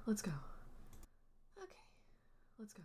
Let's go. Okay, let's go.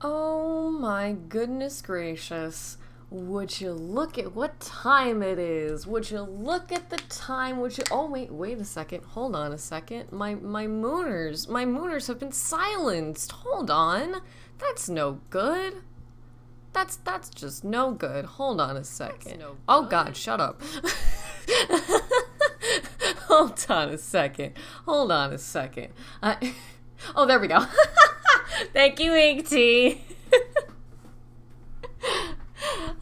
Oh my goodness gracious. Would you look at what time it is? Would you look at the time? Would you Oh wait a second. Hold on a second. My mooners have been silenced. Hold on. That's no good. That's just no good. Hold on a second. No oh god, shut up. Hold on a second. Hold on a second. Oh, there we go. Thank you, Ink Tea.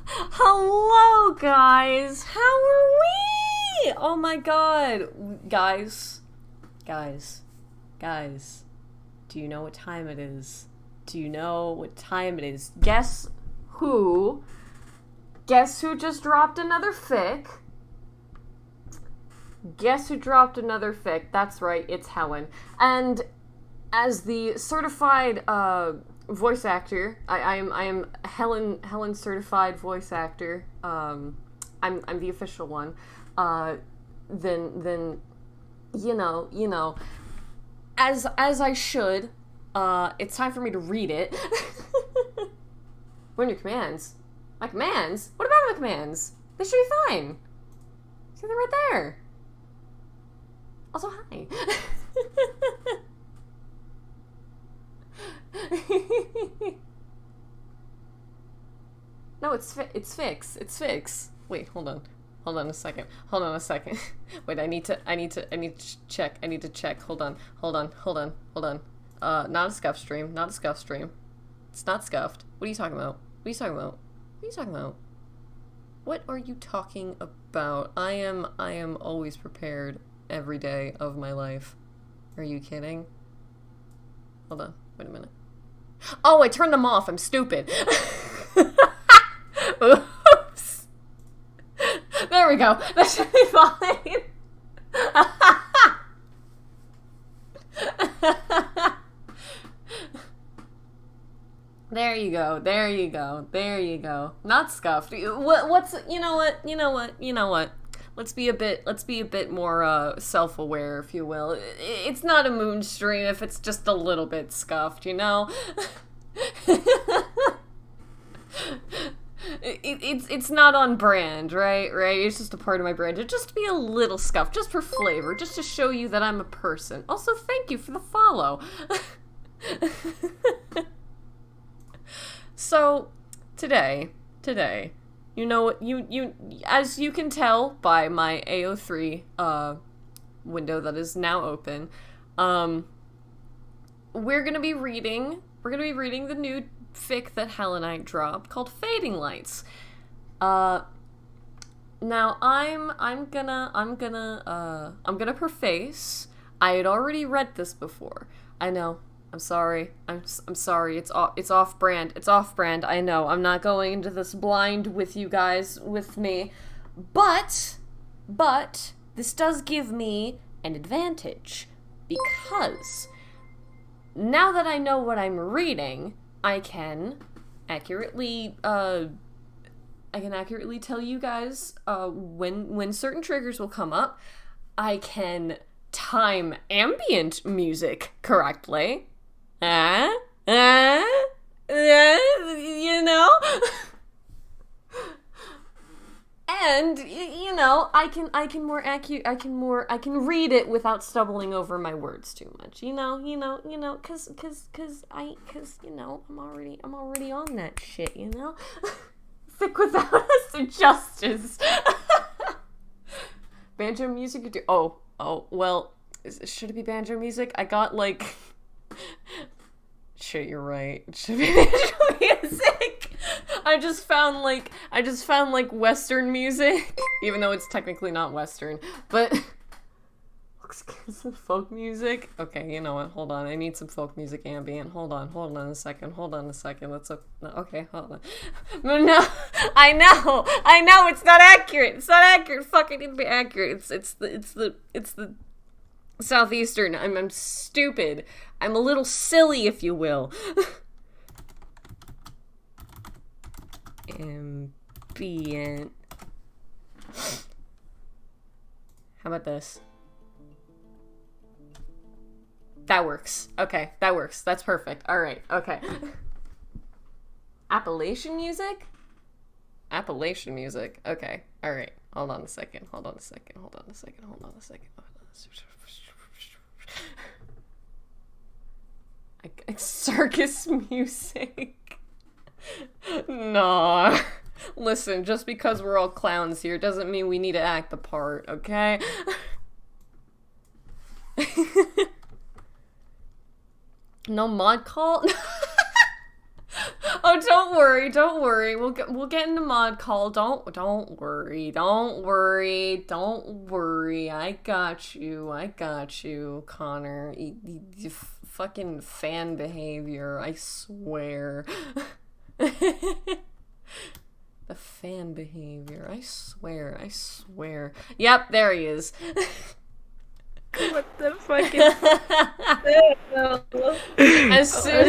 Hello, guys. How are we? Oh my god. Guys. Guys, do you know what time it is? Do you know what time it is? Guess who? Guess who just dropped another fic? Guess who dropped another fic? That's right, it's Helen. And as the certified voice actor, I am Helen certified voice actor. I'm the official one. Then you know, as I should. It's time for me to read it. What are your commands? My commands? What about my commands? They should be fine. See, they're right there. Also, hi. No, it's fix. It's fix. Wait, hold on. Hold on a second. Wait, I need to check. Hold on. Not a scuff stream. It's not scuffed. What are you talking about? What are you talking about? I am always prepared every day of my life. Are you kidding? Hold on. Wait a minute. Oh, I turned them off. I'm stupid. Oops. There we go. That should be fine. There you go. Not scuffed. You know what? Let's be a bit more self-aware, if you will. It's not a moon stream if it's just a little bit scuffed, you know? It's not on brand, right? It's just a part of my brand. It'd just be a little scuffed, just for flavor, just to show you that I'm a person. Also, thank you for the follow. So, today, you know what, you as you can tell by my AO3 window that is now open, we're gonna be reading the new fic that Helenite dropped called Fading Lights. Now I'm gonna preface, I had already read this before. I know. I'm sorry. I'm sorry. It's off brand. I know. I'm not going into this blind with you guys with me. But this does give me an advantage, because now that I know what I'm reading, I can accurately tell you guys when certain triggers will come up. I can time ambient music correctly. You know? And, you know, I can read it without stumbling over my words too much, you know, cause, you know, I'm already on that shit, you know? Sick without us to justice. Banjo music, oh, well, should it be banjo music? I got, like, shit, you're right. It should be banjo music. I just found Western music, even though it's technically not Western, but some folk music. Okay, you know what? Hold on. I need some folk music ambient. Hold on a second. Let's okay, hold on. No, I know. It's not accurate. Fuck, I need to be accurate. It's the Southeastern. I'm stupid. I'm a little silly, if you will. Ambient. How about this? That works. Okay, that works. That's perfect. Alright, okay. Appalachian music? Okay, alright. Hold on a second. Circus music. Nah. Listen, just because we're all clowns here doesn't mean we need to act the part, okay? No mod call? Oh, don't worry. We'll get into mod call. Don't worry. I got you, Connor. You fucking fan behavior. I swear. The fan behavior. I swear. Yep, there he is. What the fuck is as soon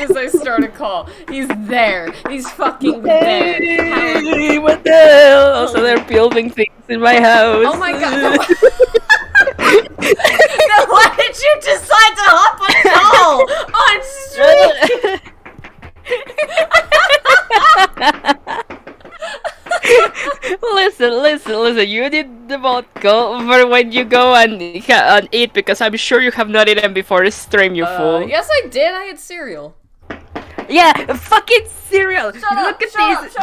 as I start a call, he's there. He's fucking there. Hey, what the hell? Also, they're building things in my house. Oh my god. No. No, why did you decide to hop on call on stream? Listen. You need the vodka for when you go and eat, because I'm sure you have not eaten before the stream, you fool. Yes, I did. I had cereal. Yeah, fucking cereal. Look at these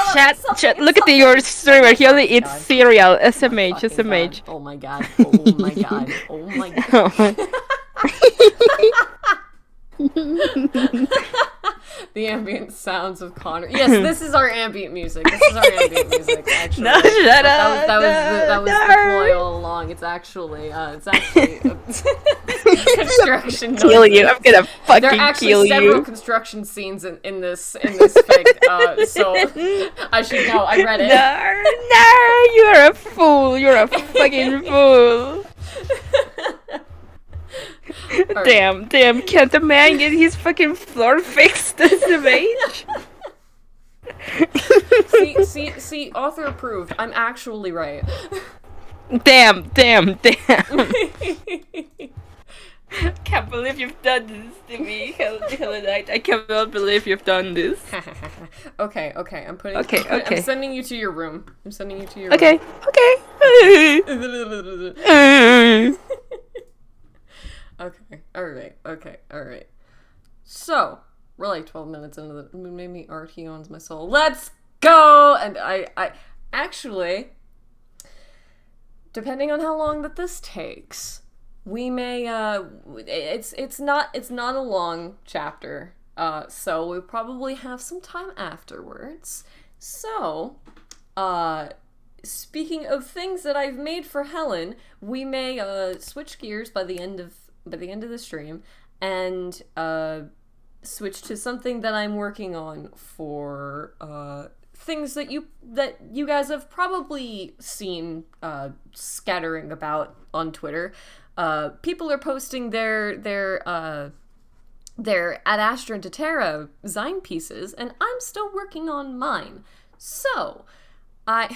chat. Look at your streamer. He only eats cereal. SMH. Oh my god. The ambient sounds of Connor. Yes, this is our ambient music. Actually. No, shut up. That was the ploy all along. It's actually construction. Kill you. I'm gonna fucking there are actually kill several you. construction scenes in this fic. So I should know. I read it. No, you're a fool. You're a fucking fool. Damn, can't the man get his fucking floor fixed as a mage? see, author approved. I'm actually right. Damn. Can't believe you've done this to me, Helenite. I cannot believe you've done this. Okay. I'm sending you to your room. Okay. Okay, alright. So, we're like 12 minutes into the made me art, he owns my soul. Let's go! And I actually, depending on how long that this takes, we may, it's not a long chapter, so we'll probably have some time afterwards. So, speaking of things that I've made for Helen, we may, switch gears by the end of the stream and switch to something that I'm working on for things that you guys have probably seen scattering about on Twitter. People are posting their Ad Astra and Terra Zine pieces, and I'm still working on mine. So by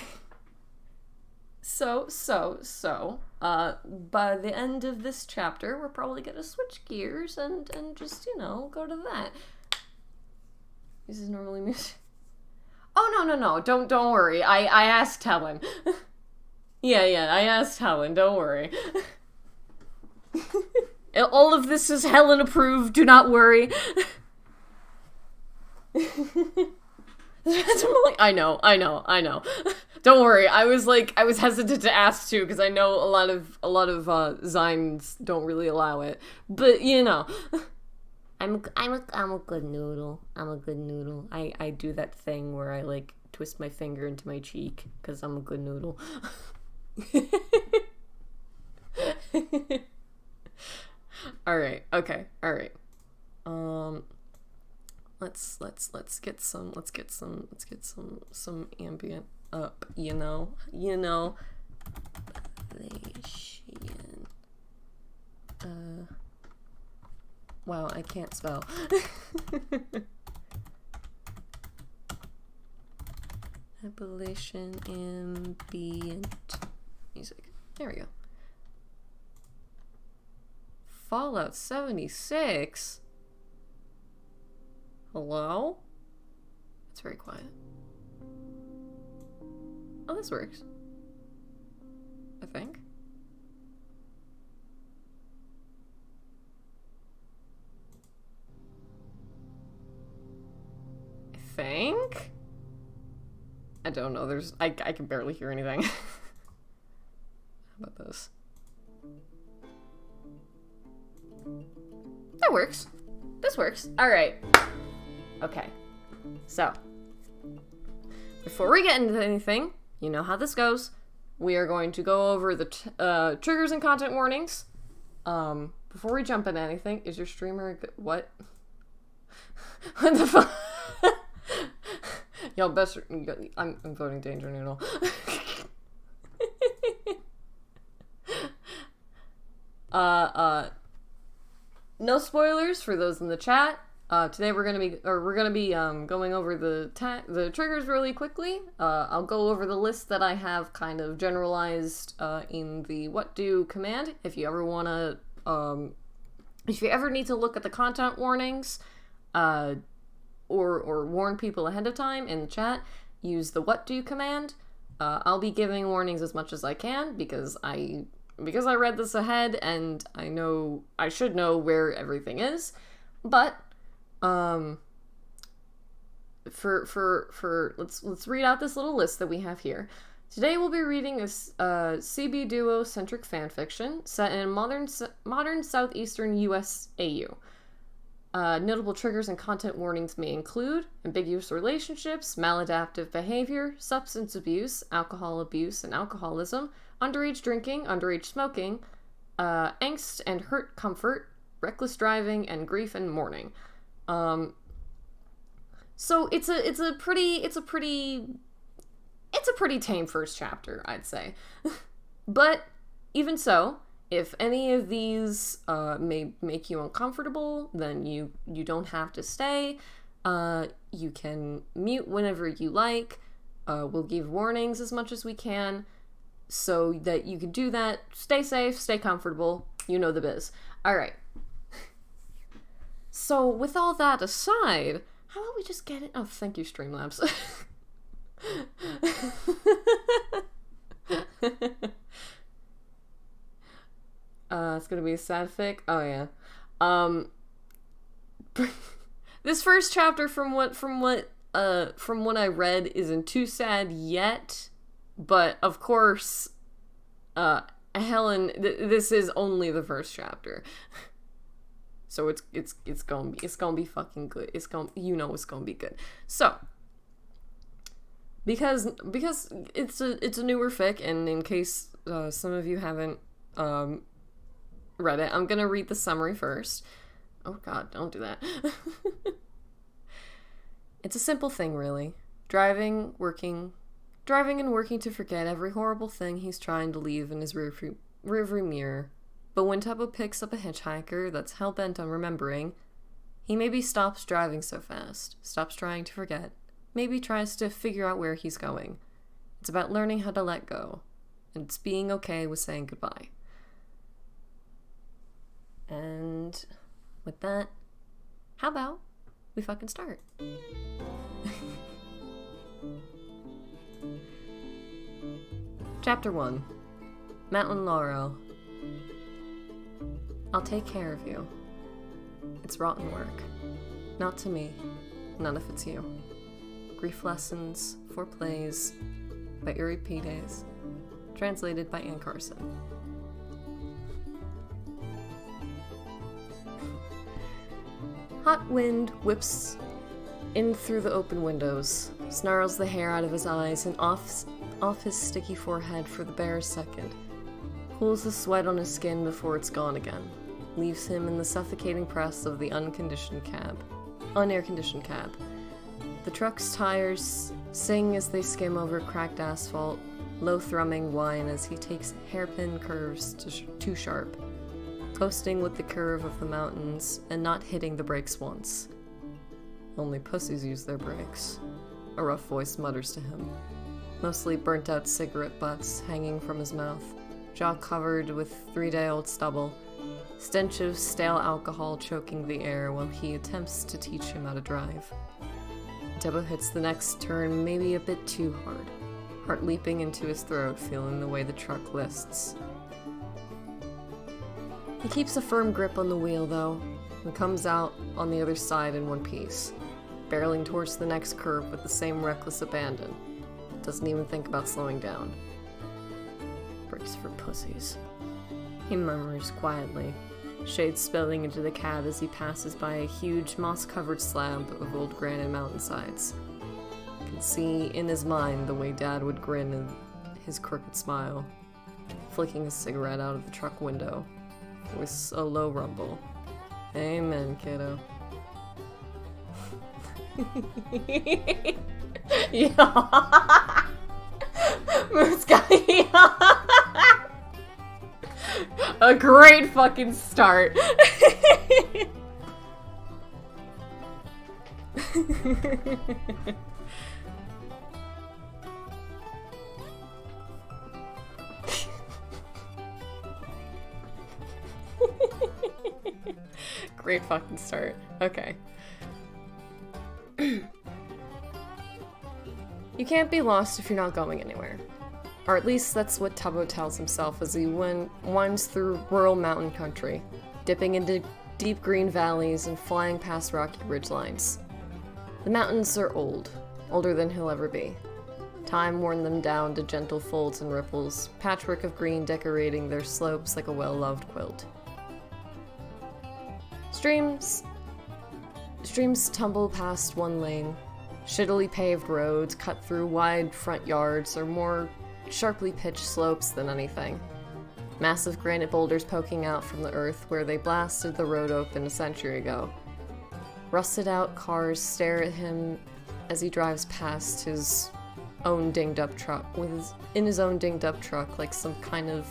the end of this chapter, we're probably gonna switch gears and just, go to that. This is normally music. Oh, no, don't worry. I asked Helen. Yeah, I asked Helen, don't worry. All of this is Helen approved, do not worry. I know. Don't worry. I was hesitant to ask too, because I know a lot of Zines don't really allow it. But I'm a good noodle. I do that thing where I twist my finger into my cheek because I'm a good noodle. All right. Okay. All right. Let's get some ambient up, Appellation. Wow, I can't spell. Appellation ambient music. There we go. Fallout 76. Hello? It's very quiet. Oh, this works. I think. I don't know. I can barely hear anything. How about this? That works. This works. All right. Okay. So, before we get into anything, you know how this goes. We are going to go over the triggers and content warnings. Before we jump into anything, is your streamer what? What the fuck? Y'all best. I'm voting Danger Noodle. No spoilers for those in the chat. Today we're gonna be going over the triggers really quickly. I'll go over the list that I have kind of generalized in the what do command. If you ever wanna, if you ever need to look at the content warnings, or warn people ahead of time in the chat, use the what do command. I'll be giving warnings as much as I can because I read this ahead and I should know where everything is, but let's read out this little list that we have here. Today we'll be reading a CB duo centric fanfiction set in modern southeastern US AU. Notable triggers and content warnings may include ambiguous relationships, maladaptive behavior, substance abuse, alcohol abuse and alcoholism, underage drinking, underage smoking, angst and hurt comfort, reckless driving, and grief and mourning. So it's a pretty tame first chapter, I'd say. But even so, if any of these may make you uncomfortable, then you don't have to stay. You can mute whenever you like. We'll give warnings as much as we can so that you can do that. Stay safe, stay comfortable. You know the biz. All right. So with all that aside, how about we just get it? Oh, thank you, Streamlabs. It's gonna be a sad fic. Oh yeah. This first chapter, from what I read, isn't too sad yet, but of course, Helen, this is only the first chapter, so it's gonna be fucking good. It's gonna be good. So, because it's a newer fic, and in case some of you haven't read it, I'm gonna read the summary first. Oh god, don't do that. It's a simple thing, really. Driving and working to forget every horrible thing he's trying to leave in his rearview mirror. But when Tubbo picks up a hitchhiker that's hell-bent on remembering, he maybe stops driving so fast, stops trying to forget, maybe tries to figure out where he's going. It's about learning how to let go, and it's being okay with saying goodbye. And with that, how about we fucking start? Chapter 1. Mountain Laurel. I'll take care of you. It's rotten work. Not to me. None if it's you. Grief Lessons for Plays by Uri Pides. Translated by Ann Carson. Hot wind whips in through the open windows, snarls the hair out of his eyes and off his sticky forehead for the barest second, cools the sweat on his skin before it's gone again, leaves him in the suffocating press of the unair-conditioned cab. The truck's tires sing as they skim over cracked asphalt, low thrumming whine as he takes hairpin curves too sharp, coasting with the curve of the mountains and not hitting the brakes once. Only pussies use their brakes, a rough voice mutters to him. Mostly burnt-out cigarette butts hanging from his mouth, jaw covered with 3-day-old stubble, stench of stale alcohol choking the air while he attempts to teach him how to drive. Tubbo hits the next turn maybe a bit too hard, heart leaping into his throat, feeling the way the truck lists. He keeps a firm grip on the wheel, though, and comes out on the other side in one piece, barreling towards the next curve with the same reckless abandon. Doesn't even think about slowing down. Brakes for pussies, he murmurs quietly, shade spilling into the cab as he passes by a huge moss-covered slab of old granite mountainsides. You can see in his mind the way Dad would grin and his crooked smile, flicking a cigarette out of the truck window with a low rumble. Amen, kiddo. Yeah. Moose guy. A great fucking start. Great fucking start. Okay. You can't be lost if you're not going anywhere. Or at least that's what Tubbo tells himself as he winds through rural mountain country, dipping into deep green valleys and flying past rocky ridgelines. The mountains are old, older than he'll ever be. Time worn them down to gentle folds and ripples, patchwork of green decorating their slopes like a well-loved quilt. Streams tumble past one lane. Shittily paved roads cut through wide front yards or more sharply pitched slopes than anything. Massive granite boulders poking out from the earth where they blasted the road open a century ago. Rusted out cars stare at him as he drives past his own dinged up truck in his own dinged up truck like some kind of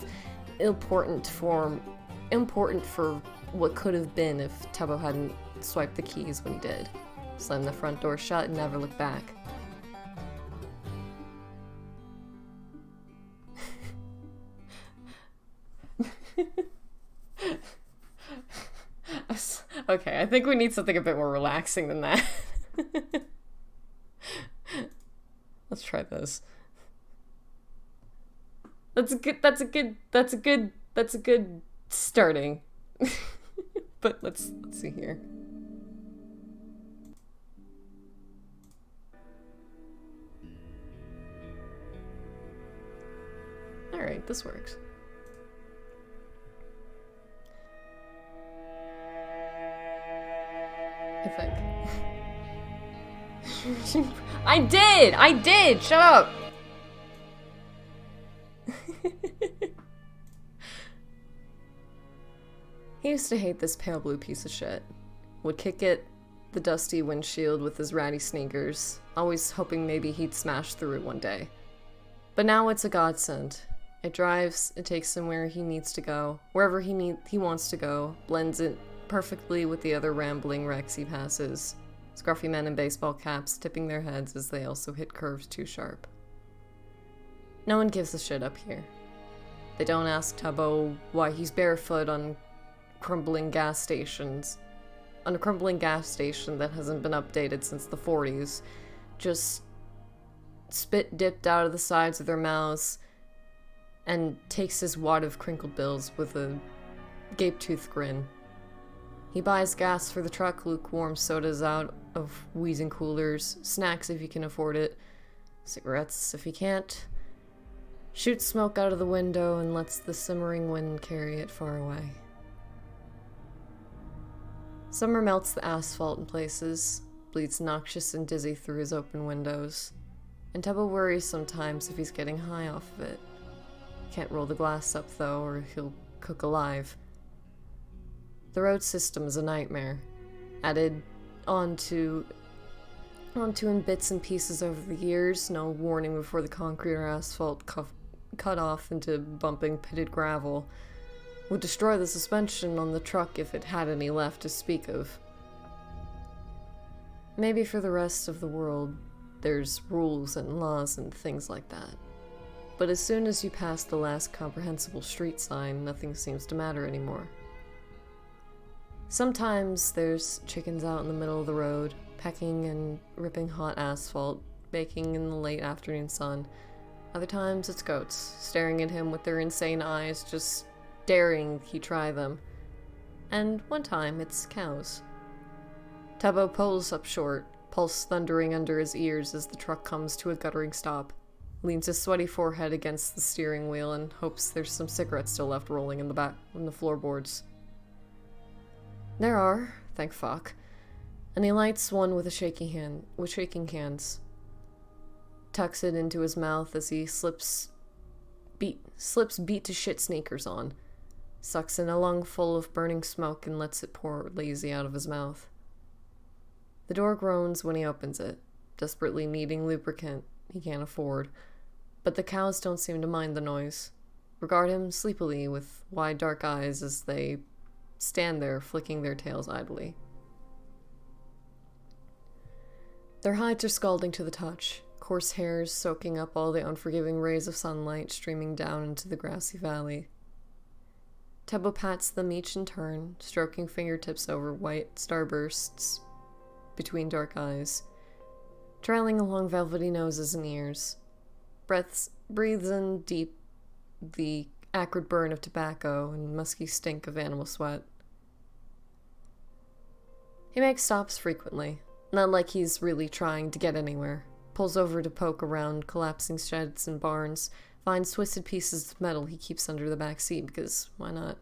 important for what could have been if Tubbo hadn't swiped the keys when he did. Slammed the front door shut and never looked back. Okay, I think we need something a bit more relaxing than that. Let's try this. That's a good starting. But let's see here. Alright, this works. I think. I did! Shut up! He used to hate this pale blue piece of shit. Would kick at the dusty windshield with his ratty sneakers, always hoping maybe he'd smash through it one day. But now it's a godsend. It drives, it takes him where he needs to go, wherever he wants to go, blends it perfectly with the other rambling wrecks he passes. Scruffy men in baseball caps tipping their heads as they also hit curves too sharp. No one gives a shit up here. They don't ask Tubbo why he's barefoot on a crumbling gas station that hasn't been updated since the 40s. Just spit dipped out of the sides of their mouths and takes his wad of crinkled bills with a gape-toothed grin. He buys gas for the truck, lukewarm sodas out of wheezing coolers, snacks if he can afford it, cigarettes if he can't, shoots smoke out of the window and lets the simmering wind carry it far away. Summer melts the asphalt in places, bleeds noxious and dizzy through his open windows, and Tubbo worries sometimes if he's getting high off of it. Can't roll the glass up though, or he'll cook alive. The road system is a nightmare, added onto in bits and pieces over the years, no warning before the concrete or asphalt cut off into bumping pitted gravel. Would destroy the suspension on the truck if it had any left to speak of. Maybe for the rest of the world, there's rules and laws and things like that. But as soon as you pass the last comprehensible street sign, nothing seems to matter anymore. Sometimes there's chickens out in the middle of the road, pecking and ripping hot asphalt, baking in the late afternoon sun. Other times it's goats, staring at him with their insane eyes, just daring he try them. And one time it's cows. Tubbo pulls up short, pulse thundering under his ears as the truck comes to a guttering stop, leans his sweaty forehead against the steering wheel and hopes there's some cigarettes still left rolling in the floorboards. There are, thank fuck. And he lights one with shaking hands. Tucks it into his mouth as he slips beat to shit sneakers on. Sucks in a lungful of burning smoke and lets it pour lazy out of his mouth. The door groans when he opens it, desperately needing lubricant he can't afford, but the cows don't seem to mind the noise, regard him sleepily with wide dark eyes as they stand there flicking their tails idly. Their hides are scalding to the touch, coarse hairs soaking up all the unforgiving rays of sunlight streaming down into the grassy valley. Tebo pats them each in turn, stroking fingertips over white starbursts between dark eyes, trailing along velvety noses and ears. Breathes in deep the acrid burn of tobacco and musky stink of animal sweat. He makes stops frequently, not like he's really trying to get anywhere. Pulls over to poke around collapsing sheds and barns, finds twisted pieces of metal he keeps under the back seat because why not?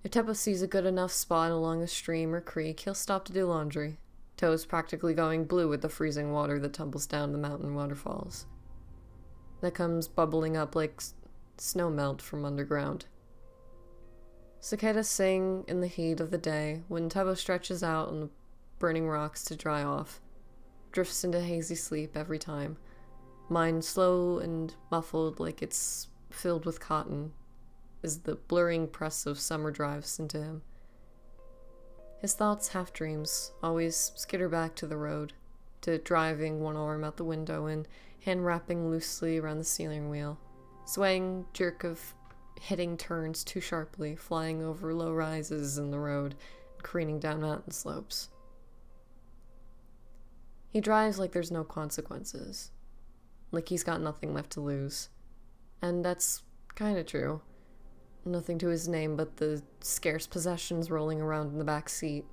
If Tebo sees a good enough spot along a stream or creek, he'll stop to do laundry, toes practically going blue with the freezing water that tumbles down the mountain waterfalls. That comes bubbling up like snow melt from underground. Cicadas sing in the heat of the day when Tebo stretches out on the burning rocks to dry off, drifts into hazy sleep every time, mind slow and muffled like it's filled with cotton as the blurring press of summer drives into him. His thoughts, half dreams, always skitter back to the road, to driving one arm out the window and hand wrapping loosely around the steering wheel, swaying jerk of hitting turns too sharply, flying over low rises in the road, and careening down mountain slopes. He drives like there's no consequences, like he's got nothing left to lose. And that's kinda true. Nothing to his name but the scarce possessions rolling around in the back seat.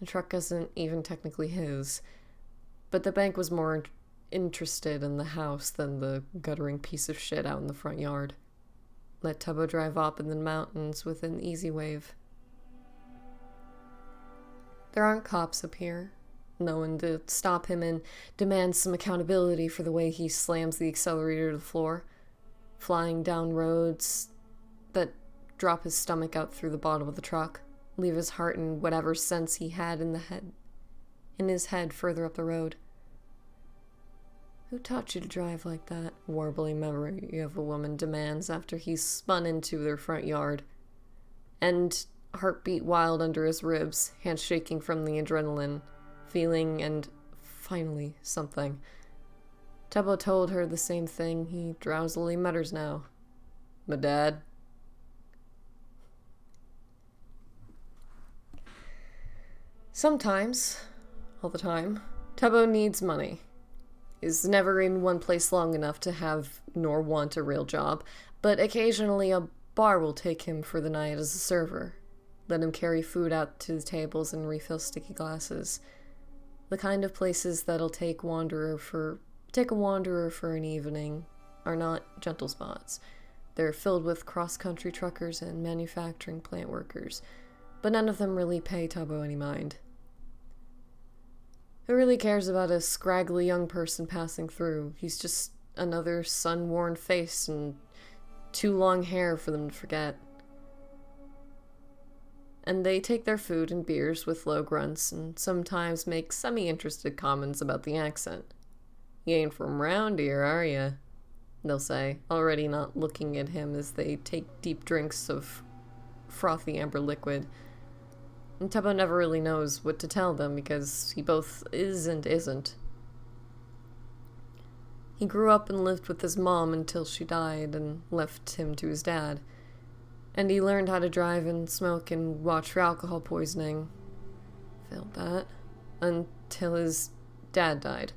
The truck isn't even technically his, but the bank was more interested in the house than the guttering piece of shit out in the front yard. Let Tebo drive up in the mountains with an easy wave. There aren't cops up here. No one to stop him and demand some accountability for the way he slams the accelerator to the floor, flying down roads that drop his stomach out through the bottom of the truck, leave his heart in whatever sense he had in his head further up the road. Who taught you to drive like that? Warbling memory of a woman demands after he's spun into their front yard. And heartbeat wild under his ribs, hands shaking from the adrenaline, feeling and finally something. Tebo told her the same thing he drowsily mutters now. My dad. Sometimes, all the time, Tebo needs money. Is never in one place long enough to have nor want a real job, but occasionally a bar will take him for the night as a server. Let him carry food out to the tables and refill sticky glasses. The kind of places that'll take a wanderer for an evening are not gentle spots. They're filled with cross-country truckers and manufacturing plant workers, but none of them really pay Tebo any mind. Who really cares about a scraggly young person passing through? He's just another sun-worn face and too long hair for them to forget. And they take their food and beers with low grunts and sometimes make semi-interested comments about the accent. You ain't from round here, are ya? They'll say, already not looking at him as they take deep drinks of frothy amber liquid. And Tebo never really knows what to tell them because he both is and isn't. He grew up and lived with his mom until she died and left him to his dad. And he learned how to drive and smoke and watch for alcohol poisoning. Felt that. Until his dad died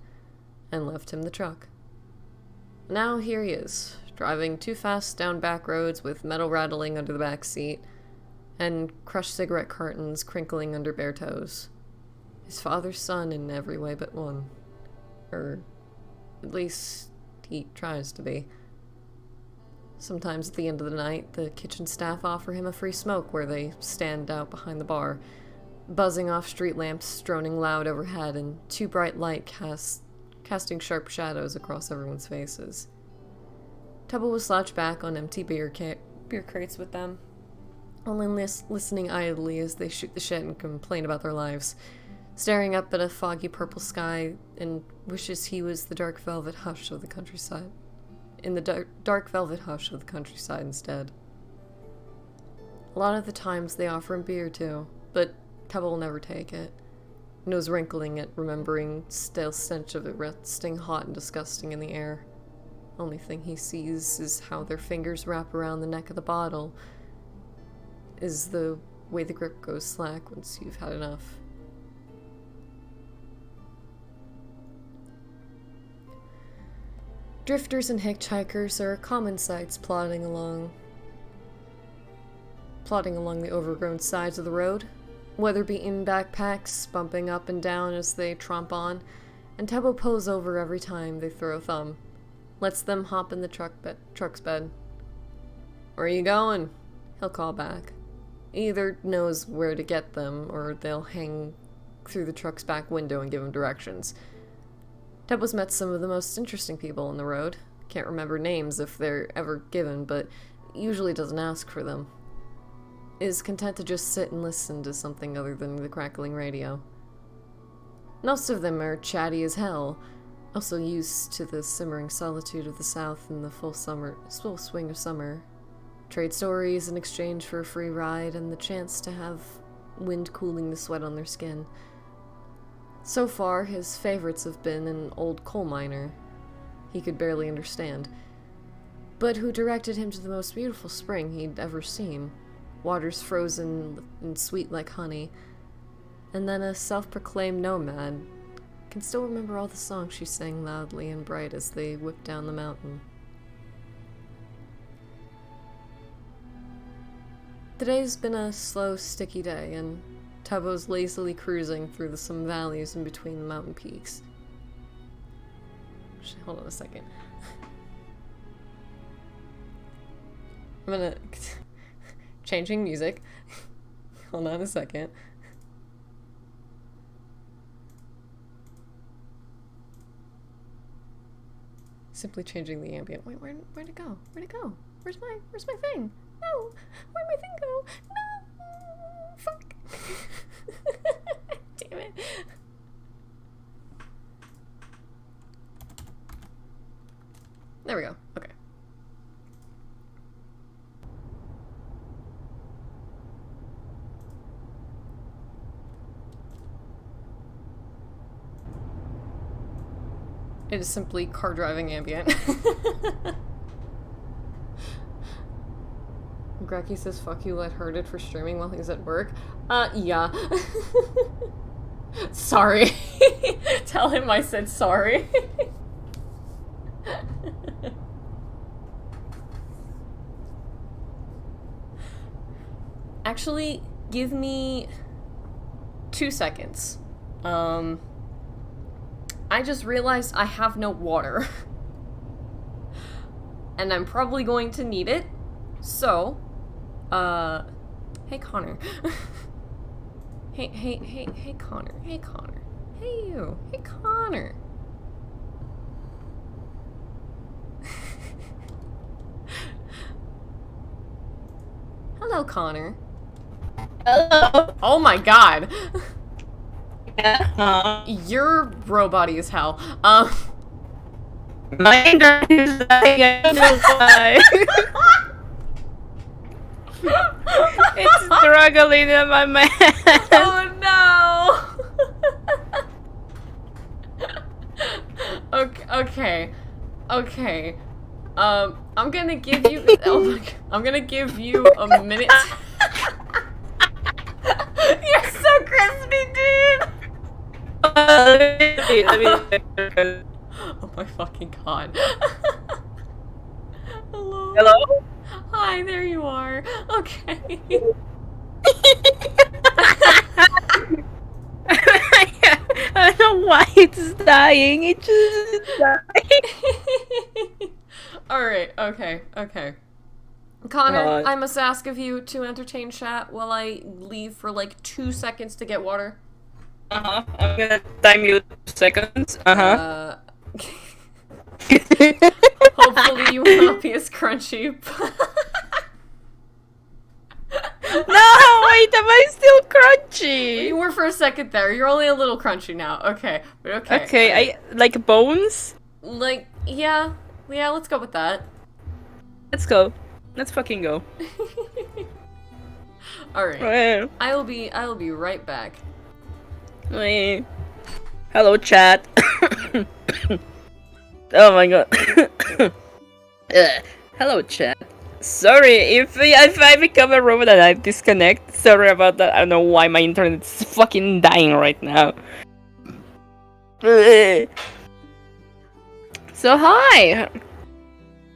and left him the truck. Now here he is, driving too fast down back roads with metal rattling under the back seat and crushed cigarette cartons crinkling under bare toes. His father's son in every way but one. Or at least he tries to be. Sometimes at the end of the night, the kitchen staff offer him a free smoke where they stand out behind the bar, buzzing off street lamps droning loud overhead and too bright light casting sharp shadows across everyone's faces. Tubbo will slouch back on empty beer crates with them, only listening idly as they shoot the shit and complain about their lives, staring up at a foggy purple sky and wishes he was the dark velvet hush of the countryside. In the dark velvet hush of the countryside instead. A lot of the times they offer him beer too, but Tubbo will never take it. Nose wrinkling at remembering stale stench of it resting hot and disgusting in the air. Only thing he sees is how their fingers wrap around the neck of the bottle, is the way the grip goes slack once you've had enough. Drifters and hitchhikers are common sights plodding along the overgrown sides of the road, weather-beaten backpacks bumping up and down as they tromp on, and Tubbo pulls over every time they throw a thumb, lets them hop in the truck's bed. "Where are you going?" he'll call back. He either knows where to get them, or they'll hang through the truck's back window and give him directions. Tubbo's met some of the most interesting people on the road. Can't remember names if they're ever given, but usually doesn't ask for them. Is content to just sit and listen to something other than the crackling radio. Most of them are chatty as hell, also used to the simmering solitude of the South in the full swing of summer. Trade stories in exchange for a free ride and the chance to have wind cooling the sweat on their skin. So far, his favorites have been an old coal miner he could barely understand, but who directed him to the most beautiful spring he'd ever seen, waters frozen and sweet like honey, and then a self-proclaimed nomad can still remember all the songs she sang loudly and bright as they whipped down the mountain. Today's been a slow, sticky day, and Tubbo's lazily cruising through some valleys in between the mountain peaks. Hold on a second. I'm gonna... Changing music. Hold on a second. Simply changing the ambient. Wait, where'd it go? Where'd it go? Where's my thing? No! Where'd my thing go? No! Fuck! Damn it. There we go. Okay. It is simply car driving ambient. Greki says, "Fuck you, let heard it for streaming while he's at work." Yeah. Sorry. Tell him I said sorry. Actually, give me 2 seconds. I just realized I have no water. And I'm probably going to need it. So, hey Connor. Hey Connor. Hey Connor. Hey you. Hey Connor. Hello, Connor. Hello. Oh my god. Yeah. Your robot is hell. My internet is dying. I know why. It's struggling in my mind. Oh no. Okay. I'm gonna give you. Oh my god. I'm gonna give you a minute. You're so crispy, dude. Let me. Oh my fucking god. Hello. Hello? Hi, there you are. Okay. I don't know why it's dying. It just is dying. Alright, okay. Connor, I must ask of you to entertain chat while I leave for like 2 seconds to get water. I'm gonna time you 2 seconds. Hopefully you will not be as crunchy. No, wait, am I still crunchy? You were for a second there. You're only a little crunchy now. Okay, but okay. Okay, I like bones. Like, yeah, let's go with that. Let's go. Let's fucking go. All right. I will be right back. Wait. Hello, chat. Oh my god. Hello, chat. Sorry if I become a robot and I disconnect. Sorry about that. I don't know why my internet's fucking dying right now. So hi.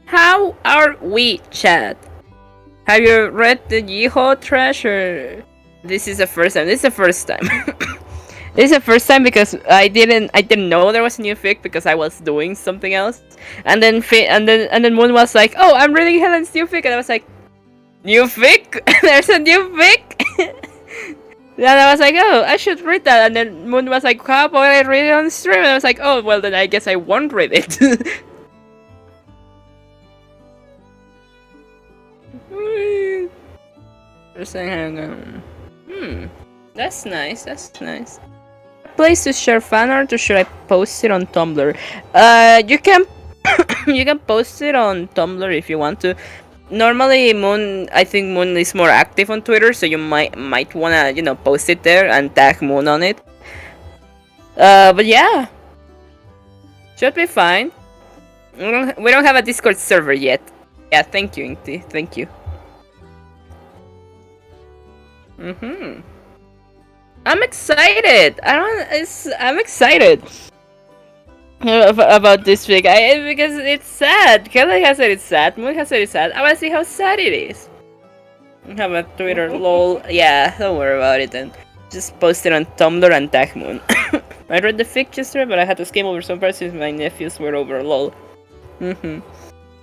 How are we, chat? Have you read the Yeehaw Treasure? This is the first time. This is the first time. This is the first time because I didn't know there was a new fic because I was doing something else, and then Moon was like, "Oh, I'm reading Helen's new fic," and I was like, "New fic? There's a new fic?" And I was like, "Oh, I should read that," and then Moon was like, "How about I read it on stream?" And I was like, "Oh, well then I guess I won't read it." That's nice. That's nice. Place to share fan art, or should I post it on Tumblr? You can you can post it on Tumblr if you want to. Normally, I think Moon is more active on Twitter, so you might wanna post it there and tag Moon on it. But yeah, should be fine. We don't have a Discord server yet. Yeah, thank you, Inkty. Thank you. I'm excited. I'm excited about this week. Because it's sad. Kelly has said it's sad. Moon has said it's sad. I wanna see how sad it is. I have a Twitter, lol. Yeah, don't worry about it then. Just post it on Tumblr and tag Moon. I read the fic yesterday, but I had to skim over some parts since my nephews were over, lol.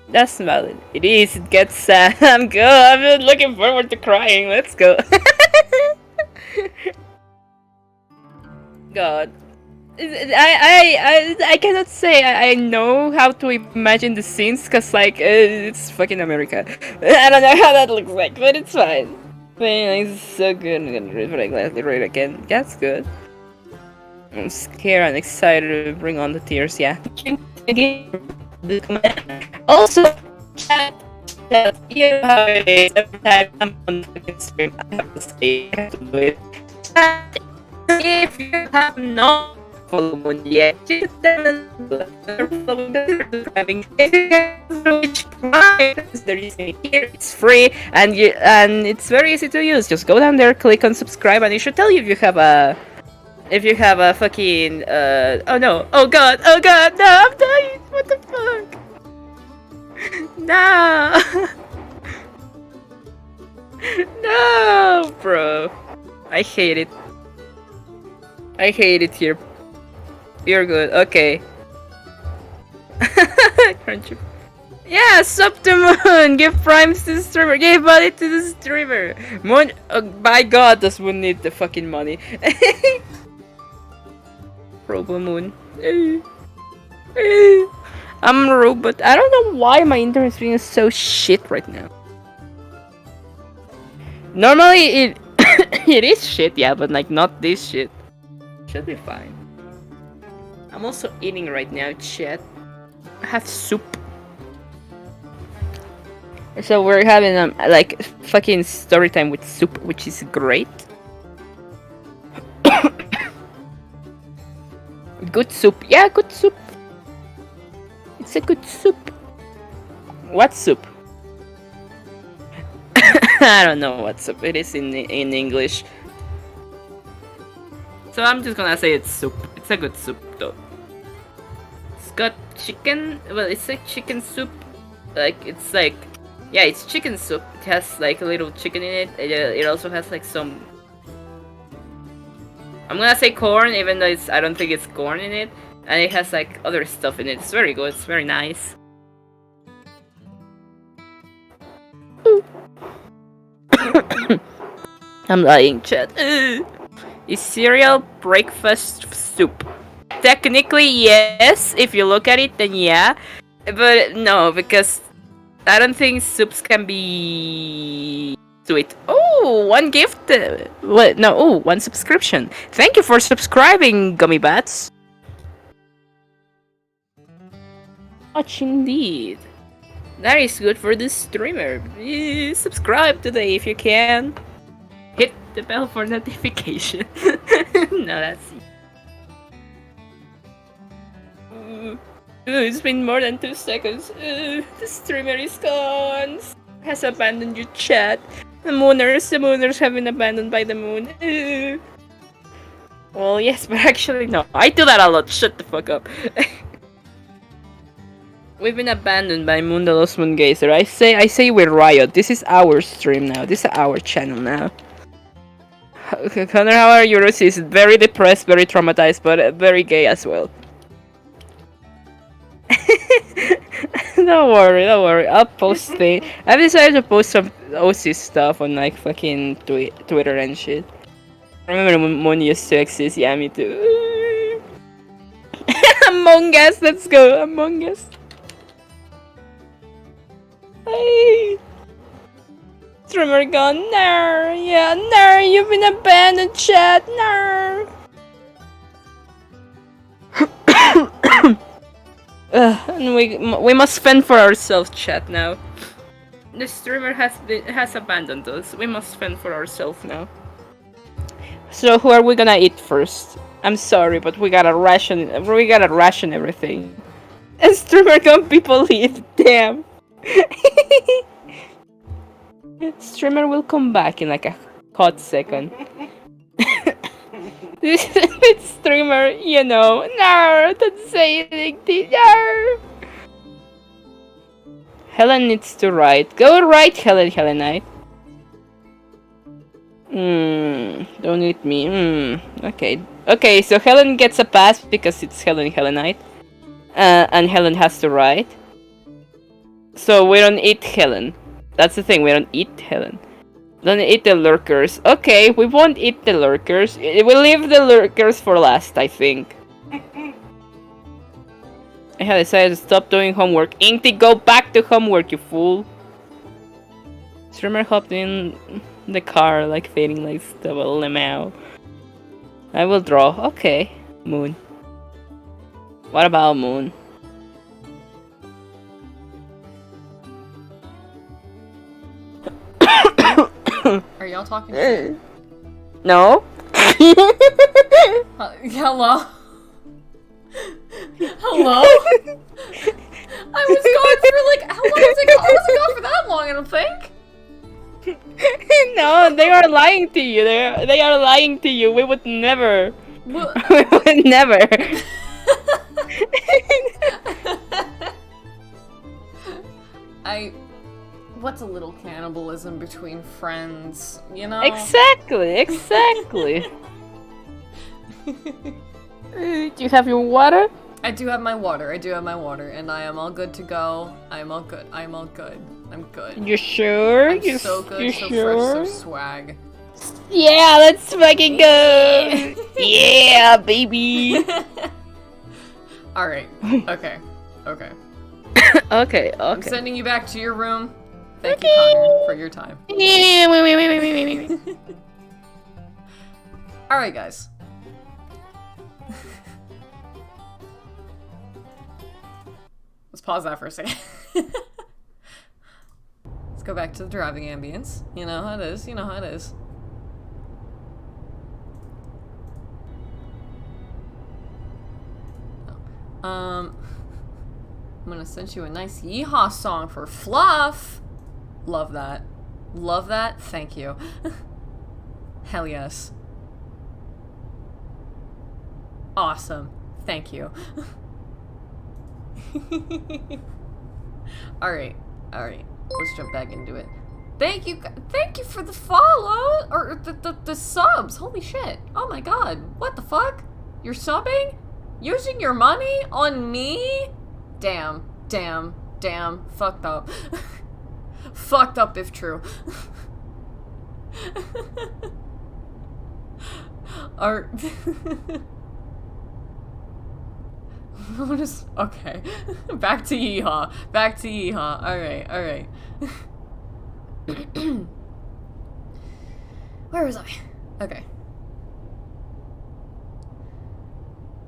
That's valid. It is. It gets sad. I'm good. I'm just looking forward to crying. Let's go. God, I cannot say I know how to imagine the scenes because like it's fucking America. I don't know how that looks like, but it's fine. It's so good. I'm gonna gladly read again. That's good. I'm scared and excited to bring on the tears. Yeah. Also, chat. You know how it is. Every time I'm on the stream, I have to say, I have to do it. Chat. If you have not followed Moon yet, just following the subscribing. If you can reach Prime, there is here. It's free and it's very easy to use. Just go down there, click on subscribe, and it should tell you if you have a fucking oh no, oh god, no, I'm dying. What the fuck? No. No, bro. I hate it. I hate it here. You're good. Okay. Crunchy. Yeah, sub to Moon. Give primes to the streamer. Give money to the streamer. Moon. By God, does Moon need the fucking money? Robo Moon. I'm a robot. I don't know why my internet is being so shit right now. Normally it it is shit, yeah, but like not this shit. Should be fine. I'm also eating right now, chat. I have soup. So we're having like fucking story time with soup, which is great. Good soup. Yeah, good soup. It's a good soup. What soup? I don't know what soup it is in English. So I'm just gonna say it's soup. It's a good soup though. It's got chicken. Well, it's like chicken soup. Like it's like, yeah, it's chicken soup. It has like a little chicken in it. It also has like some. I'm gonna say corn, even though I don't think it's corn in it, and it has like other stuff in it. It's very good. It's very nice. I'm lying, chat. Is cereal breakfast soup? Technically, yes. If you look at it, then yeah. But no, because I don't think soups can be sweet. Oh, one gift. What? No. Oh, one subscription. Thank you for subscribing, Gummy Bats. Much indeed. That is good for the streamer. Subscribe today if you can. Hit the bell for notification. No, that's it. It's been more than 2 seconds. The streamer is gone. Has abandoned your chat. The mooners have been abandoned by the moon. Well, yes, but actually no. I do that a lot. Shut the fuck up. We've been abandoned by Moon de los Moongazer. I say we're Riot. This is our stream now. This is our channel now. Okay, Connor, how are you? He's very depressed, very traumatized, but very gay as well. Don't worry. I'll post it. I've decided to post some OC stuff on like fucking Twitter and shit. I remember when Moon used to exist. Yeah, me too. Among Us, let's go. Among Us. Hey. Streamer gone. No. Yeah, no. You've been abandoned, chat. No. And we must fend for ourselves, chat. Now, the streamer has abandoned us. We must fend for ourselves now. So who are we gonna eat first? I'm sorry, but we gotta ration. We gotta ration everything. And streamer gone, people eat. Damn. Streamer will come back in like a hot second. This streamer, you know. No, don't say anything. No. Helen needs to write. Go write, Helenite. Don't eat me. Okay, so Helen gets a pass because it's Helenite. And Helen has to write. So we don't eat Helen. That's the thing, we don't eat Helen. Don't eat the lurkers. Okay, we won't eat the lurkers. We'll leave the lurkers for last, I think. I had decided to stop doing homework. Inti, go back to homework, you fool. Streamer hopped in the car, like fading like stubble lemao. I will draw. Okay, Moon. What about Moon? Are y'all talking shit? No. Hello? Hello? I was gone for like, how long was it gone? I wasn't gone for that long, I don't think. No, they are lying to you. They are lying to you. We would never. Well, We would never. What's a little cannibalism between friends, you know? Exactly. Do you have your water? I do have my water, and I am all good to go. I'm all good. I'm good. You sure? I'm so good, you so sure? fresh, so swag. Yeah, let's fucking go! Yeah, baby! Alright, okay. Okay. I'm sending you back to your room. Thank you, Connor, for your time. Alright, guys. Let's pause that for a second. Let's go back to the driving ambience. You know how it is. I'm gonna send you a nice yeehaw song for Fluff. Love that. Thank you. Hell yes. Awesome. Thank you. Alright. Let's jump back into it. Thank you for the follow, or the subs. Holy shit. Oh my god. What the fuck? You're subbing? Using your money on me? Damn. Fucked up. Fucked up if true. Are... Okay. Back to Yeehaw. Back to Yeehaw. Alright, alright. Where was I? Okay.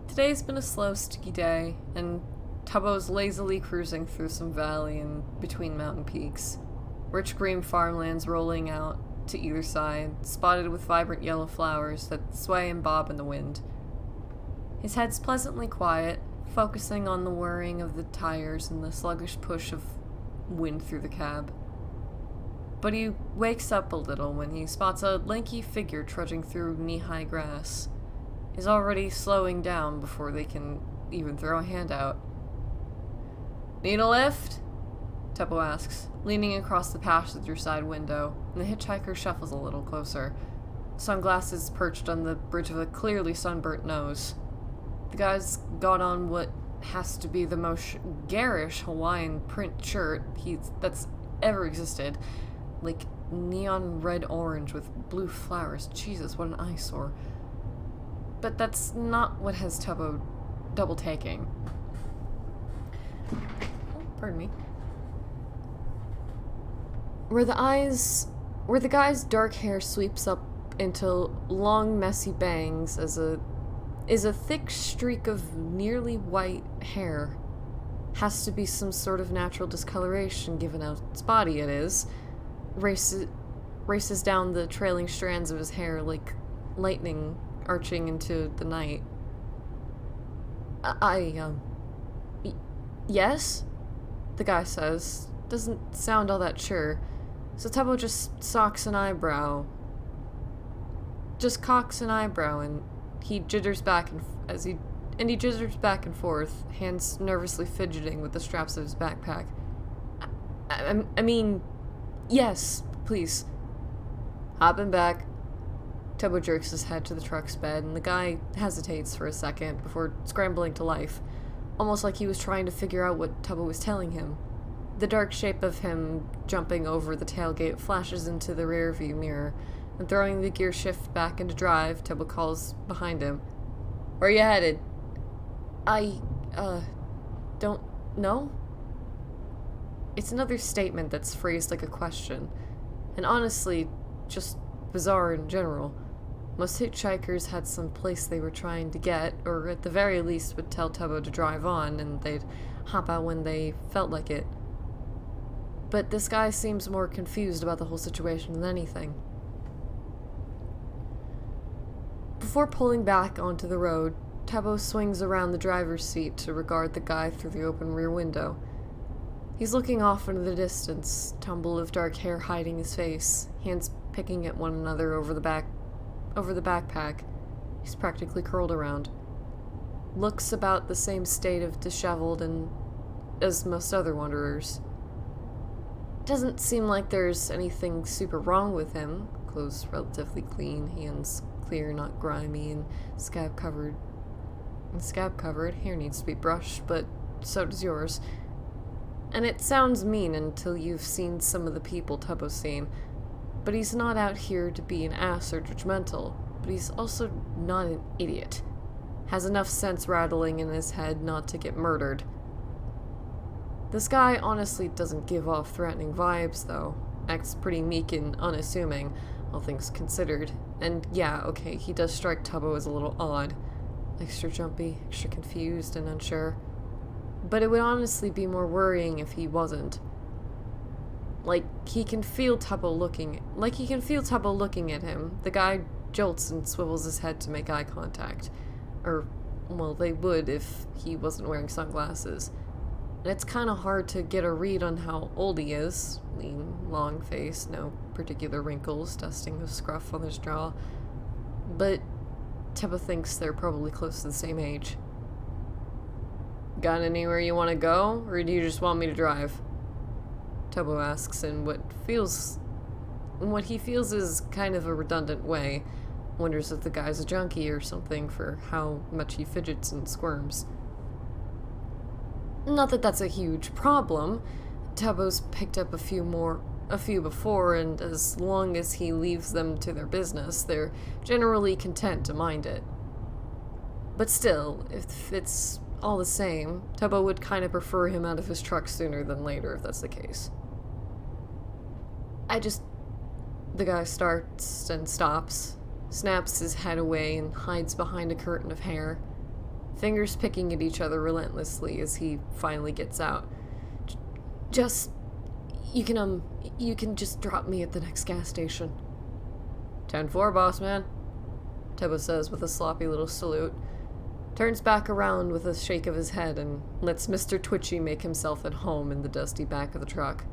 Today's been a slow, sticky day, and Tubbo's lazily cruising through some valley and between mountain peaks. Rich green farmlands rolling out to either side, spotted with vibrant yellow flowers that sway and bob in the wind. His head's pleasantly quiet, focusing on the whirring of the tires and the sluggish push of wind through the cab. But he wakes up a little when he spots a lanky figure trudging through knee-high grass. He's already slowing down before they can even throw a hand out. "Need a lift?" Tubbo asks, leaning across the passenger side window, and the hitchhiker shuffles a little closer, sunglasses perched on the bridge of a clearly sunburnt nose. The guy's got on what has to be the most garish Hawaiian print shirt that's ever existed. Like neon red-orange with blue flowers. Jesus, what an eyesore. But that's not what has Tubbo double taking. Oh, pardon me. Where the guy's dark hair sweeps up into long, messy bangs is a thick streak of nearly white hair. Has to be some sort of natural discoloration given how spotty it is. Races down the trailing strands of his hair like lightning arching into the night. Yes? The guy says. Doesn't sound all that sure. So Tubbo just cocks an eyebrow, and he jitters back and forth, hands nervously fidgeting with the straps of his backpack. I mean, yes, please. Hopping back. Tubbo jerks his head to the truck's bed, and the guy hesitates for a second before scrambling to life, almost like he was trying to figure out what Tubbo was telling him. The dark shape of him jumping over the tailgate flashes into the rearview mirror, and throwing the gear shift back into drive, Tubbo calls behind him. "Where you headed?" I don't know?" It's another statement that's phrased like a question, and honestly, just bizarre in general. Most hitchhikers had some place they were trying to get, or at the very least would tell Tubbo to drive on, and they'd hop out when they felt like it. But this guy seems more confused about the whole situation than anything. Before pulling back onto the road, Tubbo swings around the driver's seat to regard the guy through the open rear window. He's looking off into the distance, tumble of dark hair hiding his face, hands picking at one another over the backpack he's practically curled around. Looks about the same state of disheveled and as most other wanderers. Doesn't seem like there's anything super wrong with him. Clothes relatively clean, hands clear, not grimy, and scab covered. Hair needs to be brushed, but so does yours. And it sounds mean until you've seen some of the people Tubbo's seen. But he's not out here to be an ass or judgmental, but he's also not an idiot. Has enough sense rattling in his head not to get murdered. This guy honestly doesn't give off threatening vibes, though. Acts pretty meek and unassuming, all things considered. And yeah, okay, he does strike Tubbo as a little odd. Extra jumpy, extra confused and unsure. But it would honestly be more worrying if he wasn't. He can feel Tubbo looking at him. The guy jolts and swivels his head to make eye contact. Or, well, they would if he wasn't wearing sunglasses. And it's kind of hard to get a read on how old he is. Lean, long face, no particular wrinkles, dusting the scruff on his jaw. But Tubbo thinks they're probably close to the same age. "Got anywhere you want to go, or do you just want me to drive?" Tubbo asks in what he feels is kind of a redundant way. Wonders if the guy's a junkie or something for how much he fidgets and squirms. Not that that's a huge problem. Tubbo's picked up a few before, and as long as he leaves them to their business, they're generally content to mind it. But still, if it's all the same, Tubbo would kind of prefer him out of his truck sooner than later, if that's the case. The guy starts and stops, snaps his head away and hides behind a curtain of hair, fingers picking at each other relentlessly as he finally gets out. You can just drop me at the next gas station. 10-4, boss man, Tubbo says with a sloppy little salute, turns back around with a shake of his head and lets Mr. Twitchy make himself at home in the dusty back of the truck.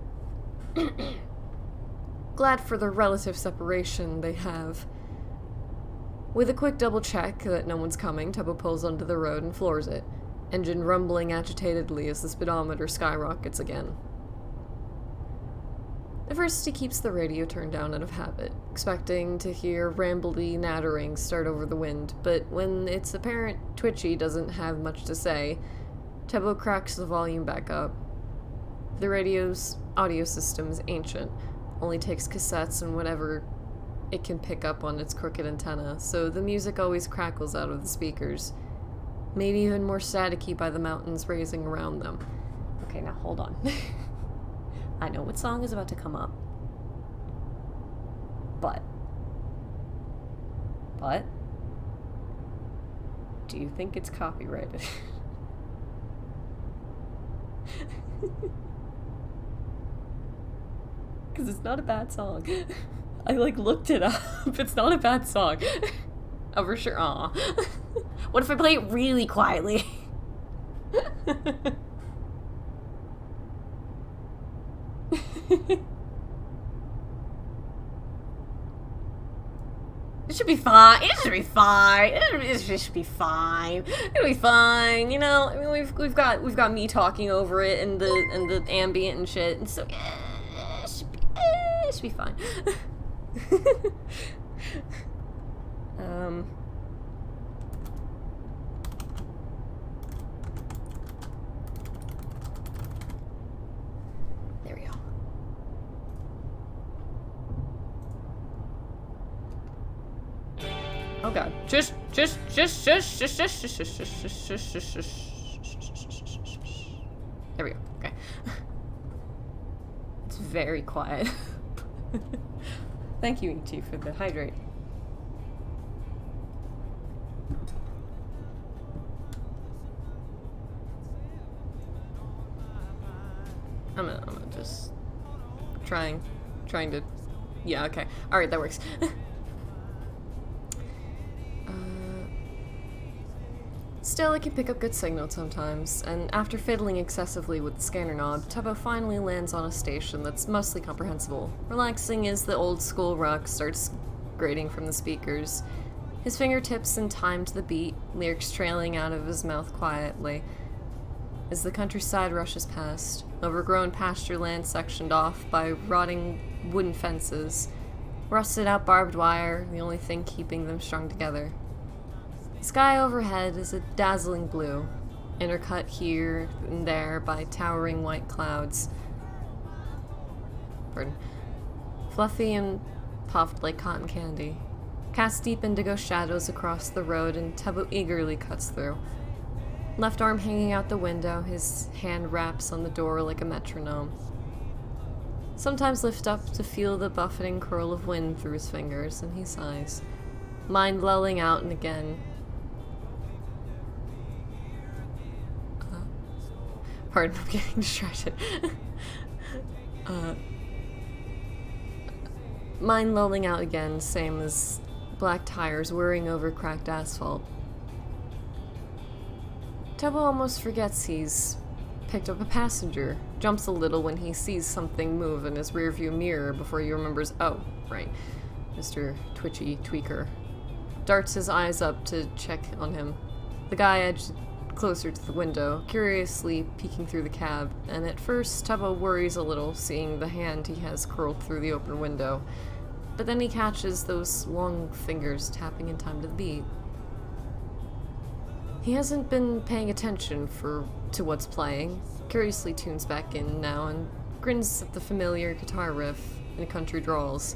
Glad for the relative separation they have. With a quick double check that no one's coming, Tubbo pulls onto the road and floors it, engine rumbling agitatedly as the speedometer skyrockets again. At first, he keeps the radio turned down out of habit, expecting to hear rambly nattering start over the wind, but when it's apparent Twitchy doesn't have much to say, Tubbo cracks the volume back up. The radio's audio system is ancient, only takes cassettes and whatever it can pick up on its crooked antenna, so the music always crackles out of the speakers, made even more staticky by the mountains raising around them. Okay, now hold on. I know what song is about to come up. But do you think it's copyrighted? Because it's not a bad song. I looked it up. It's not a bad song. Oh, for sure. Aw. What if I play it really quietly? It should be fine. It should be fine. It should be fine. It'll be fine. You know, I mean, we've got me talking over it and the ambient and shit, and so it should be fine. There we go. Oh god. Just. There we go. Okay. It's very quiet. Thank you, E.T., for the hydrate. I'm gonna just trying to, yeah, okay. Alright, that works. Still, it can pick up good signals sometimes, and after fiddling excessively with the scanner knob, Tubbo finally lands on a station that's mostly comprehensible, relaxing as the old-school rock starts grating from the speakers. His fingertips in time to the beat, lyrics trailing out of his mouth quietly. As the countryside rushes past, overgrown pasture land sectioned off by rotting wooden fences, rusted-out barbed wire, the only thing keeping them strung together. The sky overhead is a dazzling blue, intercut here and there by towering white clouds. Fluffy and puffed like cotton candy, cast deep indigo shadows across the road, and Tubbo eagerly cuts through. Left arm hanging out the window, his hand raps on the door like a metronome. Sometimes lift up to feel the buffeting curl of wind through his fingers, and he sighs, mind lulling out and again. Pardon, I'm getting distracted. Mine lulling out again, same as black tires whirring over cracked asphalt. Tubbo almost forgets he's picked up a passenger, jumps a little when he sees something move in his rearview mirror before he remembers, oh, right, Mr. Twitchy Tweaker. Darts his eyes up to check on him. The guy edged closer to the window, curiously peeking through the cab, and at first Tubbo worries a little, seeing the hand he has curled through the open window, but then he catches those long fingers tapping in time to the beat. He hasn't been paying attention to what's playing, curiously tunes back in now and grins at the familiar guitar riff in country drawls,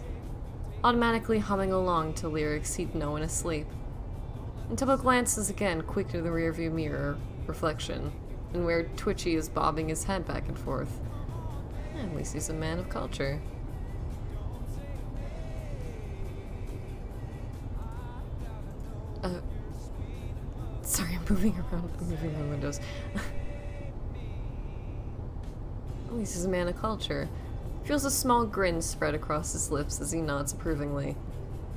automatically humming along to lyrics he'd know in his sleep. And Tubbo glances again quick to the rearview mirror reflection, and where Twitchy is bobbing his head back and forth. At least he's a man of culture. Sorry, I'm moving around windows. At least he's a man of culture. Feels a small grin spread across his lips as he nods approvingly.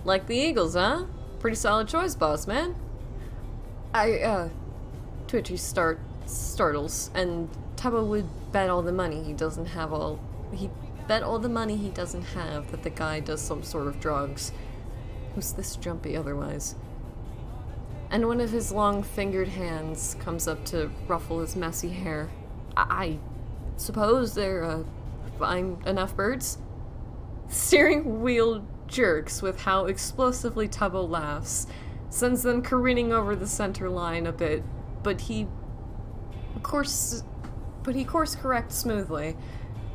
Like the Eagles, huh? Pretty solid choice, boss man. Twitchy startles, and Tubbo would bet all the money he doesn't have that the guy does some sort of drugs. Who's this jumpy otherwise? And one of his long-fingered hands comes up to ruffle his messy hair. I suppose they're, fine enough birds? The steering wheel jerks with how explosively Tubbo laughs, sends them careening over the center line a bit, but he course corrects smoothly,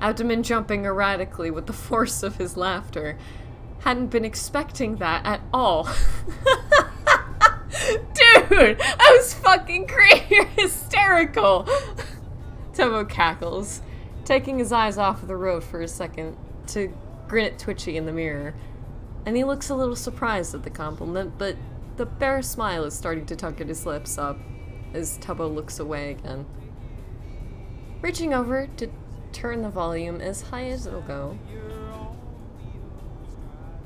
abdomen jumping erratically with the force of his laughter. Hadn't been expecting that at all. Dude, I was fucking great. You're hysterical. Tubbo cackles, taking his eyes off of the road for a second to grin at Twitchy in the mirror. And he looks a little surprised at the compliment, but the bare smile is starting to tug at his lips up as Tubbo looks away again. Reaching over to turn the volume as high as it'll go,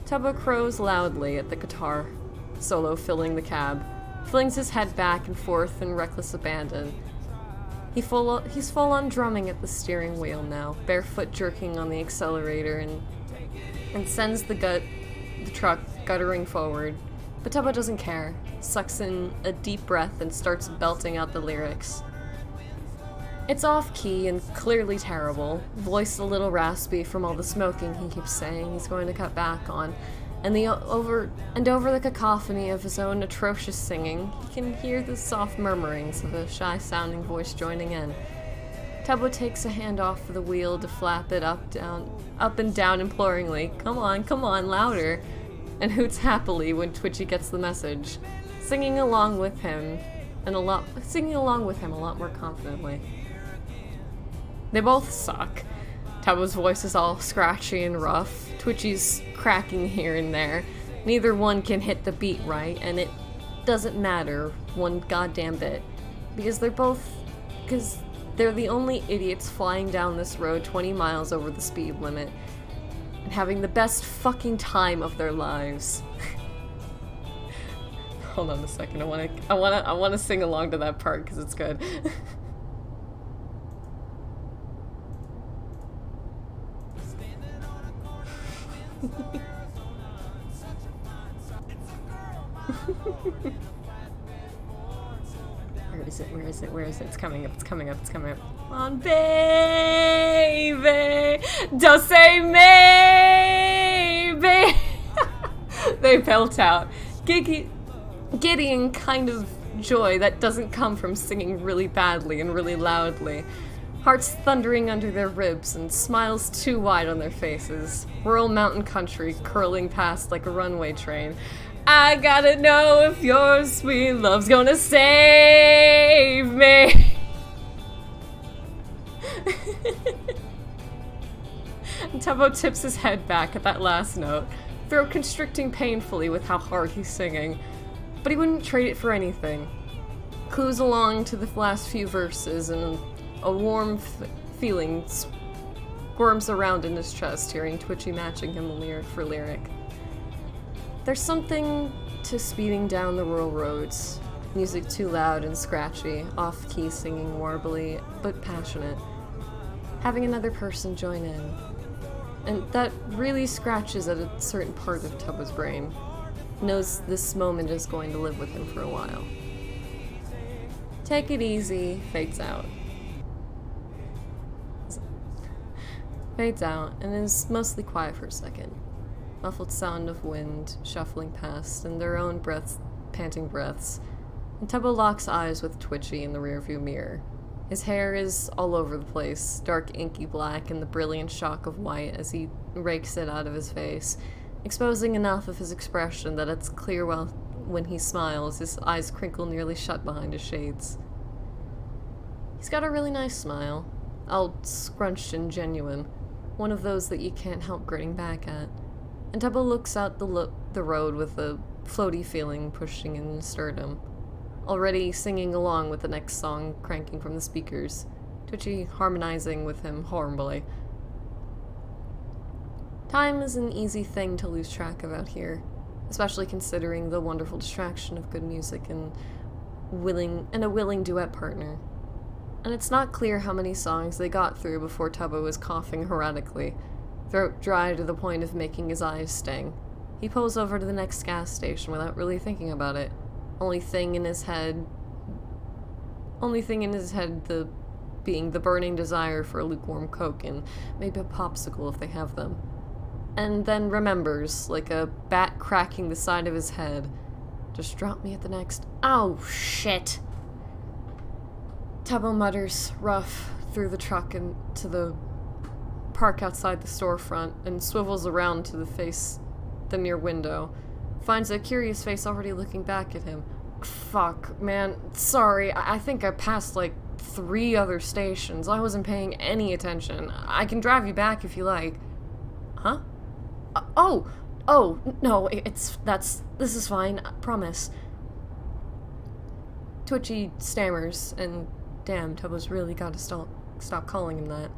Tubbo crows loudly at the guitar solo filling the cab, flings his head back and forth in reckless abandon. He's full on drumming at the steering wheel now, barefoot jerking on the accelerator and sends the truck guttering forward. But Tubbo doesn't care, sucks in a deep breath and starts belting out the lyrics. It's off-key and clearly terrible, voice a little raspy from all the smoking he keeps saying he's going to cut back on, and over the cacophony of his own atrocious singing, he can hear the soft murmurings of a shy-sounding voice joining in. Tubbo takes a hand off the wheel to flap it up and down imploringly, come on, louder, and hoots happily when Twitchy gets the message, singing along with him a lot more confidently. They both suck. Tubbo's voice is all scratchy and rough. Twitchy's cracking here and there. Neither one can hit the beat right, and it doesn't matter one goddamn bit. Because they're the only idiots flying down this road 20 miles over the speed limit and having the best fucking time of their lives. Hold on a second. I wanna sing along to that part because it's good. Where is it? It's coming up. Come on, baby! Don't say maybe! They belt out. Giddy and kind of joy that doesn't come from singing really badly and really loudly. Hearts thundering under their ribs and smiles too wide on their faces. Rural mountain country curling past like a runway train. I gotta know if your sweet love's gonna save me. And Tubbo tips his head back at that last note, throat constricting painfully with how hard he's singing. But he wouldn't trade it for anything. Clues along to the last few verses, and a warm feeling squirms around in his chest, hearing Twitchy matching him lyric for lyric. There's something to speeding down the rural roads, music too loud and scratchy, off-key singing warbly, but passionate. Having another person join in. And that really scratches at a certain part of Tubbo's brain. Knows this moment is going to live with him for a while. Take it easy, fades out. Fades out, and is mostly quiet for a second. Muffled sound of wind shuffling past, and their own panting breaths. And Tubbo locks eyes with Twitchy in the rearview mirror. His hair is all over the place, dark inky black and the brilliant shock of white as he rakes it out of his face, exposing enough of his expression that it's clear when he smiles, his eyes crinkle nearly shut behind his shades. He's got a really nice smile, all scrunched and genuine, one of those that you can't help grinning back at. And Tubbo looks out the road with a floaty feeling pushing in his sternum, already singing along with the next song cranking from the speakers, Twitchy harmonizing with him horribly. Time is an easy thing to lose track of out here, especially considering the wonderful distraction of good music and a willing duet partner. And it's not clear how many songs they got through before Tubbo was coughing erratically, throat dry to the point of making his eyes sting. He pulls over to the next gas station without really thinking about it. Only thing in his head being the burning desire for a lukewarm Coke and maybe a popsicle if they have them. And then remembers, like a bat cracking the side of his head, just drop me at the next. Oh, shit! Tubbo mutters, rough, through the truck and to the park outside the storefront and swivels around to the near window. Finds a curious face already looking back at him. Fuck, man. Sorry, I think I passed like 3 other stations. I wasn't paying any attention. I can drive you back if you like. Huh? Oh, no, this is fine, I promise. Twitchy stammers, and damn, Tubbo's really gotta stop calling him that.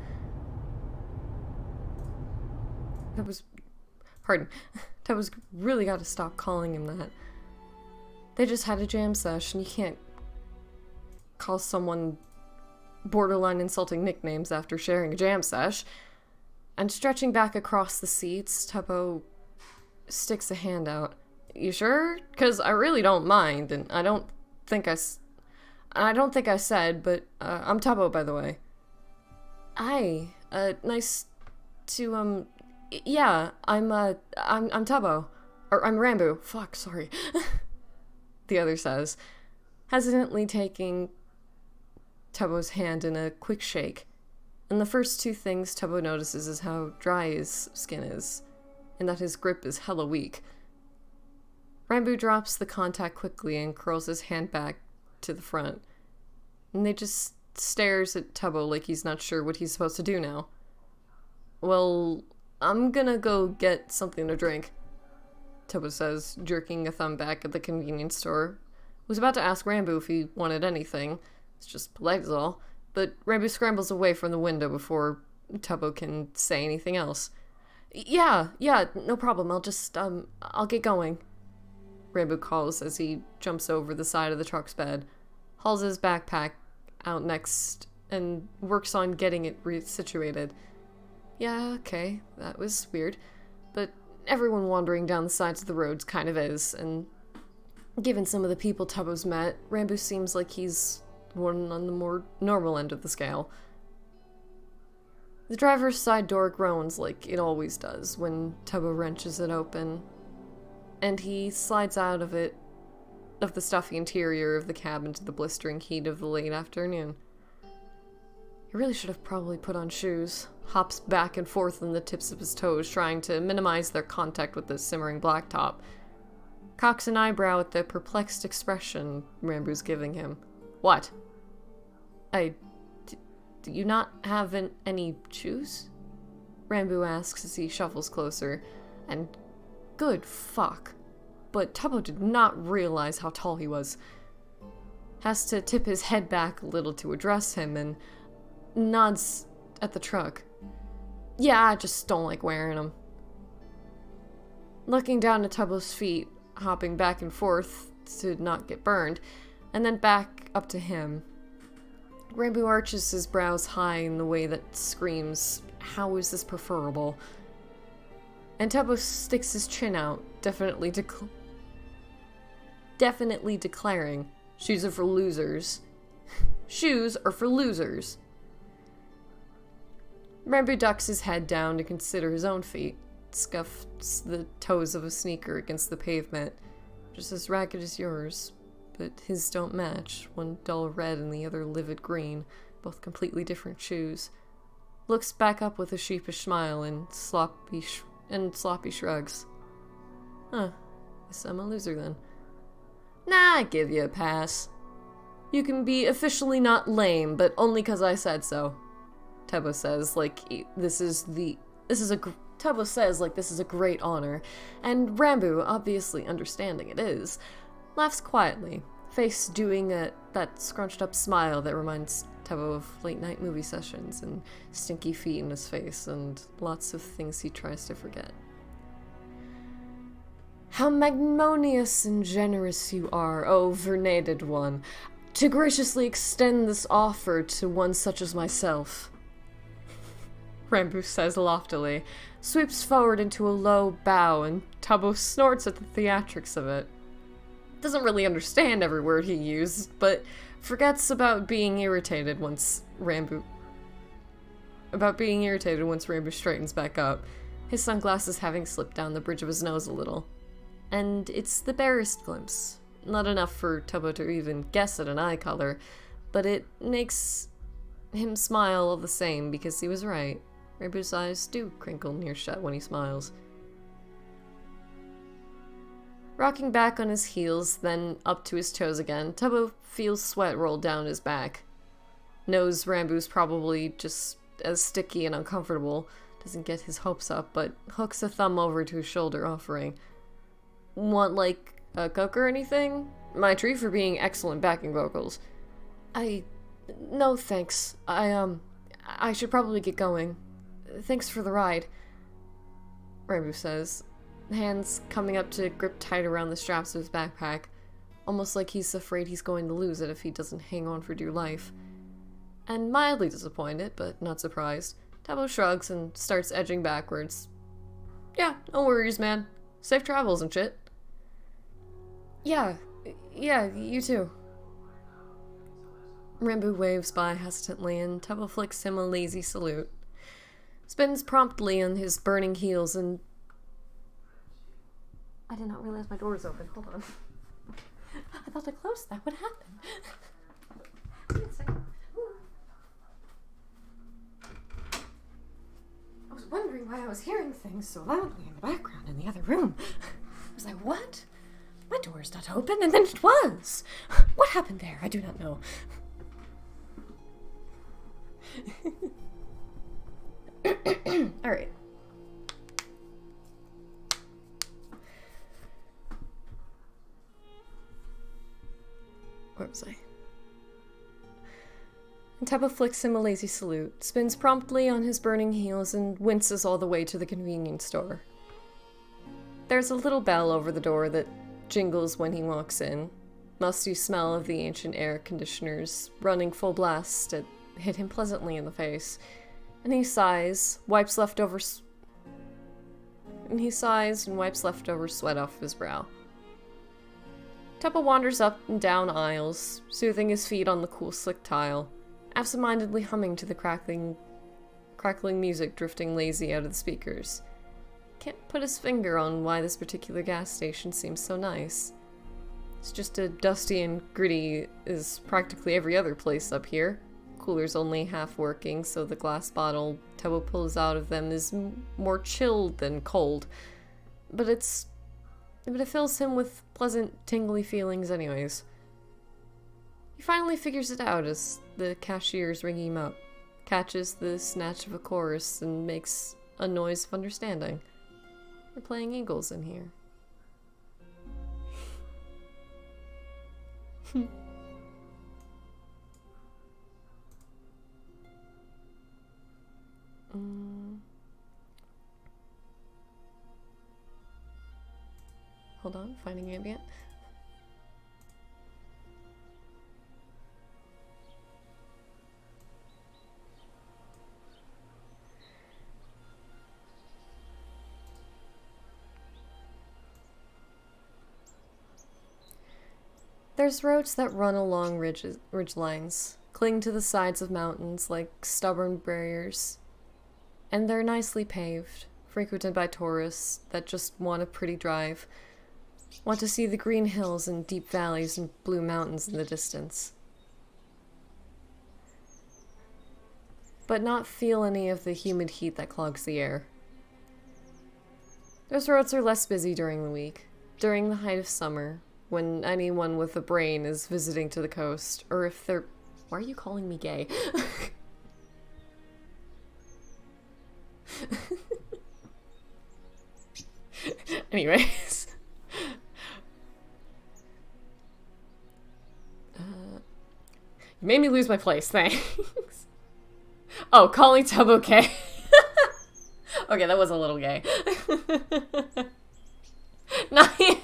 Tubbo's really gotta stop calling him that. They just had a jam session. You can't call someone borderline insulting nicknames after sharing a jam sesh. And stretching back across the seats, Tubbo sticks a hand out. You sure? 'Cause I really don't mind, and I don't think I said, but I'm Tubbo, by the way. Hi, nice to yeah, I'm Tubbo. Or I'm Ranboo. Fuck, sorry. The other says, hesitantly taking Tubbo's hand in a quick shake. And the first 2 things Tubbo notices is how dry his skin is, and that his grip is hella weak. Ranboo drops the contact quickly and curls his hand back to the front. And they just stares at Tubbo like he's not sure what he's supposed to do now. Well, I'm gonna go get something to drink, Tubbo says, jerking a thumb back at the convenience store. Was about to ask Ranboo if he wanted anything. It's just polite as all. But Ranboo scrambles away from the window before Tubbo can say anything else. Yeah, no problem. I'll get going, Ranboo calls as he jumps over the side of the truck's bed, hauls his backpack out next, and works on getting it situated. Yeah, okay, that was weird. But everyone wandering down the sides of the roads kind of is, and given some of the people Tubbo's met, Ranboo seems like he's one on the more normal end of the scale. The driver's side door groans like it always does when Tubbo wrenches it open, and he slides out of the stuffy interior of the cab into the blistering heat of the late afternoon. He really should have probably put on shoes. Hops back and forth on the tips of his toes, trying to minimize their contact with the simmering blacktop. Cocks an eyebrow at the perplexed expression Ranboo's giving him. What? Do you not have any shoes? Ranboo asks as he shuffles closer, and good fuck. But Tubbo did not realize how tall he was. Has to tip his head back a little to address him, and nods at the truck. Yeah, I just don't like wearing them. Looking down at Tubbo's feet, hopping back and forth to not get burned, and then back up to him. Ranboo arches his brows high in the way that screams, how is this preferable? And Tubbo sticks his chin out, definitely declaring, shoes are for losers. Shoes are for losers. Ranboo ducks his head down to consider his own feet, scuffs the toes of a sneaker against the pavement, just as ragged as yours, but his don't match, one dull red and the other livid green, both completely different shoes. Looks back up with a sheepish smile and sloppy shrugs. Huh, guess I'm a loser then. Nah, I give you a pass. You can be officially not lame, but only 'cause I said so. Tebo says like this is a great honor, and Ranboo, obviously understanding it is, laughs quietly, face doing that scrunched up smile that reminds Tebo of late night movie sessions and stinky feet in his face and lots of things he tries to forget. How magnanimous and generous you are, O vernated one, to graciously extend this offer to one such as myself. Ranboo says loftily, sweeps forward into a low bow, and Tebo snorts at the theatrics of it. Doesn't really understand every word he used, but forgets about being irritated once Ranboo straightens back up, his sunglasses having slipped down the bridge of his nose a little. And it's the barest glimpse. Not enough for Tebo to even guess at an eye color, but it makes him smile all the same because he was right. Ranboo's eyes do crinkle near shut when he smiles. Rocking back on his heels, then up to his toes again, Tebo feels sweat roll down his back. Knows Ranboo's probably just as sticky and uncomfortable, doesn't get his hopes up, but hooks a thumb over to his shoulder, offering, "Want, like, a Coke or anything? My treat for being excellent backing vocals." No thanks. I should probably get going. Thanks for the ride," Ranboo says, hands coming up to grip tight around the straps of his backpack, almost like he's afraid he's going to lose it if he doesn't hang on for dear life. And mildly disappointed, but not surprised, Tebo shrugs and starts edging backwards. "Yeah, no worries, man. Safe travels and shit." Yeah, you too." Ranboo waves by hesitantly, and Tebo flicks him a lazy salute. Spins promptly on his burning heels and... I did not realize my door was open. Hold on. I thought I closed that. What happened? Wait a second. I was wondering why I was hearing things so loudly in the background in the other room. I was like, what? My door is not open, and then it was. What happened there? I do not know. Alright. Where was I? And Tebo flicks him a lazy salute, spins promptly on his burning heels, and winces all the way to the convenience store. There's a little bell over the door that jingles when he walks in. Musty smell of the ancient air conditioners running full blast hit him pleasantly in the face, and he sighs, and wipes leftover sweat off his brow. Tebo wanders up and down aisles, soothing his feet on the cool slick tile, absent-mindedly humming to the crackling music drifting lazy out of the speakers. Can't put his finger on why this particular gas station seems so nice. It's just as dusty and gritty as practically every other place up here. Cooler's only half working, so the glass bottle Tebo pulls out of them is more chilled than cold. But it fills him with pleasant, tingly feelings anyways. He finally figures it out as the cashier's ringing him up, catches the snatch of a chorus, and makes a noise of understanding. We're playing Eagles in here. Hold on, finding ambient. There's roads that run along ridge lines, cling to the sides of mountains like stubborn barriers, and they're nicely paved, frequented by tourists that just want a pretty drive, want to see the green hills and deep valleys and blue mountains in the distance. but not feel any of the humid heat that clogs the air. Those roads are less busy during the week, during the height of summer, when anyone with a brain is visiting to the coast, or if they're... Why are you calling me gay? Anyways. You made me lose my place, thanks. Oh, calling Tubbo gay. Okay, that was a little gay. Not you.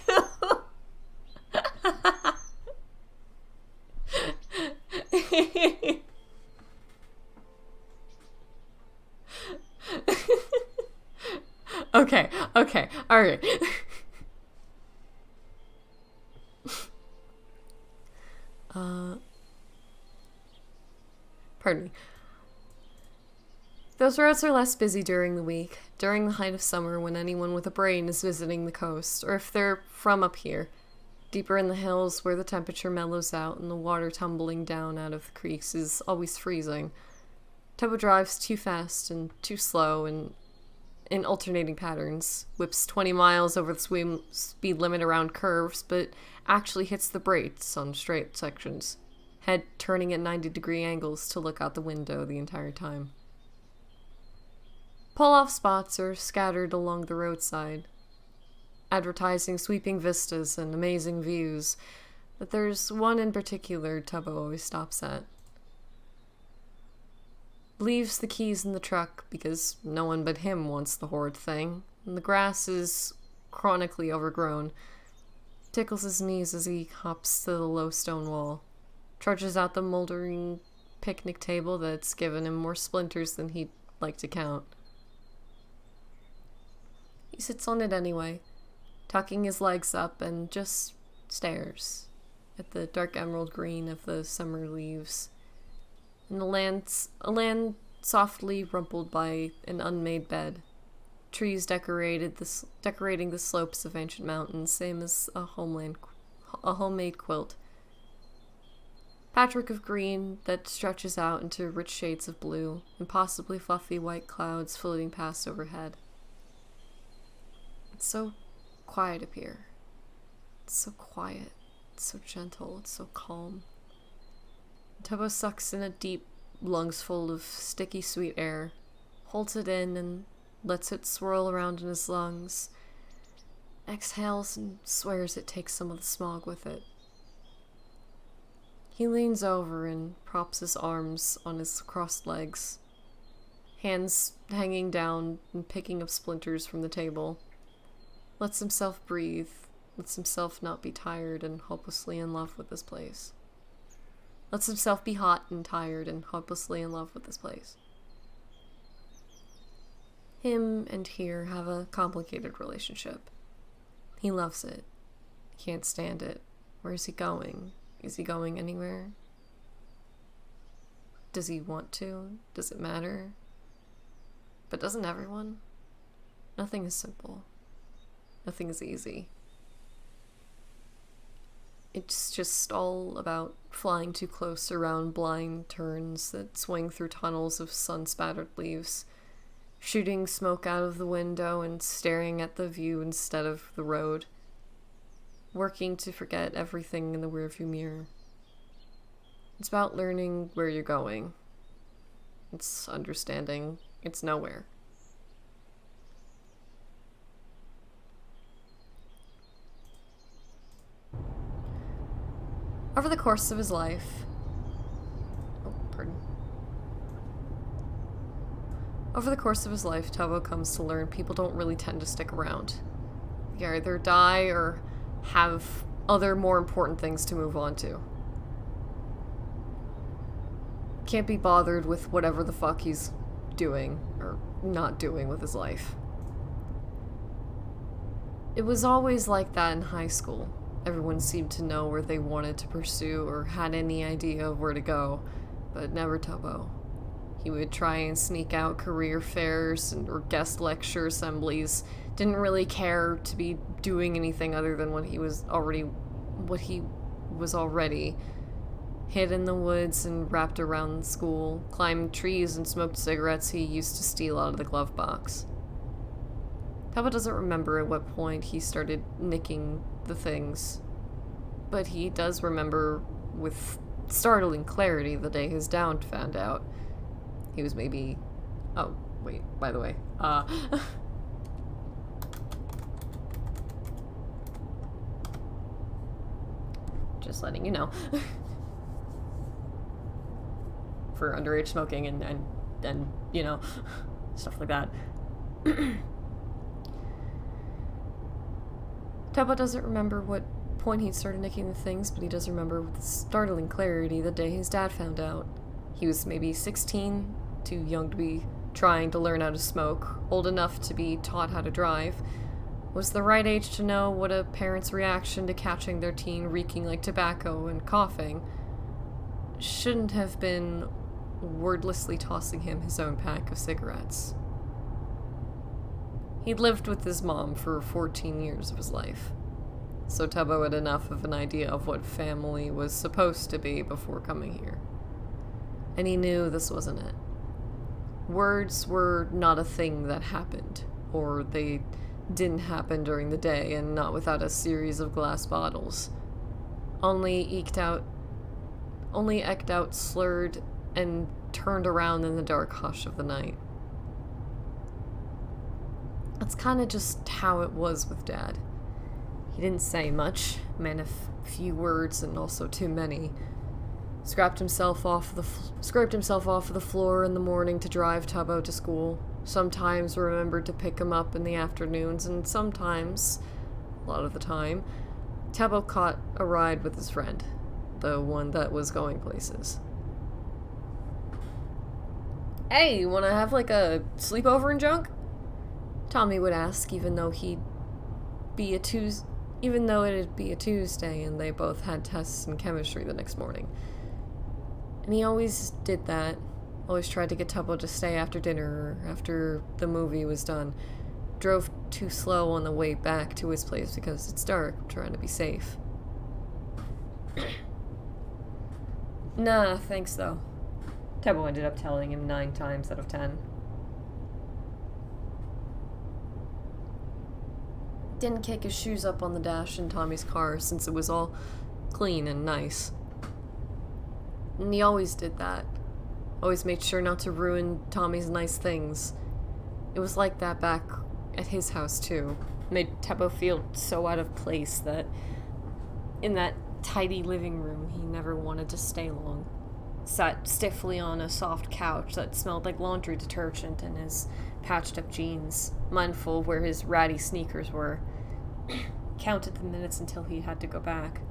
Okay, alright. Pardon me. Those roads are less busy during the week, during the height of summer when anyone with a brain is visiting the coast, or if they're from up here, deeper in the hills where the temperature mellows out and the water tumbling down out of the creeks is always freezing. Tubbo drives too fast and too slow and in alternating patterns, whips 20 miles over the speed limit around curves, but actually hits the brakes on straight sections, head turning at 90-degree angles to look out the window the entire time. Pull-off spots are scattered along the roadside, advertising sweeping vistas and amazing views, but there's one in particular Tubbo always stops at. Leaves the keys in the truck because no one but him wants the horrid thing, and the grass is chronically overgrown. Tickles his knees as he hops to the low stone wall, trudges out the moldering picnic table that's given him more splinters than he'd like to count. He sits on it anyway, tucking his legs up and just stares at the dark emerald green of the summer leaves, and a land softly rumpled by an unmade bed, trees decorating the slopes of ancient mountains, same as a homemade quilt. Patchwork of green that stretches out into rich shades of blue, and possibly fluffy white clouds floating past overhead. It's so quiet up here. It's so quiet. It's so gentle. It's so calm. Tubbo sucks in a deep lungsful of sticky sweet air, holds it in and lets it swirl around in his lungs, exhales and swears it takes some of the smog with it. He leans over and props his arms on his crossed legs, hands hanging down and picking up splinters from the table. Lets himself breathe, lets himself not be tired and hopelessly in love with this place. Lets himself be hot and tired and hopelessly in love with this place. Him and here have a complicated relationship. He loves it. He can't stand it. Where is he going? Is he going anywhere? Does he want to? Does it matter? But doesn't everyone? Nothing is simple. Nothing is easy. It's just all about flying too close around blind turns that swing through tunnels of sun-spattered leaves, shooting smoke out of the window and staring at the view instead of the road, working to forget everything in the rearview mirror. It's about learning where you're going. It's understanding it's nowhere. Over the course of his life... Over the course of his life, Tubbo comes to learn people don't really tend to stick around. They either die or have other more important things to move on to. Can't be bothered with whatever the fuck he's doing or not doing with his life. It was always like that in high school. Everyone seemed to know where they wanted to pursue or had any idea of where to go, but never Tubbo. He would try and sneak out career fairs or guest lecture assemblies, didn't really care to be doing anything other than what he was already. hid in the woods and wrapped around the school, climbed trees and smoked cigarettes he used to steal out of the glove box. Tubbo doesn't remember at what point he started nicking the things, but he does remember with startling clarity the day his dad found out. He was maybe... Oh, wait, by the way. Just letting you know. For underage smoking and you know, stuff like that. Tubbo doesn't remember what point he started nicking the things, but he does remember with startling clarity the day his dad found out. He was maybe 16, too young to be trying to learn how to smoke, old enough to be taught how to drive, was the right age to know what a parent's reaction to catching their teen reeking like tobacco and coughing shouldn't have been wordlessly tossing him his own pack of cigarettes. He'd lived with his mom for 14 years of his life, so Tubbo had enough of an idea of what family was supposed to be before coming here. And he knew this wasn't it. Words were not a thing that happened, or they didn't happen during the day, and not without a series of glass bottles. Only eked out, slurred, and turned around in the dark hush of the night. That's kind of just how it was with Dad. He didn't say much, meant a few words and also too many. Scraped himself off of the floor in the morning to drive Tubbo to school. Sometimes remembered to pick him up in the afternoons, and sometimes, a lot of the time, Tubbo caught a ride with his friend, the one that was going places. Hey, you wanna have like a sleepover and junk? Tommy would ask, even though it'd be a Tuesday and they both had tests in chemistry the next morning. And he always did that. Always tried to get Tubbo to stay after dinner or after the movie was done. Drove too slow on the way back to his place because it's dark, trying to be safe. Nah, thanks though. Tubbo ended up telling him 9 times out of 10. Didn't kick his shoes up on the dash in Tommy's car since it was all clean and nice. And he always did that. Always made sure not to ruin Tommy's nice things. It was like that back at his house too. Made Tubbo feel so out of place that in that tidy living room he never wanted to stay long. Sat stiffly on a soft couch that smelled like laundry detergent in his patched up jeans, mindful of where his ratty sneakers were. Counted the minutes until he had to go back.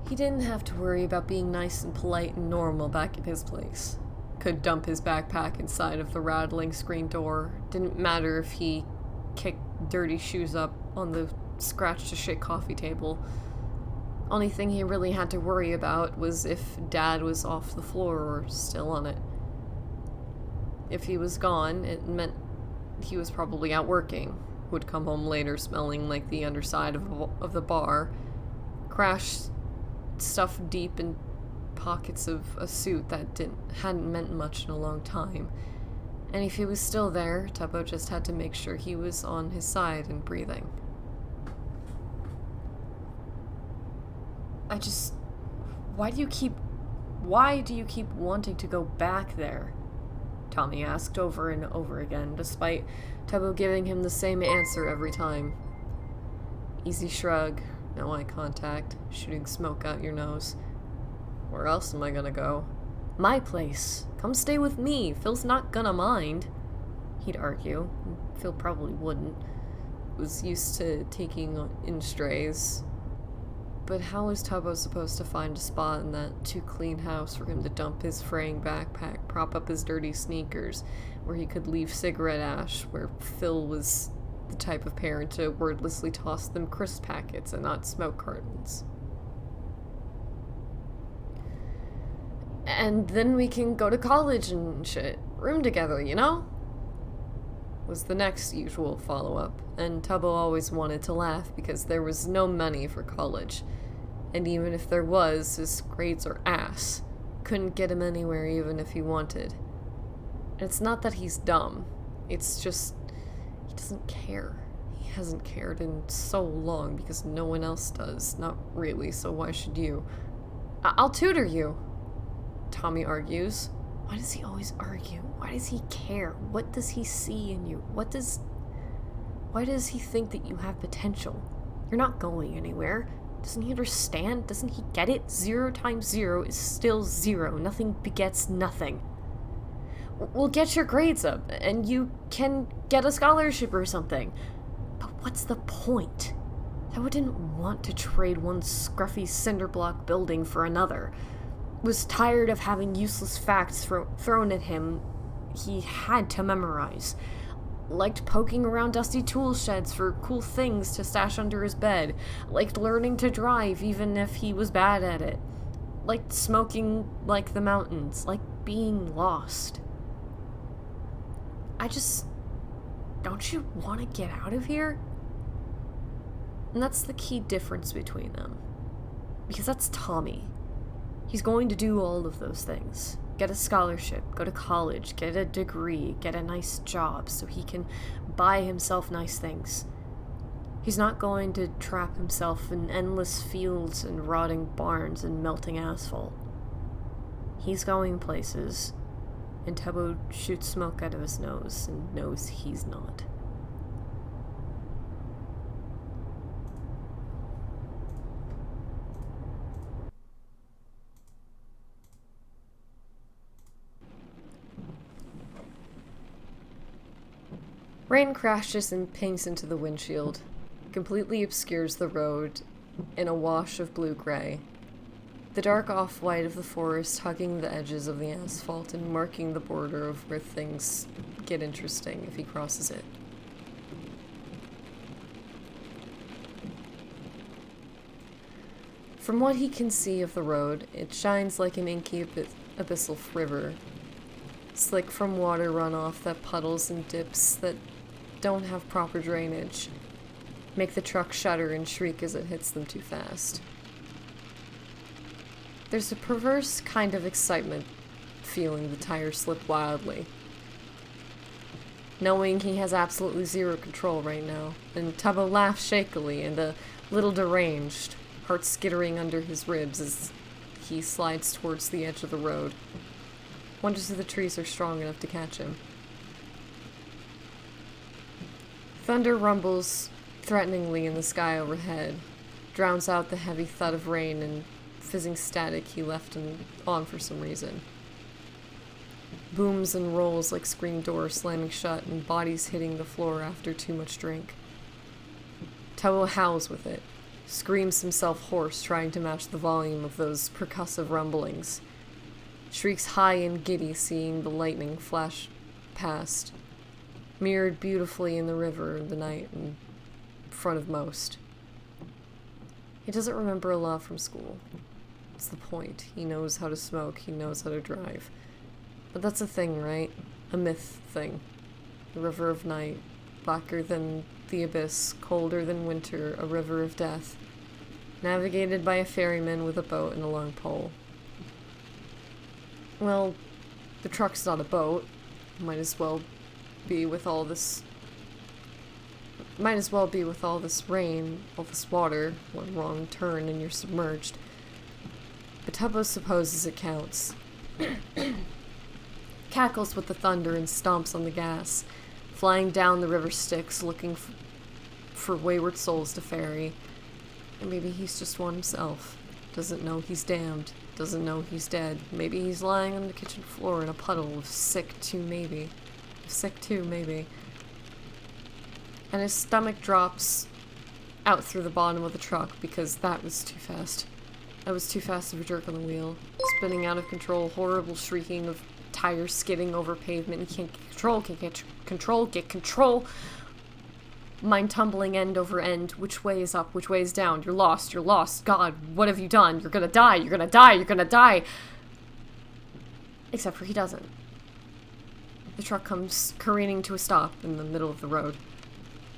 He didn't have to worry about being nice and polite and normal back at his place. Could dump his backpack inside of the rattling screen door. Didn't matter if he kicked dirty shoes up on the scratch-to-shit coffee table. Only thing he really had to worry about was if Dad was off the floor or still on it. If he was gone, it meant he was probably out working. Would come home later smelling like the underside of the bar. Crash stuffed deep in pockets of a suit that hadn't meant much in a long time. And if he was still there, Tubbo just had to make sure he was on his side and breathing. Why do you keep wanting to go back there? Tommy asked over and over again, despite Tubbo giving him the same answer every time. Easy shrug, no eye contact, shooting smoke out your nose. Where else am I gonna go? My place. Come stay with me. Phil's not gonna mind. He'd argue. Phil probably wouldn't. Was used to taking in strays. But how was Tubbo supposed to find a spot in that too-clean house for him to dump his fraying backpack, prop up his dirty sneakers, where he could leave cigarette ash, where Phil was the type of parent to wordlessly toss them crisp packets and not smoke cartons? And then we can go to college and shit. Room together, you know? was the next usual follow-up, and Tubbo always wanted to laugh because there was no money for college. And even if there was, his grades are ass. Couldn't get him anywhere even if he wanted. And it's not that he's dumb. It's just, he doesn't care. He hasn't cared in so long because no one else does. Not really, so why should you? I'll tutor you, Tommy argues. Why does he always argue? Why does he care? What does he see in you? Why does he think that you have potential? You're not going anywhere. Doesn't he understand? Doesn't he get it? 0 times 0 is still 0. Nothing begets nothing. We'll get your grades up, and you can get a scholarship or something. But what's the point? Tubbo didn't want to trade one scruffy cinderblock building for another. Was tired of having useless facts thrown at him he had to memorize. Liked poking around dusty tool sheds for cool things to stash under his bed. Liked learning to drive even if he was bad at it. Liked smoking like the mountains. Liked being lost. Don't you want to get out of here? And that's the key difference between them. Because that's Tommy. He's going to do all of those things. Get a scholarship, go to college, get a degree, get a nice job so he can buy himself nice things. He's not going to trap himself in endless fields and rotting barns and melting asphalt. He's going places, and Tubbo shoots smoke out of his nose and knows he's not. Rain crashes and pings into the windshield, completely obscures the road in a wash of blue-gray. The dark off-white of the forest hugging the edges of the asphalt and marking the border of where things get interesting if he crosses it. From what he can see of the road, it shines like an inky abyssal river, slick from water runoff that puddles and dips that don't have proper drainage, make the truck shudder and shriek as it hits them too fast. There's a perverse kind of excitement feeling the tires slip wildly, knowing he has absolutely zero control right now, and Tubbo laughs shakily and a little deranged, heart skittering under his ribs as he slides towards the edge of the road. Wonders if the trees are strong enough to catch him. Thunder rumbles threateningly in the sky overhead, drowns out the heavy thud of rain and fizzing static he left on for some reason. Booms and rolls like screen doors slamming shut and bodies hitting the floor after too much drink. Tubbo howls with it, screams himself hoarse trying to match the volume of those percussive rumblings. Shrieks high and giddy seeing the lightning flash past, mirrored beautifully in the river of the night in front of most. He doesn't remember a lot from school. What's the point? He knows how to smoke, he knows how to drive. But that's a thing, right? A myth thing. The river of night, blacker than the abyss, colder than winter, a river of death, navigated by a ferryman with a boat and a long pole. Well, the truck's not a boat. Might as well be with all this rain, all this water. One wrong turn and you're submerged. But Tubbo supposes it counts. Cackles with the thunder and stomps on the gas, flying down the river Styx looking for wayward souls to ferry. And maybe he's just one himself. Doesn't know he's damned. Doesn't know he's dead. Maybe he's lying on the kitchen floor in a puddle of sick too, maybe. And his stomach drops out through the bottom of the truck because that was too fast. That was too fast of a jerk on the wheel. Spinning out of control, horrible shrieking of tires skidding over pavement. He can't get control. Mind tumbling end over end. Which way is up? Which way is down? You're lost. God, what have you done? You're gonna die. Except for he doesn't. The truck comes careening to a stop in the middle of the road,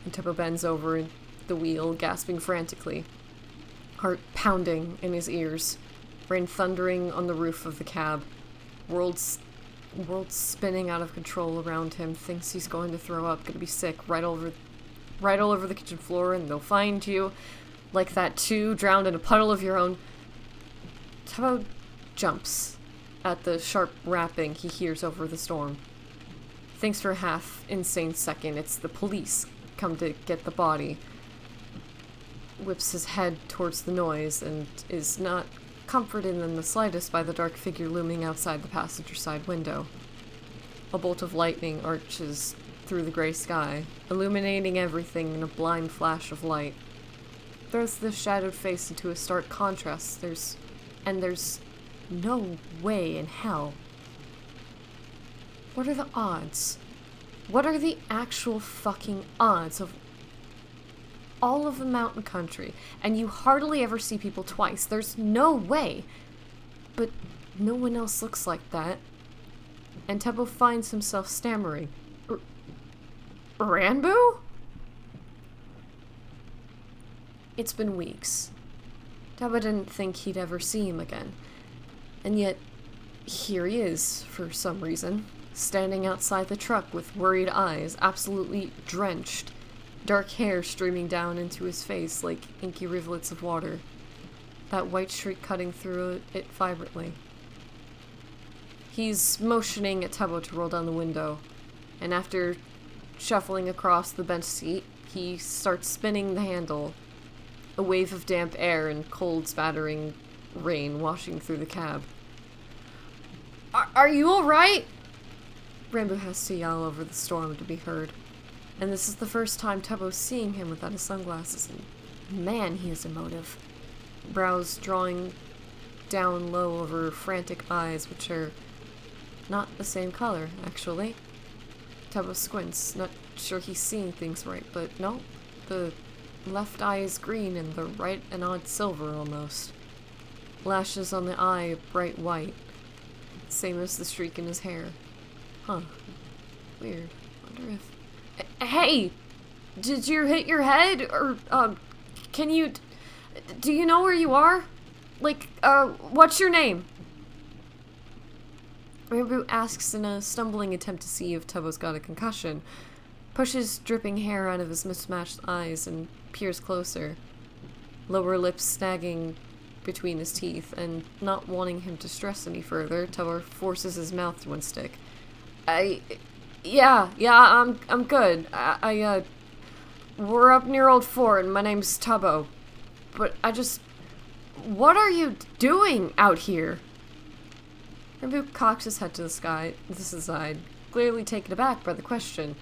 and Tubbo bends over the wheel, gasping frantically, heart pounding in his ears, rain thundering on the roof of the cab, world spinning out of control around him, thinks he's going to throw up, gonna be sick, right all over the kitchen floor, and they'll find you, like that too, drowned in a puddle of your own. Tubbo jumps at the sharp rapping he hears over the storm. Thinks for a half-insane second it's the police come to get the body. Whips his head towards the noise and is not comforted in the slightest by the dark figure looming outside the passenger side window. A bolt of lightning arches through the gray sky, illuminating everything in a blind flash of light. Throws the shadowed face into a stark contrast. There's no way in hell. What are the odds? What are the actual fucking odds of all of the mountain country, and you hardly ever see people twice? There's no way. But no one else looks like that. And Tubbo finds himself stammering. Ranboo? It's been weeks. Tubbo didn't think he'd ever see him again. And yet, here he is, for some reason, standing outside the truck with worried eyes, absolutely drenched, dark hair streaming down into his face like inky rivulets of water, that white streak cutting through it vibrantly. He's motioning at Tubbo to roll down the window, and after shuffling across the bench seat, he starts spinning the handle, a wave of damp air and cold spattering rain washing through the cab. Are you alright? Ranboo has to yell over the storm to be heard. And this is the first time Tubbo's seeing him without his sunglasses, and man, he is emotive. Brows drawing down low over frantic eyes, which are not the same color, actually. Tubbo squints, not sure he's seeing things right, but no, the left eye is green and the right an odd silver almost. Lashes on the eye bright white, same as the streak in his hair. Huh. Weird. Wonder if... Hey! Did you hit your head? Or, can you... Do you know where you are? Like, what's your name? Ranboo asks in a stumbling attempt to see if Tubbo's got a concussion, pushes dripping hair out of his mismatched eyes and peers closer, lower lips snagging between his teeth, and not wanting him to stress any further, Tubbo forces his mouth to unstick. Yeah, I'm good. We're up near Old Fort, and my name's Tubbo. But what are you doing out here? Ranboo cocks his head to the side, clearly taken aback by the question.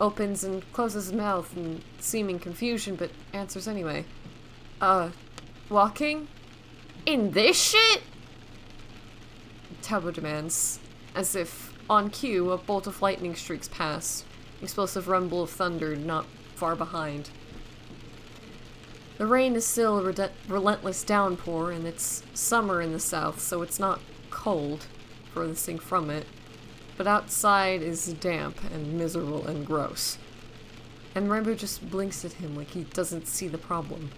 Opens and closes his mouth in seeming confusion, but answers anyway. Walking? In this shit? Tubbo demands, as if, on cue, a bolt of lightning streaks past, explosive rumble of thunder not far behind. The rain is still a relentless downpour, and it's summer in the south, so it's not cold, furthesting from it, but outside is damp and miserable and gross. And Ranboo just blinks at him like he doesn't see the problem.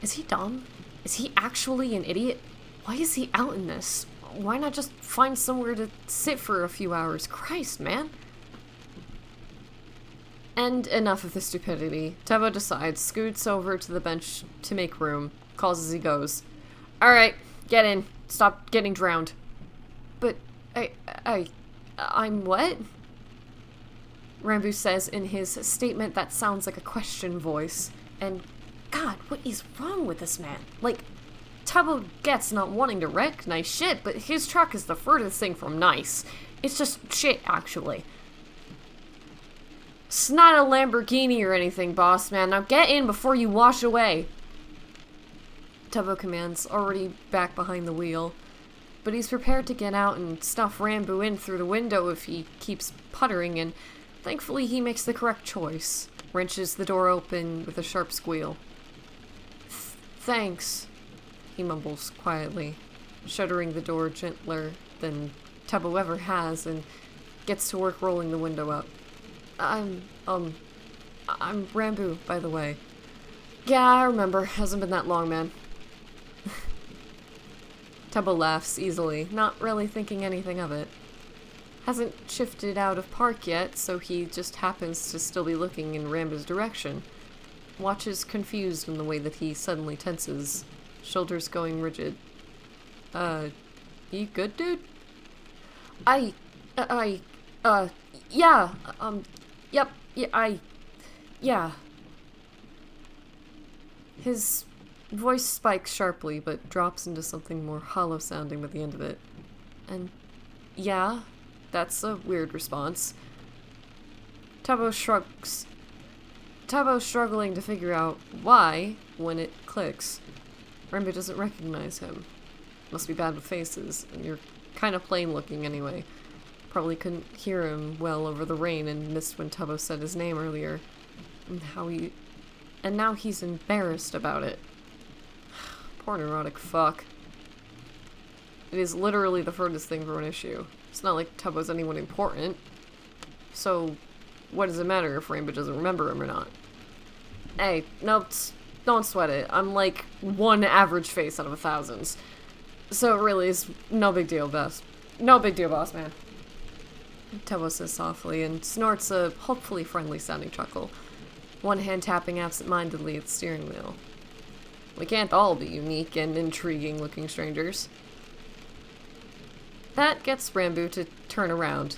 Is he dumb? Is he actually an idiot? Why is he out in this? Why not just find somewhere to sit for a few hours? Christ, man! And enough of the stupidity. Tubbo decides, scoots over to the bench to make room, calls as he goes. Alright, get in. Stop getting drowned. But, I'm what? Ranboo says in his statement that sounds like a question voice. And, God, what is wrong with this man? Like, Tubbo gets not wanting to wreck nice shit, but his truck is the furthest thing from nice. It's just shit, actually. It's not a Lamborghini or anything, boss man. Now get in before you wash away. Tubbo commands, already back behind the wheel. But he's prepared to get out and stuff Ranboo in through the window if he keeps puttering, and thankfully he makes the correct choice. Wrenches the door open with a sharp squeal. Thanks, he mumbles quietly, shuttering the door gentler than Tubbo ever has and gets to work rolling the window up. I'm Rambo, by the way. Yeah, I remember. Hasn't been that long, man. Tubbo laughs easily, not really thinking anything of it. Hasn't shifted out of park yet, so he just happens to still be looking in Rambo's direction. Watches confused in the way that he suddenly tenses, shoulders going rigid. You good, dude? Yeah, yep, yeah. His voice spikes sharply, but drops into something more hollow-sounding at the end of it. And, yeah, that's a weird response. Tubbo shrugs. Tubbo's struggling to figure out why when it clicks. Rambo doesn't recognize him. Must be bad with faces, and you're kind of plain looking anyway. Probably couldn't hear him well over the rain and missed when Tubbo said his name earlier. And now he's embarrassed about it. Poor neurotic fuck. It is literally the furthest thing from an issue. It's not like Tubbo's anyone important. So, what does it matter if Rambo doesn't remember him or not? Hey, nope, don't sweat it. I'm like one average face out of 1,000. So it really is no big deal, boss. No big deal, boss man. Tubbo says softly and snorts a hopefully friendly sounding chuckle, one hand tapping absent-mindedly at the steering wheel. We can't all be unique and intriguing looking strangers. That gets Rambo to turn around,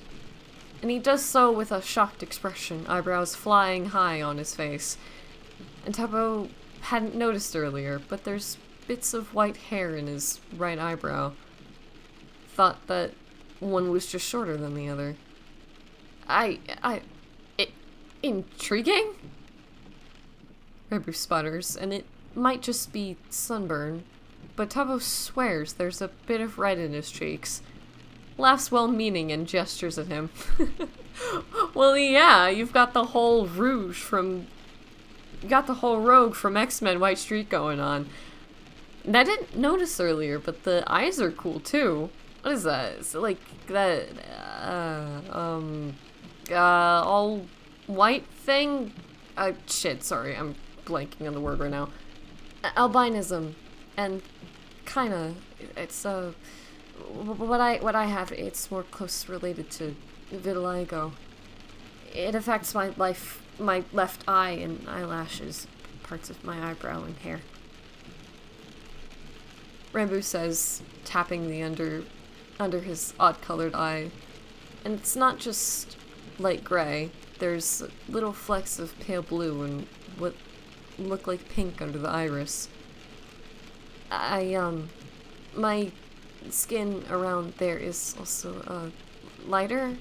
and he does so with a shocked expression, eyebrows flying high on his face. And Tubbo hadn't noticed earlier, but there's bits of white hair in his right eyebrow. Thought that one was just shorter than the other. Intriguing? Rambo sputters, and it might just be sunburn, but Tubbo swears there's a bit of red in his cheeks. Laughs well-meaning and gestures at him. Well, yeah, you've got the whole Rouge from... You got the whole Rogue from X-Men White Streak going on. And I didn't notice earlier, but the eyes are cool too. What is that? Is it like that, all white thing? Shit, sorry, I'm blanking on the word right now. Albinism. And kinda, it's, what I have, it's more close related to vitiligo. It affects my left eye and eyelashes, parts of my eyebrow and hair. Rambo says, tapping the under his odd-colored eye. And it's not just light gray. There's little flecks of pale blue and what look like pink under the iris. My skin around there is also, lighter,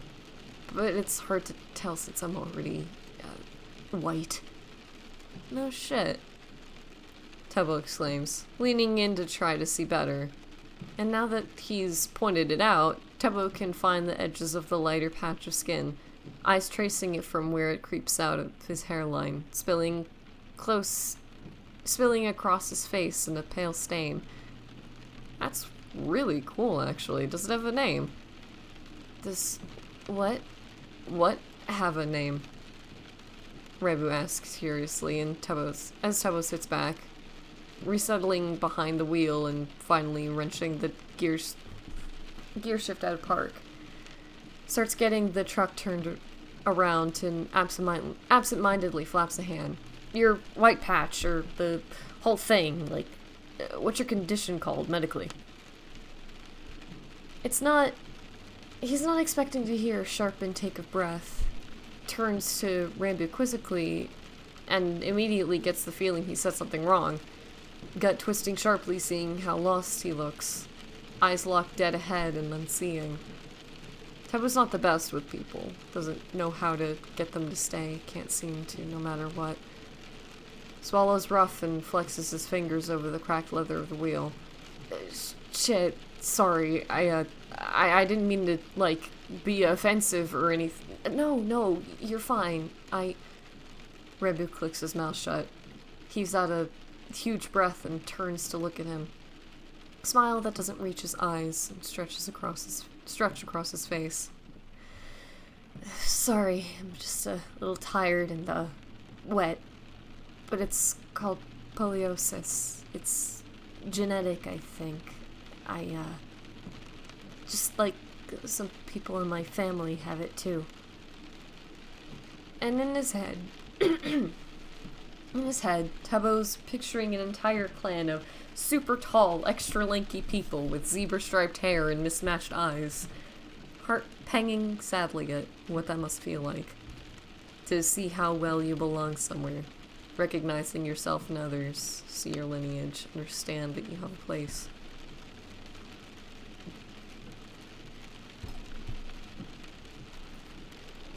but it's hard to tell since I'm already, white. No shit. Tubbo exclaims, leaning in to try to see better. And now that he's pointed it out, Tubbo can find the edges of the lighter patch of skin, eyes tracing it from where it creeps out of his hairline, spilling across his face in a pale stain. That's really cool, actually. Does it have a name? Does... what have a name? Rambo asks curiously, and as Tubbo sits back, resettling behind the wheel and finally wrenching the gear shift out of park. Starts getting the truck turned around and absent-mindedly flaps a hand. Your white patch, or the whole thing, like, what's your condition called medically? He's not expecting to hear a sharp intake of breath. Turns to Rambo quizzically and immediately gets the feeling he said something wrong. Gut twisting sharply, seeing how lost he looks. Eyes locked dead ahead and unseeing. Tubbo's not the best with people. Doesn't know how to get them to stay. Can't seem to, no matter what. Swallows rough and flexes his fingers over the cracked leather of the wheel. Shit, sorry. I didn't mean to, like, be offensive or anything. No, you're fine. Rambo clicks his mouth shut. Heaves out a huge breath and turns to look at him. A smile that doesn't reach his eyes and stretches across his stretch across his face. Sorry, I'm just a little tired and, wet. But it's called poliosis. It's genetic, I think. Just like some people in my family have it too. And in his head, Tubbo's picturing an entire clan of super tall, extra lanky people with zebra-striped hair and mismatched eyes. Heart panging sadly at what that must feel like. To see how well you belong somewhere. Recognizing yourself in others, see your lineage, understand that you have a place.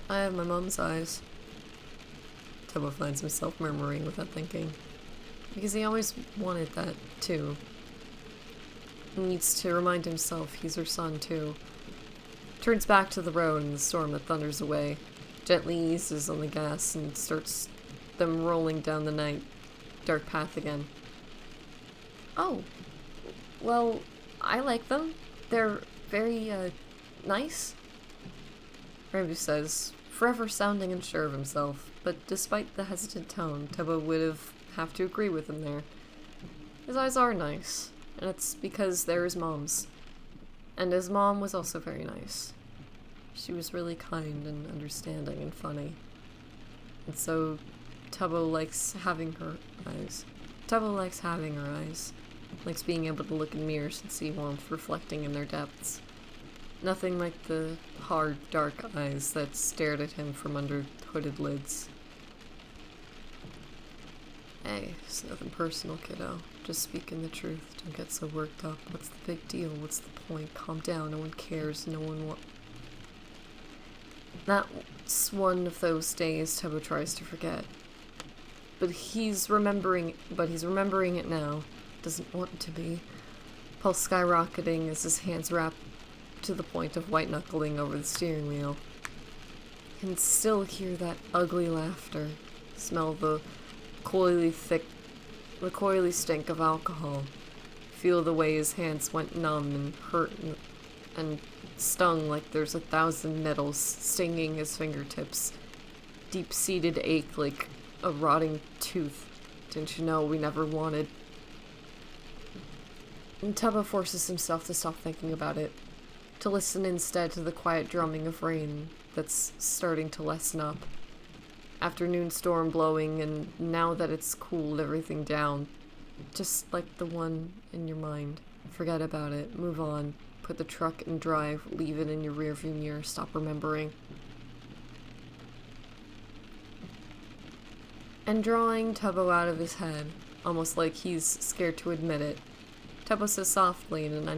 I have my mom's eyes. Tubbo finds himself murmuring without thinking. Because he always wanted that, too. He needs to remind himself he's her son, too. Turns back to the road and the storm that thunders away. Gently eases on the gas and starts them rolling down the night, dark path again. Oh. Well, I like them. They're very, nice. Rambo says, forever sounding unsure of himself, but despite the hesitant tone, Tubbo would have to agree with him there. His eyes are nice, and it's because they're his mom's. And his mom was also very nice. She was really kind and understanding and funny. And so Tubbo likes having her eyes. Tubbo likes having her eyes. Likes being able to look in mirrors and see warmth reflecting in their depths. Nothing like the hard, dark eyes that stared at him from under hooded lids. Hey, it's nothing personal, kiddo. Just speaking the truth. Don't get so worked up. What's the big deal? What's the point? Calm down. No one cares. No one That's one of those days Tubbo tries to forget. But he's remembering it now. Doesn't want to be. Pulse skyrocketing as his hands wrap to the point of white-knuckling over the steering wheel. Can still hear that ugly laughter. Smell the coily stink of alcohol. Feel the way his hands went numb and hurt and stung like there's 1,000 nettles stinging his fingertips. Deep-seated ache like a rotting tooth. Didn't you know we never wanted? And Tubbo forces himself to stop thinking about it. To listen instead to the quiet drumming of rain that's starting to lessen up. Afternoon storm blowing, and now that it's cooled everything down, just like the one in your mind. Forget about it, move on, put the truck in drive, leave it in your rearview mirror, stop remembering. And drawing Tubbo out of his head, almost like he's scared to admit it, Tubbo says softly in the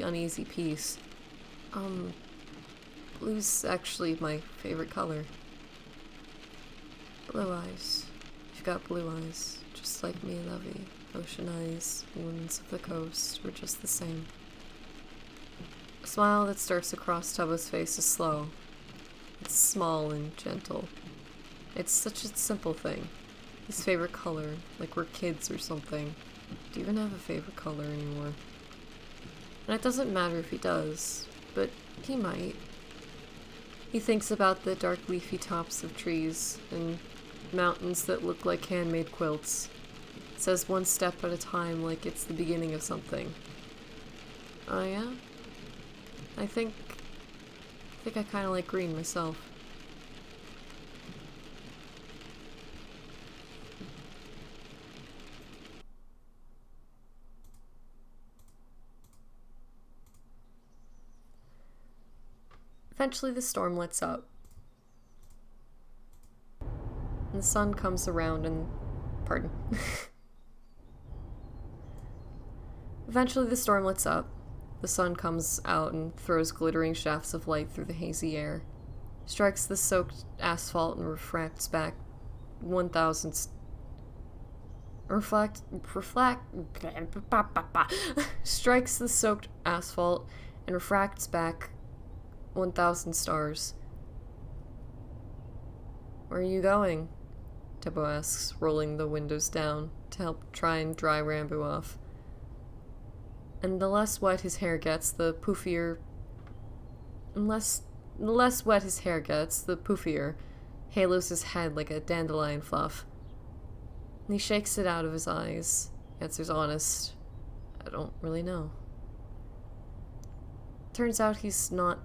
uneasy peace, blue's actually my favorite color. Blue eyes. You've got blue eyes, just like me, Lovey. Ocean eyes, winds of the coast, we're just the same. A smile that starts across Tubbo's face is slow. It's small and gentle. It's such a simple thing. His favorite color, like we're kids or something. Do you even have a favorite color anymore? And it doesn't matter if he does, but he might. He thinks about the dark leafy tops of trees and mountains that look like handmade quilts. Says one step at a time like it's the beginning of something. Oh yeah? I think I kinda like green myself. Eventually the storm lets up. And the sun comes around and... Pardon. Eventually the storm lets up. The sun comes out and throws glittering shafts of light through the hazy air. Strikes the soaked asphalt and refracts back 1,000... Strikes the soaked asphalt and refracts back 1,000 stars. Where are you going? Tubbo asks, rolling the windows down to help try and dry Rambo off. And the less wet his hair gets, the poofier... The less wet his hair gets, the poofier. Halos his head like a dandelion fluff. And he shakes it out of his eyes. Answers honest. I don't really know. Turns out he's not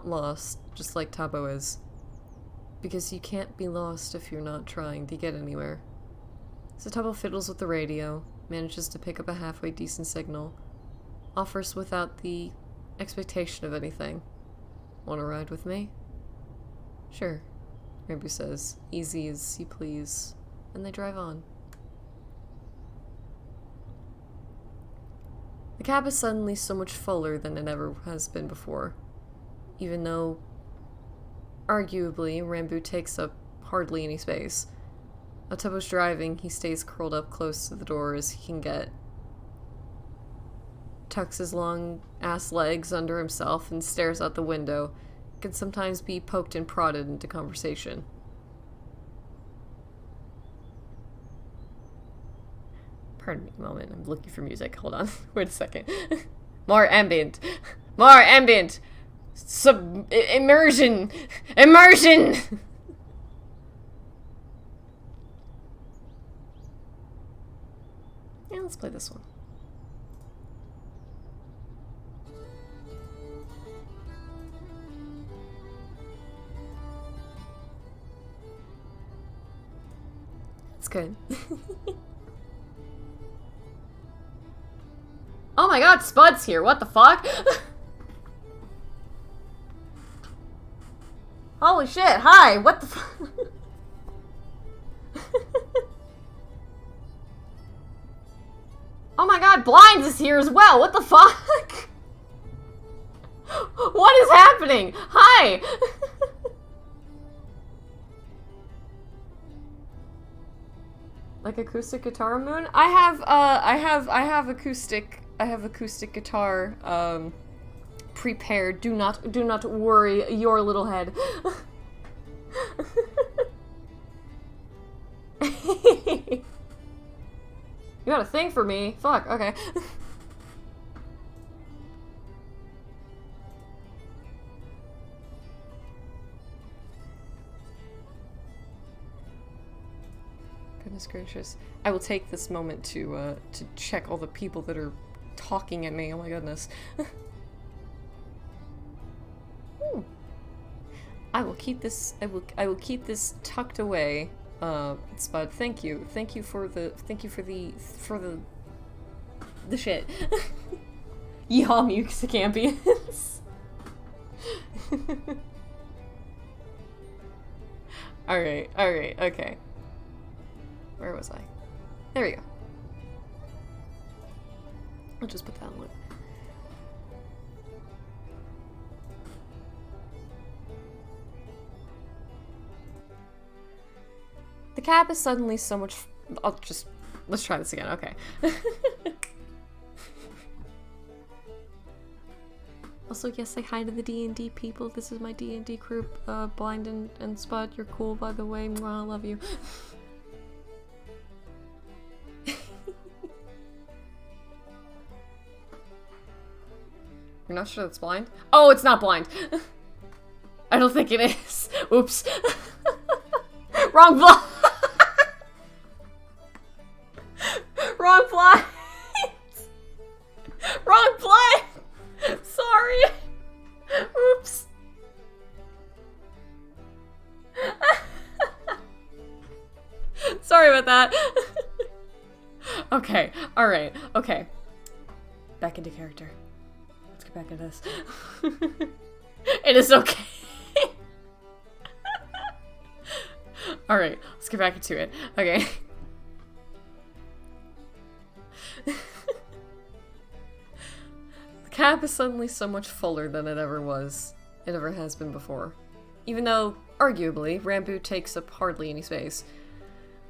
lost, just like Tabo is. Because you can't be lost if you're not trying to get anywhere. So Tabo fiddles with the radio, manages to pick up a halfway decent signal, offers without the expectation of anything. Want to ride with me? Sure, Ranboo says, easy as you please, and they drive on. The cab is suddenly so much fuller than it ever has been before, even though, arguably, Ranboo takes up hardly any space. While Tabo's driving, he stays curled up close to the door as he can get, tucks his long-ass legs under himself and stares out the window, can sometimes be poked and prodded into conversation. Pardon me a moment, I'm looking for music. Hold on. Wait a second. More ambient. More ambient! Immersion! Immersion! Yeah, let's play this one. It's good. Oh my god, Spud's here, what the fuck? Holy shit, hi, what the fuck? Oh my god, Blinds is here as well, what the fuck? What is happening? Hi! Like acoustic guitar moon? I have acoustic guitar prepared. Do not worry your little head. You got a thing for me? Fuck, okay. Goodness gracious. I will take this moment to check all the people that are talking at me. Oh my goodness. I will keep this tucked away. Spud, thank you for the shit. Yeehaw, music ambience. Alright, okay. Where was I? There we go. I'll just put that on. The cab is suddenly so much... let's try this again, okay. Also, yes, say hi to the D&D people. This is my D&D group, Blind and Spud. You're cool, by the way. Mwah, I love you. You're not sure that's Blind? Oh, it's not Blind! I don't think it is. Oops. Wrong Blind! Wrong Blind! Wrong Blind! Sorry! Oops. Sorry about that. Okay, alright, okay. Back into character. Let's get back into this. It is okay. Alright, let's get back into it. Okay. The cab is suddenly so much fuller than it ever was. It ever has been before. Even though, arguably, Ranboo takes up hardly any space.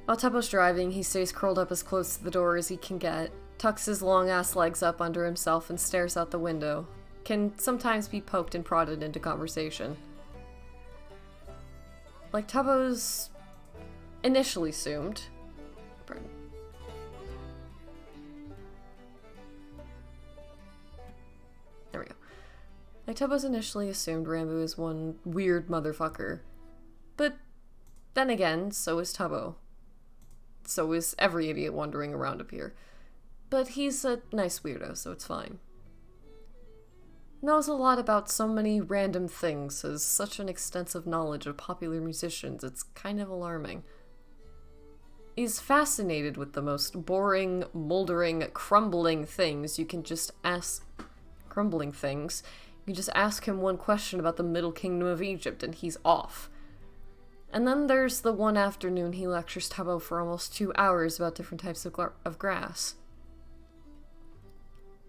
While Tabo's driving, he stays curled up as close to the door as he can get, tucks his long-ass legs up under himself and stares out the window. Can sometimes be poked and prodded into conversation. Like Tabo's initially assumed. Like, Tubbo's initially assumed Rambo is one weird motherfucker. But then again, so is Tubbo. So is every idiot wandering around up here. But he's a nice weirdo, so it's fine. Knows a lot about so many random things, has such an extensive knowledge of popular musicians, it's kind of alarming. He's fascinated with the most boring, moldering, crumbling things. You can just ask him one question about the Middle Kingdom of Egypt and he's off. And then there's the one afternoon he lectures Tubbo for almost 2 hours about different types of grass.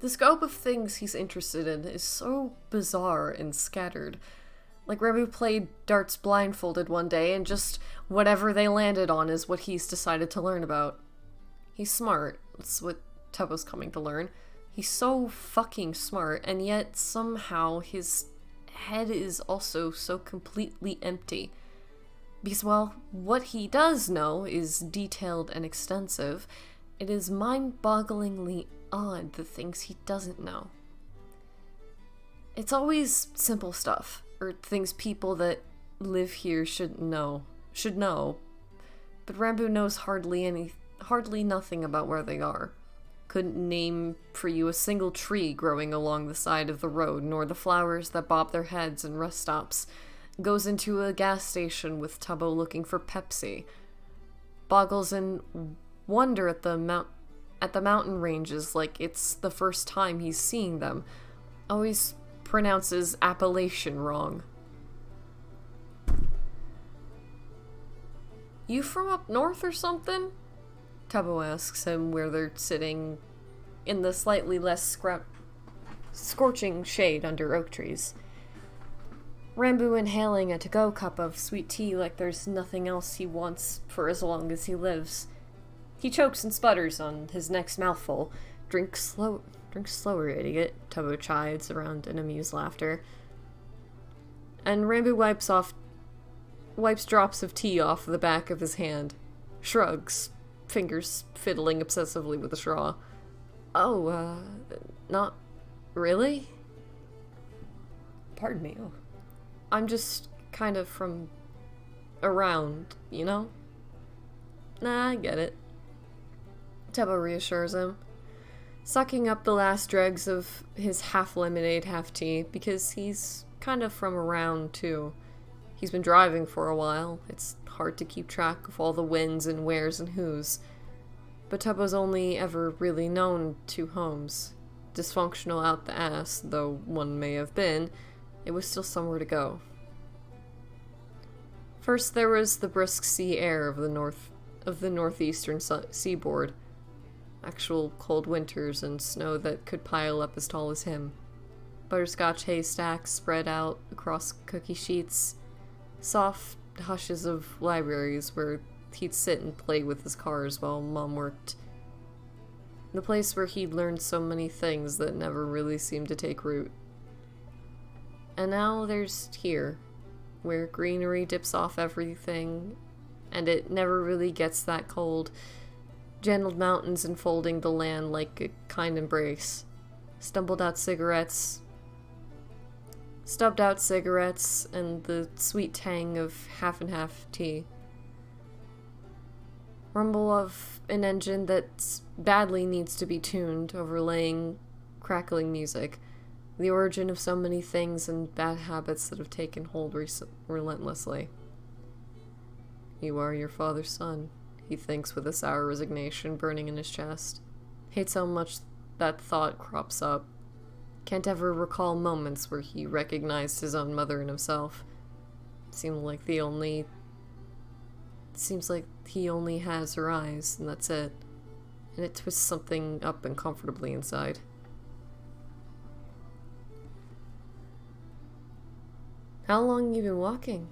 The scope of things he's interested in is so bizarre and scattered. Like, Rambo played darts blindfolded one day, and just whatever they landed on is what he's decided to learn about. He's smart. That's what Tubbo's coming to learn. He's so fucking smart, and yet somehow his head is also so completely empty. Because, well, what he does know is detailed and extensive. It is mind-bogglingly odd the things he doesn't know. It's always simple stuff, or things people that live here should know. But Rambo knows hardly nothing about where they are. Couldn't name for you a single tree growing along the side of the road, nor the flowers that bob their heads in rest stops. Goes into a gas station with Tubbo looking for Pepsi. Boggles in wonder at the mountain ranges like it's the first time he's seeing them. Always pronounces Appalachian wrong. You from up north or something? Tubbo asks him where they're sitting in the slightly less scorching shade under oak trees. Rambo inhaling a to-go cup of sweet tea like there's nothing else he wants for as long as he lives. He chokes and sputters on his next mouthful. Drink slower, idiot, Tubbo chides around in amused laughter. And Rambo wipes drops of tea off the back of his hand. Shrugs, fingers fiddling obsessively with the straw. Oh, not really? Pardon me. Oh. I'm just kind of from around, you know? Nah, I get it. Tubbo reassures him, sucking up the last dregs of his half lemonade, half tea, because he's kind of from around, too. He's been driving for a while. It's hard to keep track of all the whens and wheres and whos. But Tubbo's only ever really known 2 homes. Dysfunctional out the ass, though one may have been, it was still somewhere to go. First there was the brisk sea air of the northeastern seaboard. Actual cold winters and snow that could pile up as tall as him. Butterscotch haystacks spread out across cookie sheets. Soft hushes of libraries where he'd sit and play with his cars while Mom worked. The place where he'd learned so many things that never really seemed to take root. And now there's here, where greenery dips off everything, and it never really gets that cold. Gentle mountains enfolding the land like a kind embrace. Stubbed out cigarettes, and the sweet tang of half and half tea. Rumble of an engine that badly needs to be tuned, overlaying crackling music. The origin of so many things and bad habits that have taken hold relentlessly. You are your father's son, he thinks with a sour resignation burning in his chest. Hates how much that thought crops up. Can't ever recall moments where he recognized his own mother in himself. Seems like he only has her eyes, and that's it. And it twists something up uncomfortably inside. How long you been walking?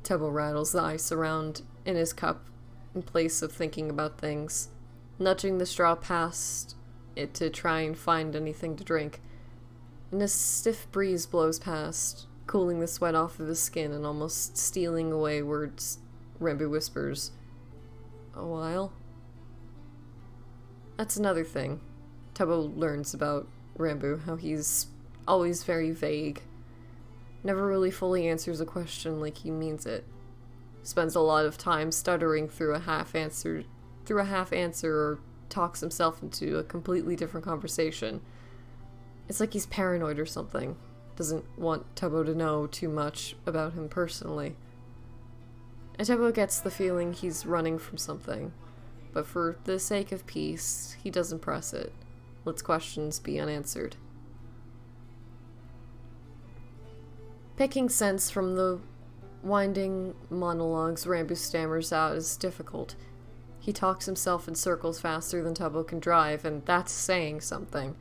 Tubbo rattles the ice around in his cup in place of thinking about things, nudging the straw past it to try and find anything to drink. And a stiff breeze blows past, cooling the sweat off of his skin and almost stealing away words. Rambo whispers, "A while?" That's another thing Tubbo learns about Rambo, how he's always very vague. Never really fully answers a question like he means it. Spends a lot of time stuttering through a half answer or talks himself into a completely different conversation. It's like he's paranoid or something. Doesn't want Tubbo to know too much about him personally. And Tubbo gets the feeling he's running from something, but for the sake of peace, he doesn't press it. Lets questions be unanswered. Picking sense from the winding monologues Ranbu stammers out is difficult. He talks himself in circles faster than Tubbo can drive, and that's saying something.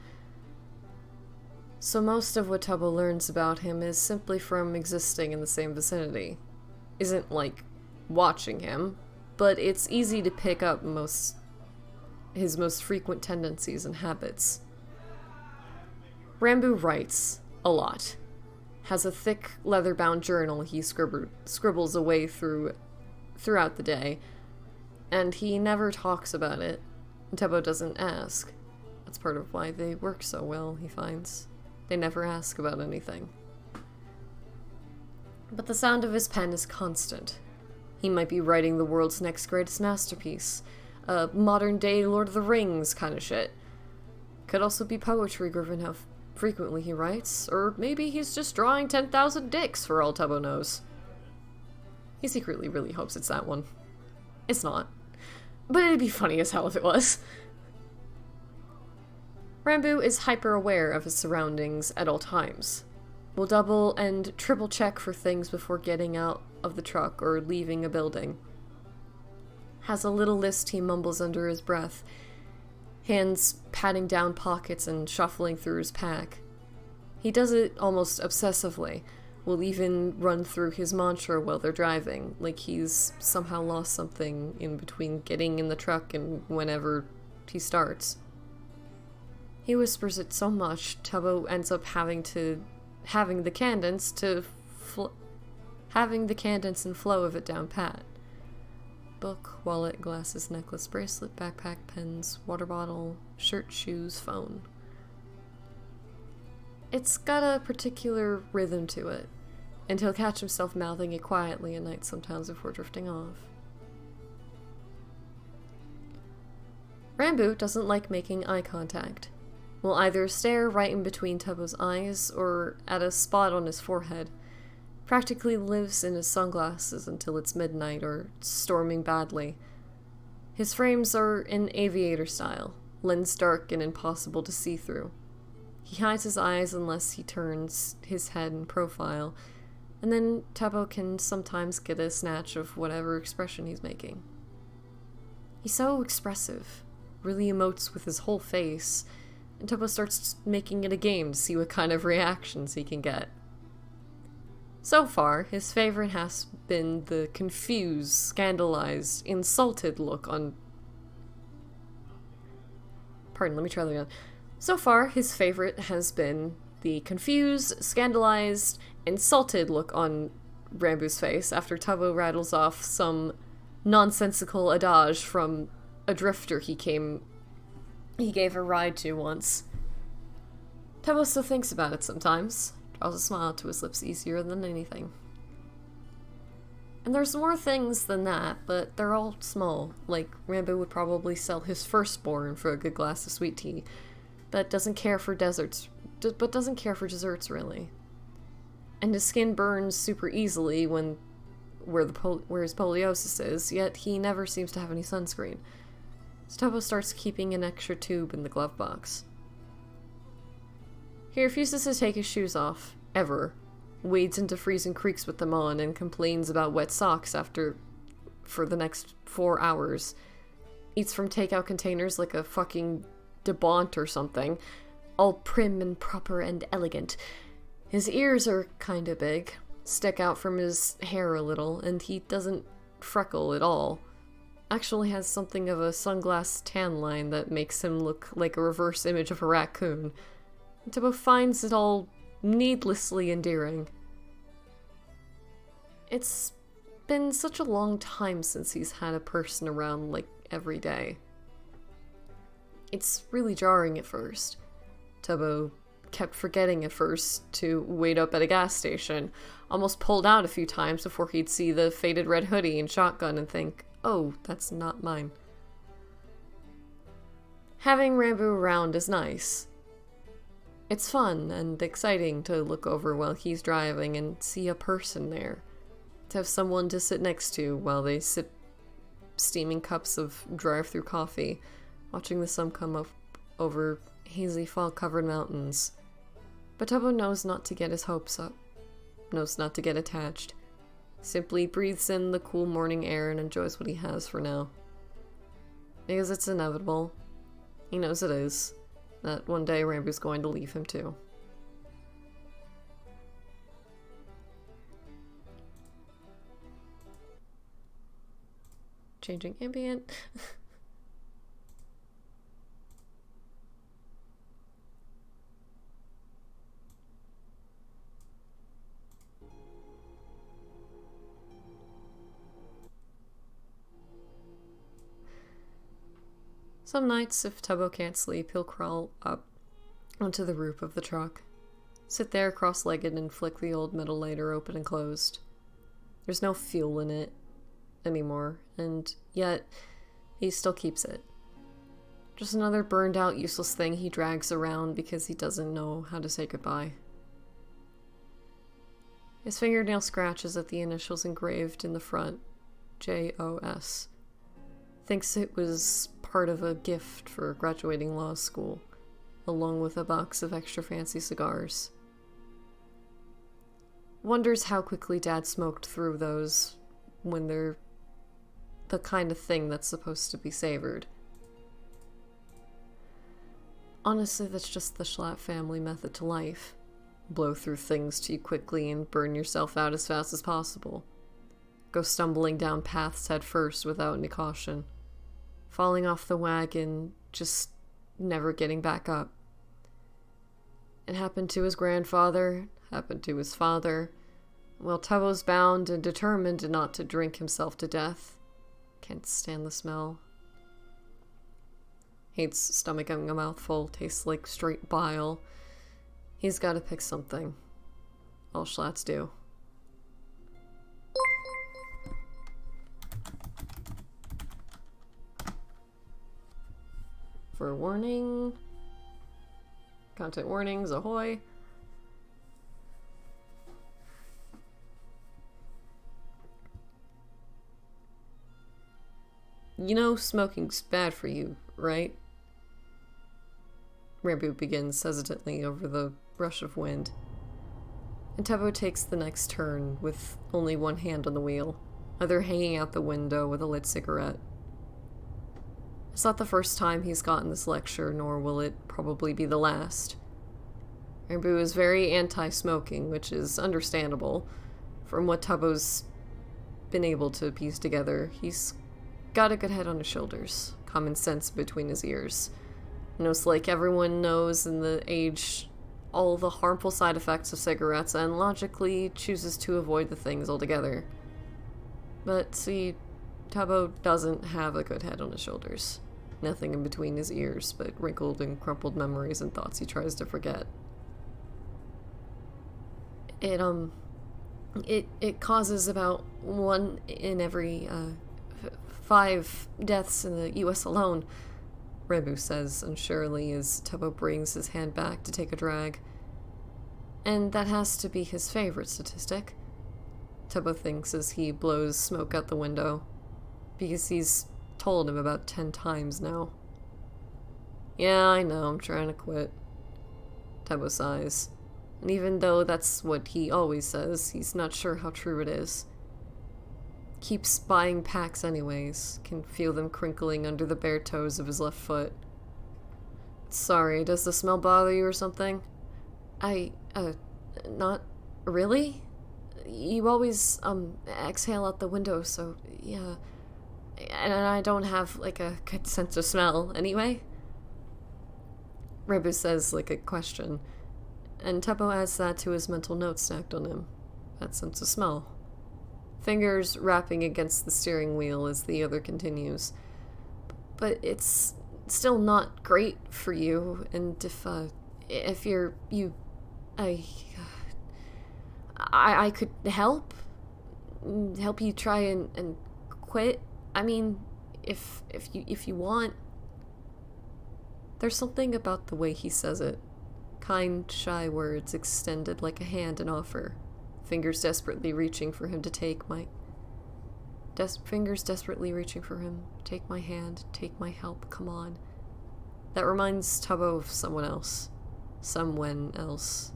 So most of what Tubbo learns about him is simply from existing in the same vicinity. Isn't like watching him, but it's easy to pick up his most frequent tendencies and habits. Ranbu writes a lot. Has a thick leather-bound journal he scribbles away throughout the day, and he never talks about it. Tubbo doesn't ask. That's part of why they work so well, he finds. They never ask about anything. But the sound of his pen is constant. He might be writing the world's next greatest masterpiece, a modern-day Lord of the Rings kind of shit. Could also be poetry given how frequently he writes, or maybe he's just drawing 10,000 dicks for all Tubbo knows. He secretly really hopes it's that one. It's not. But it'd be funny as hell if it was. Ranbu is hyper-aware of his surroundings at all times. Will double and triple check for things before getting out of the truck or leaving a building. Has a little list he mumbles under his breath, hands patting down pockets and shuffling through his pack. He does it almost obsessively, will even run through his mantra while they're driving, like he's somehow lost something in between getting in the truck and whenever he starts. He whispers it so much, Tubbo ends up having the cadence and flow of it down pat. Book, wallet, glasses, necklace, bracelet, backpack, pens, water bottle, shirt, shoes, phone. It's got a particular rhythm to it, and he'll catch himself mouthing it quietly at night sometimes before drifting off. Ranbu doesn't like making eye contact. Will either stare right in between Tubbo's eyes or at a spot on his forehead. Practically lives in his sunglasses until it's midnight or storming badly. His frames are in aviator style, lens dark and impossible to see through. He hides his eyes unless he turns his head in profile, and then Tubbo can sometimes get a snatch of whatever expression he's making. He's so expressive, really emotes with his whole face, and Tubbo starts making it a game to see what kind of reactions he can get. So far, his favorite has been the confused, scandalized, insulted look on... Pardon, let me try that again. So far, his favorite has been the confused, scandalized, insulted look on Ranbu's face after Tubbo rattles off some nonsensical adage from a drifter he gave a ride to once. Tubbo still thinks about it sometimes. Draws a smile to his lips easier than anything. And there's more things than that, but they're all small. Like, Ranbu would probably sell his firstborn for a good glass of sweet tea, but doesn't care for desserts, really. And his skin burns super easily where his poliosis is, yet he never seems to have any sunscreen. So Tubbo starts keeping an extra tube in the glove box. He refuses to take his shoes off, ever, wades into freezing creeks with them on, and complains about wet socks for the next 4 hours. Eats from takeout containers like a fucking debaunt or something, all prim and proper and elegant. His ears are kinda big, stick out from his hair a little, and he doesn't freckle at all. Actually has something of a sunglass tan line that makes him look like a reverse image of a raccoon. Tubbo finds it all needlessly endearing. It's been such a long time since he's had a person around, like, every day. It's really jarring at first. Tubbo kept forgetting at first to wait up at a gas station, almost pulled out a few times before he'd see the faded red hoodie and shotgun and think, oh, that's not mine. Having Rambo around is nice. It's fun and exciting to look over while he's driving and see a person there. To have someone to sit next to while they sip steaming cups of drive-thru coffee, watching the sun come up over hazy fog-covered mountains. But Tubbo knows not to get his hopes up, knows not to get attached. Simply breathes in the cool morning air and enjoys what he has for now. Because it's inevitable. He knows it is. That one day Rambo's going to leave him too. Changing ambient. Some nights, if Tubbo can't sleep, he'll crawl up onto the roof of the truck, sit there cross-legged and flick the old metal lighter open and closed. There's no fuel in it anymore, and yet he still keeps it. Just another burned out, useless thing he drags around because he doesn't know how to say goodbye. His fingernail scratches at the initials engraved in the front, J-O-S. Thinks it was part of a gift for graduating law school, along with a box of extra fancy cigars. Wonders how quickly Dad smoked through those when they're the kind of thing that's supposed to be savored. Honestly, that's just the Schlatt family method to life. Blow through things too quickly and burn yourself out as fast as possible. Go stumbling down paths head first without any caution. Falling off the wagon, just never getting back up. It happened to his grandfather, happened to his father. Well, Tubbo's bound and determined not to drink himself to death. Can't stand the smell. Hates stomaching a mouthful, tastes like straight bile. He's gotta pick something. All Schlatts do. For warning. Content warnings, ahoy. You know smoking's bad for you, right? Rambo begins hesitantly over the rush of wind. And Tubbo takes the next turn with only one hand on the wheel, other hanging out the window with a lit cigarette. It's not the first time he's gotten this lecture, nor will it probably be the last. Rambo is very anti-smoking, which is understandable. From what Tubbo's been able to piece together, he's got a good head on his shoulders, common sense between his ears. Knows, like everyone knows in the age, all the harmful side effects of cigarettes, and logically chooses to avoid the things altogether. But see, Tubbo doesn't have a good head on his shoulders. Nothing in between his ears but wrinkled and crumpled memories and thoughts he tries to forget. It causes about 1 in every 5 deaths in the US alone, Rambo says unsurely as Tubbo brings his hand back to take a drag. And that has to be his favorite statistic, Tubbo thinks as he blows smoke out the window, because he's told him about 10 times now. Yeah, I know, I'm trying to quit. Tubbo sighs. And even though that's what he always says, he's not sure how true it is. Keeps buying packs anyways, can feel them crinkling under the bare toes of his left foot. Sorry, does the smell bother you or something? Not really? You always, exhale out the window, so, yeah. And I don't have, like, a good sense of smell, anyway? Rambo says, like a question, and Tubbo adds that to his mental notes stacked on him. That sense of smell. Fingers rapping against the steering wheel as the other continues. But it's still not great for you, and if I could help you try and quit. I mean, if you want. There's something about the way he says it. Kind, shy words extended like a hand in offer. Fingers desperately reaching for him to take my... fingers desperately reaching for him. Take my hand, take my help, come on. That reminds Tubbo of someone else. Someone else.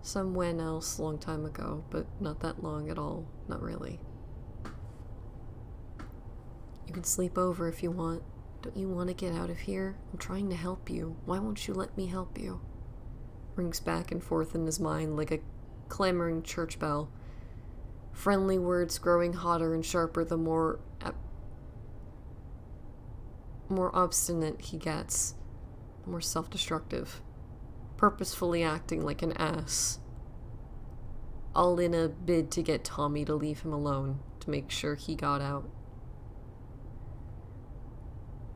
Someone else long time ago, but not that long at all. Not really. You can sleep over if you want. Don't you want to get out of here? I'm trying to help you. Why won't you let me help you? Rings back and forth in his mind like a clamoring church bell. Friendly words growing hotter and sharper the more obstinate he gets. The more self-destructive. Purposefully acting like an ass. All in a bid to get Tommy to leave him alone, to make sure he got out.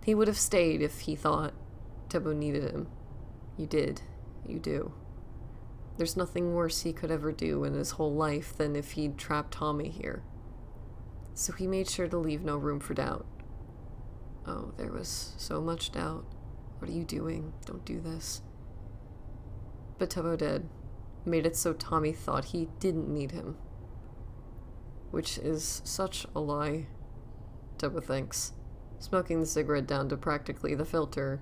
He would have stayed if he thought Tubbo needed him. You did. You do. There's nothing worse he could ever do in his whole life than if he'd trapped Tommy here. So he made sure to leave no room for doubt. Oh, there was so much doubt. What are you doing? Don't do this. But Tubbo did. Made it so Tommy thought he didn't need him. Which is such a lie, Tubbo thinks. Smoking the cigarette down to practically the filter,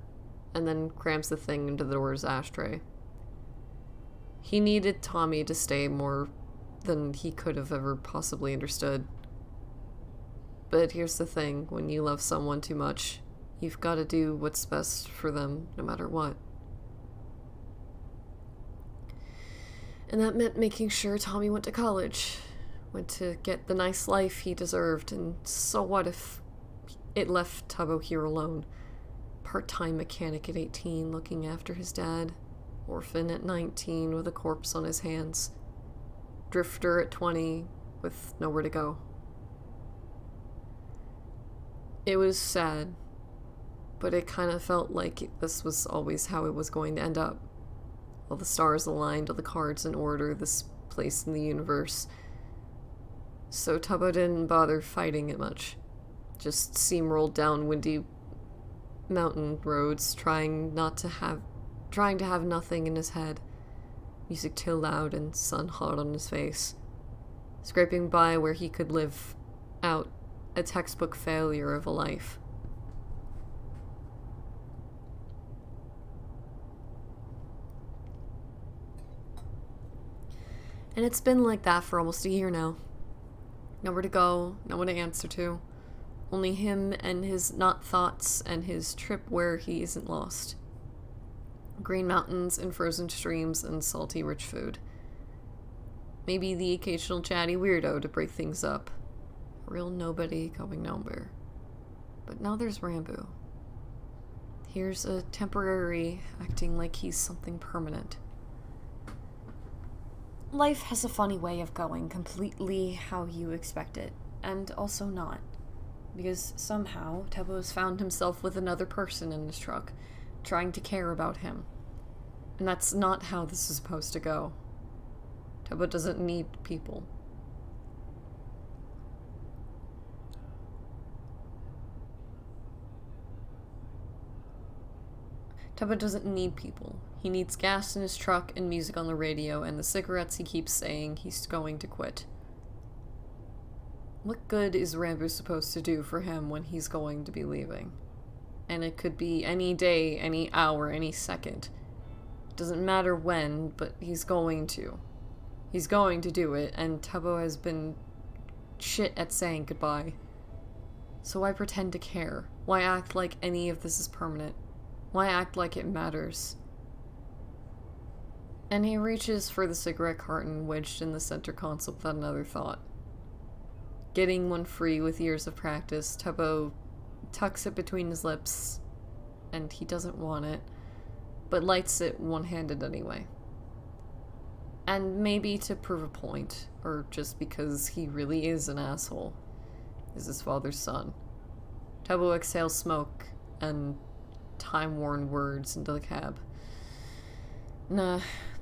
and then crams the thing into the door's ashtray. He needed Tommy to stay more than he could have ever possibly understood. But here's the thing, when you love someone too much, you've got to do what's best for them, no matter what. And that meant making sure Tommy went to college, went to get the nice life he deserved, and so what if it left Tubbo here alone. Part-time mechanic at 18, looking after his dad. Orphan at 19, with a corpse on his hands. Drifter at 20, with nowhere to go. It was sad, but it kind of felt like this was always how it was going to end up. All the stars aligned, all the cards in order, this place in the universe. So Tubbo didn't bother fighting it much. Just steamrolled down windy mountain roads, trying to have nothing in his head. Music too loud and sun hot on his face. Scraping by where he could live out a textbook failure of a life. And it's been like that for almost a year now. Nowhere to go, no one to answer to. Only him and his not thoughts and his trip where he isn't lost. Green mountains and frozen streams and salty rich food. Maybe the occasional chatty weirdo to break things up. Real nobody going nowhere. But now there's Ranboo. Here's a temporary acting like he's something permanent. Life has a funny way of going completely how you expect it, and also not. Because somehow Tubbo's found himself with another person in his truck, trying to care about him. And that's not how this is supposed to go. Tubbo doesn't need people. Tubbo doesn't need people. He needs gas in his truck and music on the radio and the cigarettes he keeps saying he's going to quit. What good is Ranboo supposed to do for him when he's going to be leaving? And it could be any day, any hour, any second. It doesn't matter when, but he's going to. He's going to do it, and Tubbo has been shit at saying goodbye. So why pretend to care? Why act like any of this is permanent? Why act like it matters? And he reaches for the cigarette carton wedged in the center console without another thought. Getting one free with years of practice, Tubbo tucks it between his lips, and he doesn't want it, but lights it one-handed anyway. And maybe to prove a point, or just because he really is an asshole, is his father's son. Tubbo exhales smoke and time-worn words into the cab. Nah,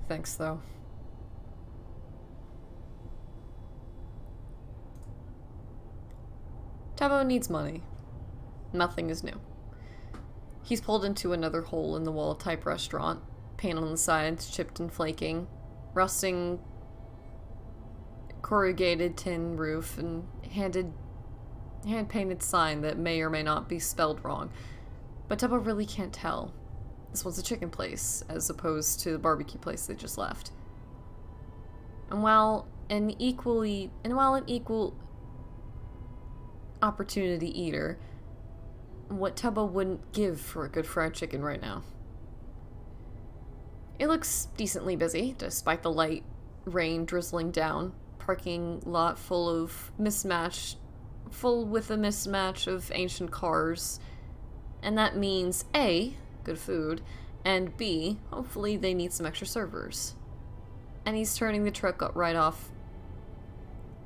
thanks though. Tubbo needs money. Nothing is new. He's pulled into another hole-in-the-wall type restaurant. Paint on the sides, chipped and flaking. Rusting corrugated tin roof and hand-painted sign that may or may not be spelled wrong. But Tubbo really can't tell. This one's a chicken place, as opposed to the barbecue place they just left. And while an equal opportunity eater, what Tubbo wouldn't give for a good fried chicken right now. It looks decently busy, despite the light rain drizzling down. Parking lot full with a mismatch of ancient cars. And that means A, good food, and B, hopefully they need some extra servers. And he's turning the truck right off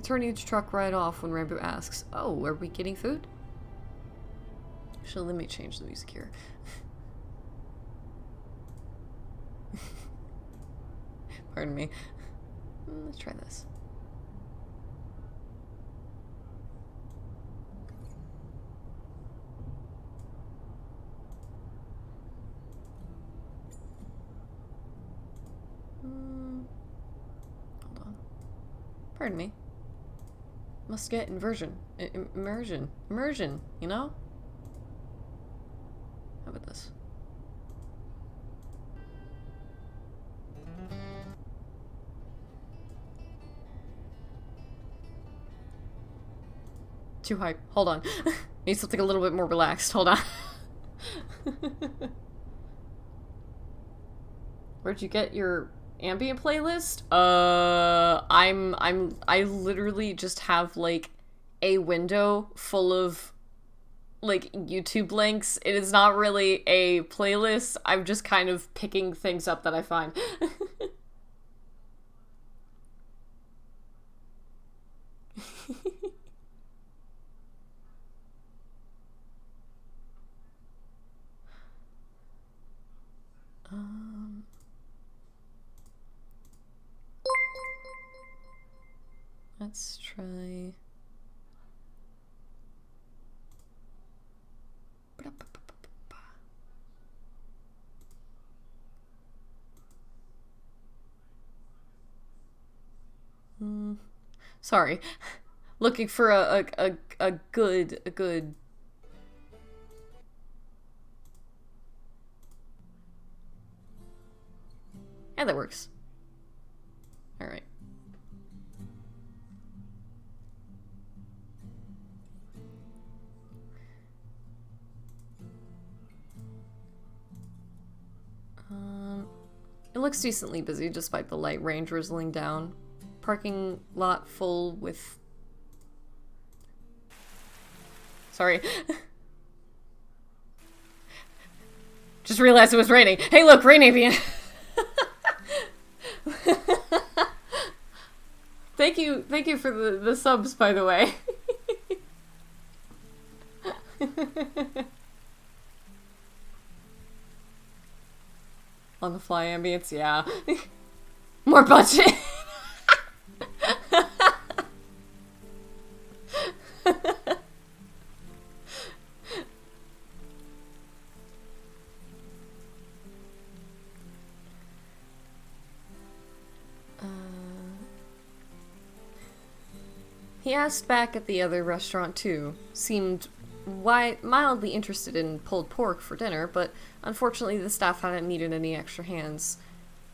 when Ranboo asks, "Oh, are we getting food?" Actually, let me change the music here. Pardon me. Let's try this. Hold on. Pardon me. Must get immersion, you know? How about this? Too hype. Hold on. Need something a little bit more relaxed. Hold on. Where'd you get your ambient playlist? I literally just have like a window full of like YouTube links. It is not really a playlist. I'm just kind of picking things up that I find. Let's try. Sorry. Looking for a good. Yeah, that works. Alright. It looks decently busy despite the light rain drizzling down. Parking lot full with... Sorry. Just realized it was raining. Hey look, rain avian! Thank you for the subs, by the way. On the fly ambience, yeah. More budget. He asked back at the other restaurant too. Seemed mildly interested in pulled pork for dinner, but unfortunately the staff hadn't needed any extra hands.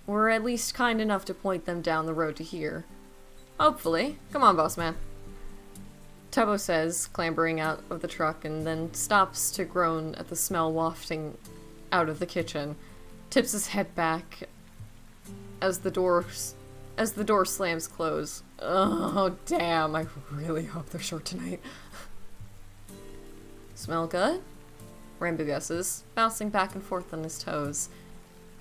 Were at least kind enough to point them down the road to here. Hopefully. Come on, boss man. Tubbo says, clambering out of the truck, and then stops to groan at the smell wafting out of the kitchen. Tips his head back as the door slams close. Oh, damn. I really hope they're short tonight. Smell good? Ranboo guesses, bouncing back and forth on his toes.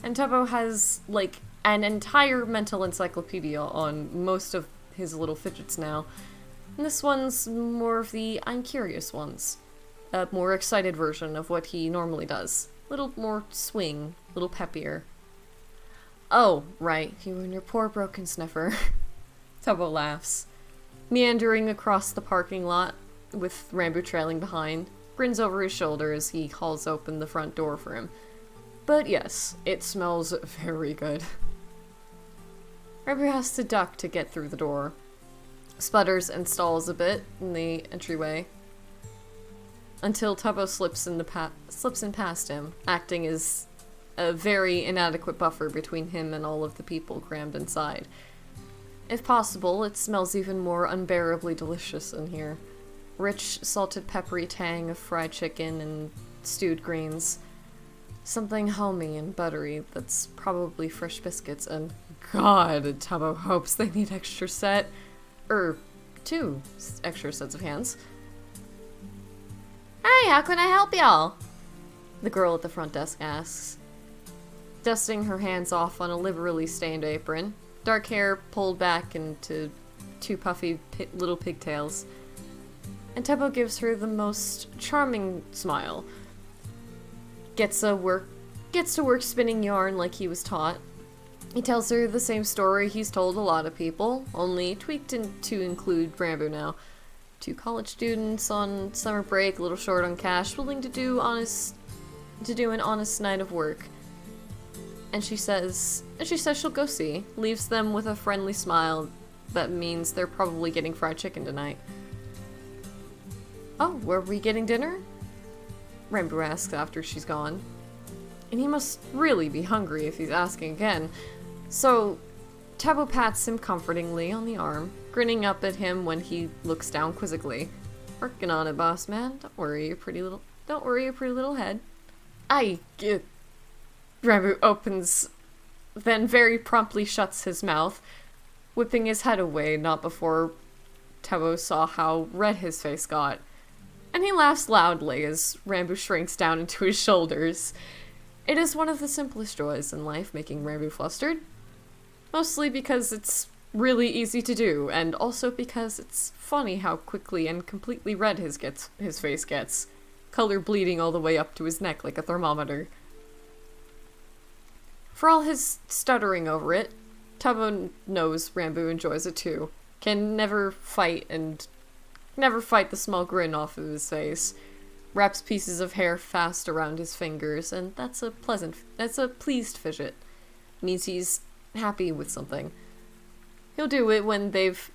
And Tubbo has, like, an entire mental encyclopedia on most of his little fidgets now. And this one's more of the I'm curious ones. A more excited version of what he normally does. Little more swing, little peppier. Oh, right, you and your poor broken sniffer. Tubbo laughs, meandering across the parking lot with Ranboo trailing behind, grins over his shoulder as he hauls open the front door for him. But yes, it smells very good. Ranboo has to duck to get through the door, sputters and stalls a bit in the entryway, until Tubbo slips in past him, acting as a very inadequate buffer between him and all of the people crammed inside. If possible, it smells even more unbearably delicious in here. Rich, salted, peppery tang of fried chicken and stewed greens. Something homey and buttery that's probably fresh biscuits, and God, Tubbo hopes they need extra set. 2 extra sets of hands. Hey, how can I help y'all? The girl at the front desk asks, dusting her hands off on a liberally stained apron, dark hair pulled back into 2 puffy little pigtails. And Tubbo gives her the most charming smile. Gets to work spinning yarn like he was taught. He tells her the same story he's told a lot of people, only tweaked to include Ranboo now. 2 college students on summer break, a little short on cash, willing to do an honest night of work. And she says she'll go see, leaves them with a friendly smile that means they're probably getting fried chicken tonight. Oh, were we getting dinner? Ranboo asks after she's gone. And he must really be hungry if he's asking again. So, Tubbo pats him comfortingly on the arm, grinning up at him when he looks down quizzically. Working on it, boss man. Don't worry your pretty little head. I get... Ranboo opens, then very promptly shuts his mouth, whipping his head away not before Tubbo saw how red his face got. And he laughs loudly as Ranboo shrinks down into his shoulders. It is one of the simplest joys in life, making Ranboo flustered. Mostly because it's really easy to do, and also because it's funny how quickly and completely red his face gets, color bleeding all the way up to his neck like a thermometer. For all his stuttering over it, Tubbo knows Ranboo enjoys it too. Can never fight the small grin off of his face. Wraps pieces of hair fast around his fingers, and that's a pleased fidget. Means he's happy with something. He'll do it when they've...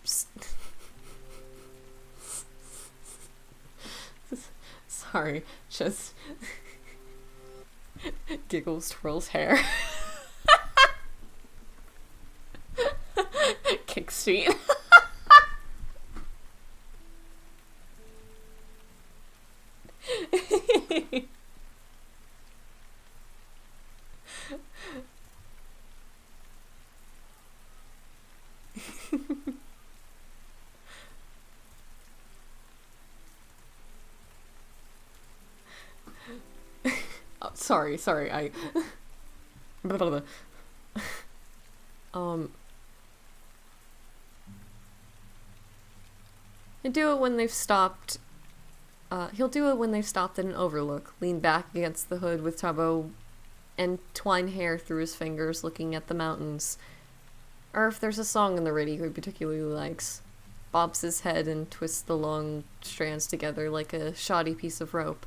Sorry, just... Giggles, twirls hair. Kicks feet. Oh, sorry, I... He'll do it when they've stopped at an overlook, lean back against the hood with Tubbo and twine hair through his fingers looking at the mountains. Or if there's a song in the radio he particularly likes, bobs his head and twists the long strands together like a shoddy piece of rope.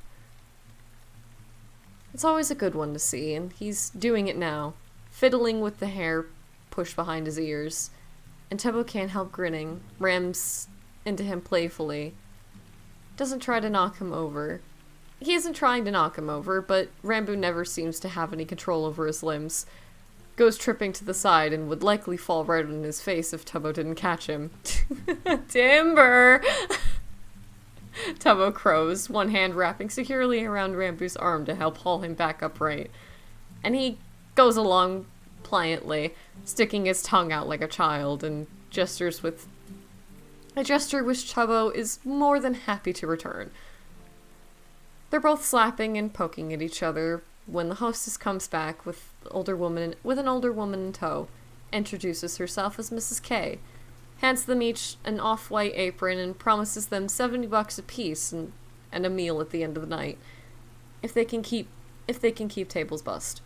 It's always a good one to see, and he's doing it now, fiddling with the hair pushed behind his ears. And Tubbo can't help grinning, rams into him playfully. Doesn't try to knock him over. He isn't trying to knock him over, but Ranboo never seems to have any control over his limbs. Goes tripping to the side and would likely fall right on his face if Tubbo didn't catch him. Timber! Tubbo crows, one hand wrapping securely around Ranboo's arm to help haul him back upright. And he goes along pliantly, sticking his tongue out like a child, and gestures with a gesture which Tubbo is more than happy to return. They're both slapping and poking at each other when the hostess comes back with an older woman in tow, introduces herself as Mrs. K, hands them each an off-white apron and promises them $70 apiece and a meal at the end of the night, if they can keep tables bussed.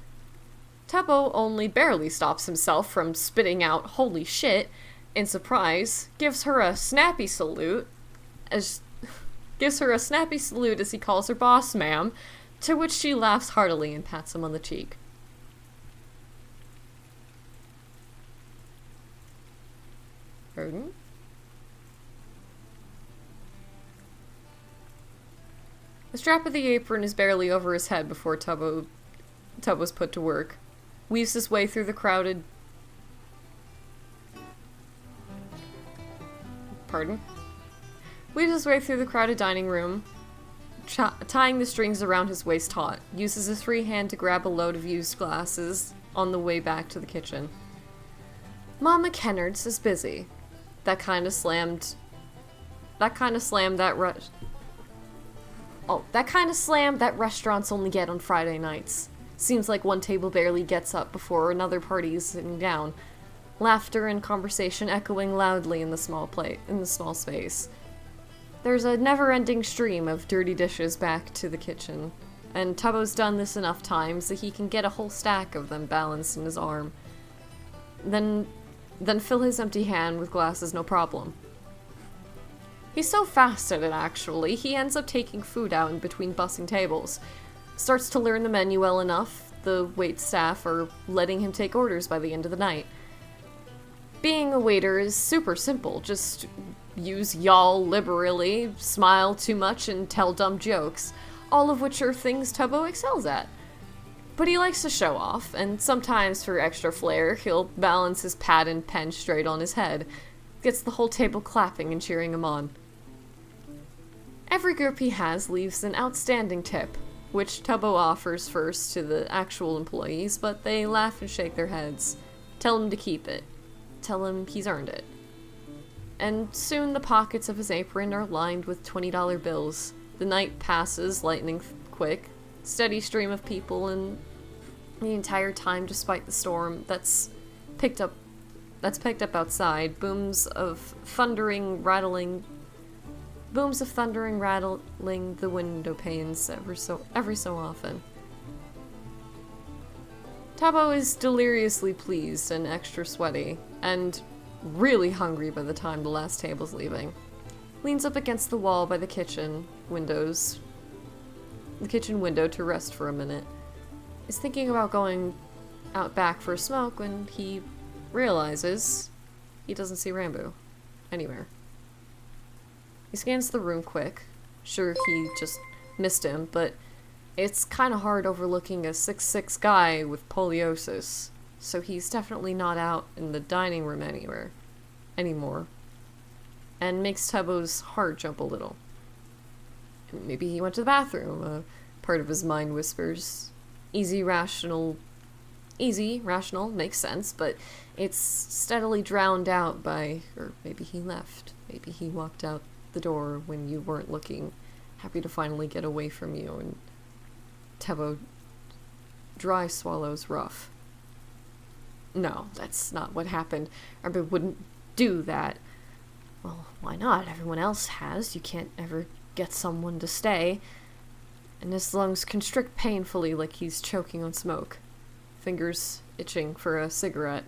Tubbo only barely stops himself from spitting out "holy shit" in surprise, gives her a snappy salute as he calls her boss ma'am, to which she laughs heartily and pats him on the cheek. Pardon? The strap of the apron is barely over his head before Tubbo's put to work. Weaves his way through the crowded... Pardon? Weaves his way through the crowded dining room, tying the strings around his waist taut. Uses his free hand to grab a load of used glasses on the way back to the kitchen. Mama Kennard's is busy. That kind of slam that restaurants only get on Friday nights. Seems like one table barely gets up before another party is sitting down. Laughter and conversation echoing loudly in the small space. There's a never-ending stream of dirty dishes back to the kitchen, and Tubbo's done this enough times that he can get a whole stack of them balanced in his arm. Then fill his empty hand with glasses no problem. He's so fast at it, actually, he ends up taking food out in between bussing tables. Starts to learn the menu well enough, the wait staff are letting him take orders by the end of the night. Being a waiter is super simple, just use y'all liberally, smile too much, and tell dumb jokes, all of which are things Tubbo excels at. But he likes to show off, and sometimes for extra flair, he'll balance his pad and pen straight on his head. Gets the whole table clapping and cheering him on. Every group he has leaves an outstanding tip, which Tubbo offers first to the actual employees, but they laugh and shake their heads. Tell him to keep it. Tell him he's earned it. And soon the pockets of his apron are lined with $20 bills. The night passes lightning quick. Steady stream of people, and the entire time, despite the storm that's picked up outside, booms of thundering rattling the window panes every so often. Tubbo is deliriously pleased and extra sweaty, and really hungry by the time the last table's leaving. Leans up against the wall by the kitchen window to rest for a minute. Is thinking about going out back for a smoke when he realizes he doesn't see Rambo anywhere. He scans the room quick. Sure, he just missed him, but it's kind of hard overlooking a 6'6" guy with poliosis, so he's definitely not out in the dining room anymore. And makes Tubbo's heart jump a little. Maybe he went to the bathroom, part of his mind whispers. Easy, rational, makes sense, but it's steadily drowned out by, or maybe he left. Maybe he walked out the door when you weren't looking, happy to finally get away from you, and Tubbo dry swallows rough. No, that's not what happened. Rambo wouldn't do that. Well, why not? Everyone else has. You can't ever get someone to stay. And his lungs constrict painfully like he's choking on smoke. Fingers itching for a cigarette.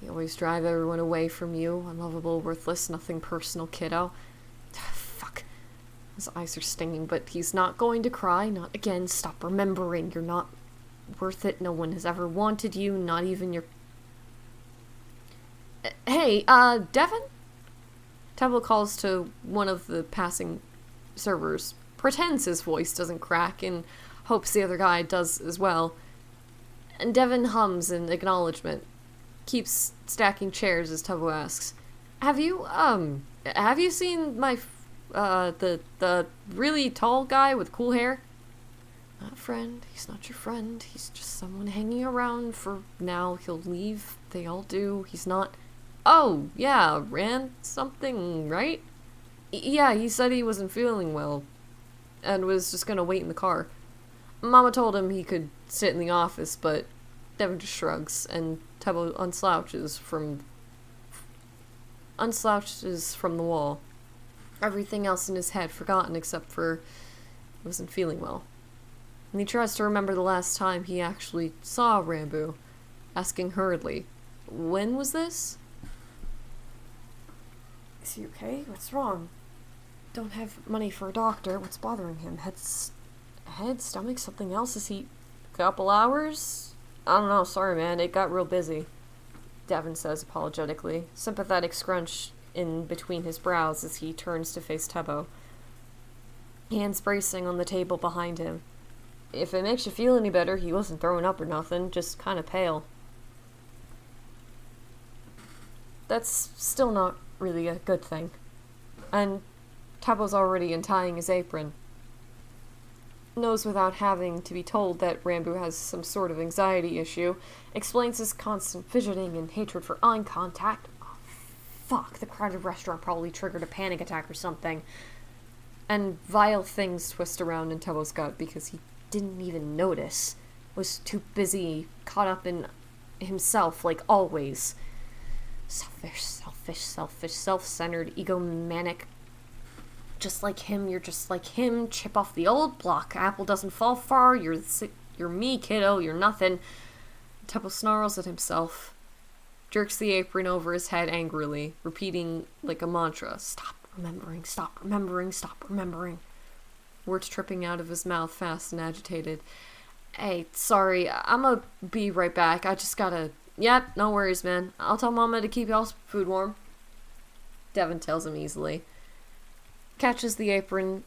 You always drive everyone away from you. Unlovable, worthless, nothing personal, kiddo. Fuck. His eyes are stinging, but he's not going to cry. Not again. Stop remembering. You're not worth it. No one has ever wanted you. Not even your... Hey, Devin? Tubbo calls to one of the passing servers, pretends his voice doesn't crack, and hopes the other guy does as well. And Devin hums in acknowledgement, keeps stacking chairs as Tubbo asks, have you seen my, the really tall guy with cool hair? Not a friend. He's not your friend. He's just someone hanging around for now. He'll leave. They all do. He's not... Oh, yeah, ran something, right? Yeah, he said he wasn't feeling well, and was just gonna wait in the car. Mama told him he could sit in the office, but Devin just shrugs, and Tubbo unslouches from the wall. Everything else in his head forgotten except for he wasn't feeling well. And he tries to remember the last time he actually saw Rambu, asking hurriedly, when was this? Is he okay? What's wrong? Don't have money for a doctor. What's bothering him? Head, stomach, something else? Is he... Couple hours? I don't know, sorry man, it got real busy. Devon says apologetically, sympathetic scrunch in between his brows as he turns to face Tebo. Hands bracing on the table behind him. If it makes you feel any better, he wasn't throwing up or nothing, just kinda pale. That's still not really a good thing. And Tebo's already untying his apron. Knows without having to be told that Rambu has some sort of anxiety issue, explains his constant fidgeting and hatred for eye contact. Oh, fuck, the crowded restaurant probably triggered a panic attack or something. And vile things twist around in Tebo's gut because he didn't even notice. Was too busy, caught up in himself like always. Selfish, self-centered, egomaniac. Just like him, you're just like him. Chip off the old block. Apple doesn't fall far. You're me, kiddo. You're nothing. Tebo snarls at himself, jerks the apron over his head angrily, repeating like a mantra, stop remembering, stop remembering, stop remembering. Words tripping out of his mouth fast and agitated. Hey, sorry, I'ma be right back. I just gotta... Yep, no worries, man. I'll tell Mama to keep y'all's food warm. Devon tells him easily. Catches the apron,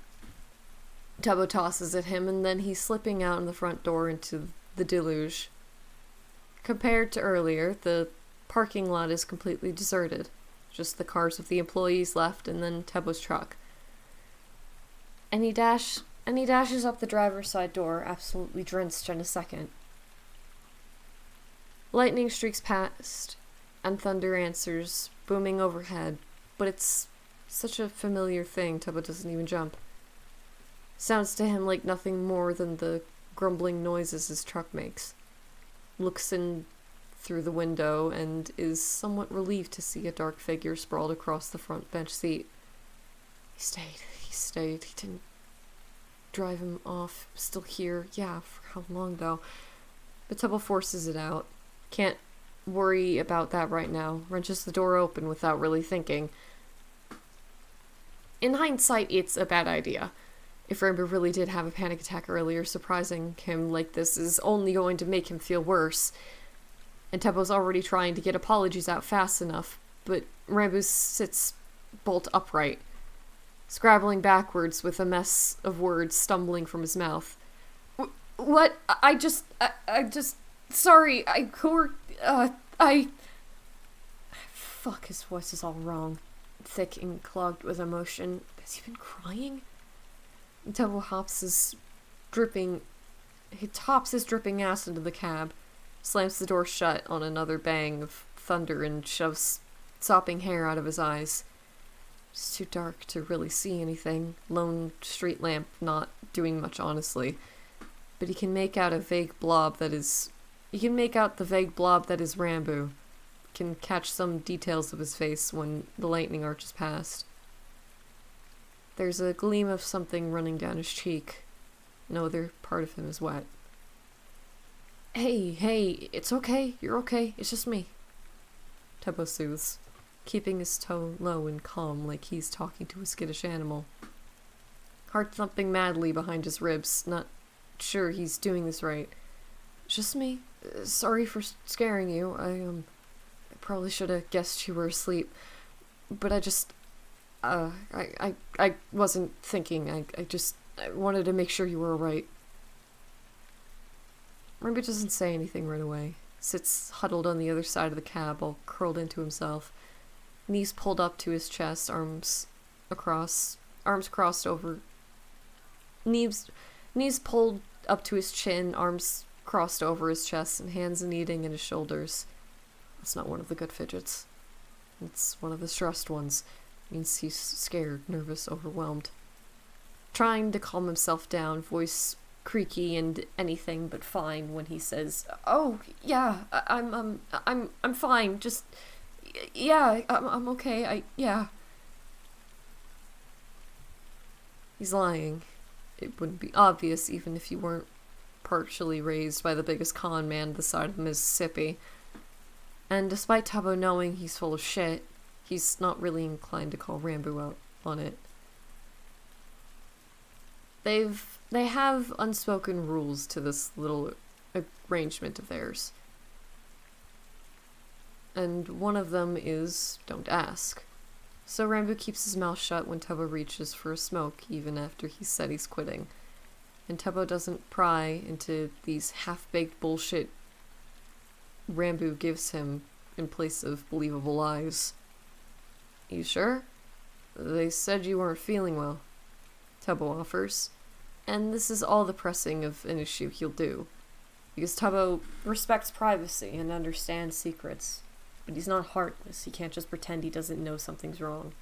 Tebo tosses at him, and then he's slipping out in the front door into the deluge. Compared to earlier, the parking lot is completely deserted. Just the cars of the employees left, and then Tebo's truck. And he dashes up the driver's side door, absolutely drenched in a second. Lightning streaks past, and thunder answers, booming overhead, but it's such a familiar thing, Tebo doesn't even jump. Sounds to him like nothing more than the grumbling noises his truck makes. Looks in through the window and is somewhat relieved to see a dark figure sprawled across the front bench seat. He stayed. He didn't drive him off. Still here. Yeah, for how long though? But Tebo forces it out. Can't worry about that right now. Wrenches the door open without really thinking. In hindsight, it's a bad idea. If Rambu really did have a panic attack earlier, surprising him like this is only going to make him feel worse. And Tebo's already trying to get apologies out fast enough, but Rambu sits bolt upright, scrabbling backwards with a mess of words stumbling from his mouth. What? I just... Sorry, Fuck, his voice is all wrong. Thick and clogged with emotion. Has he been crying? Tebo hops his dripping ass into the cab, slams the door shut on another bang of thunder, and shoves sopping hair out of his eyes. It's too dark to really see anything. Lone street lamp not doing much, honestly. But he can make out the vague blob that is Rambu. Can catch some details of his face when the lightning arches past. There's a gleam of something running down his cheek. No other part of him is wet. Hey, it's okay. You're okay. It's just me. Tebo soothes, keeping his tone low and calm like he's talking to a skittish animal. Heart thumping madly behind his ribs, not sure he's doing this right. Just me. Sorry for scaring you. I probably should have guessed you were asleep. But I just... I wasn't thinking. I wanted to make sure you were alright. Rambu doesn't say anything right away. Sits huddled on the other side of the cab, all curled into himself. Knees pulled up to his chest, arms crossed over... Knees pulled up to his chin, arms crossed over his chest, and hands kneading at his shoulders. That's not one of the good fidgets. It's one of the stressed ones. Means he's scared, nervous, overwhelmed. Trying to calm himself down, voice creaky and anything but fine when he says, "Oh, yeah, I'm fine. Just, yeah, I'm okay. Yeah." He's lying. It wouldn't be obvious even if you weren't partially raised by the biggest con man this side of the Mississippi. And despite Tubbo knowing he's full of shit, he's not really inclined to call Ranboo out on it. They have unspoken rules to this little arrangement of theirs. And one of them is don't ask. So Ranboo keeps his mouth shut when Tubbo reaches for a smoke, even after he said he's quitting. And Tubbo doesn't pry into these half-baked bullshit Ranboo gives him in place of believable lies. You sure? They said you weren't feeling well, Tubbo offers. And this is all the pressing of an issue he'll do. Because Tubbo respects privacy and understands secrets. But he's not heartless. He can't just pretend he doesn't know something's wrong.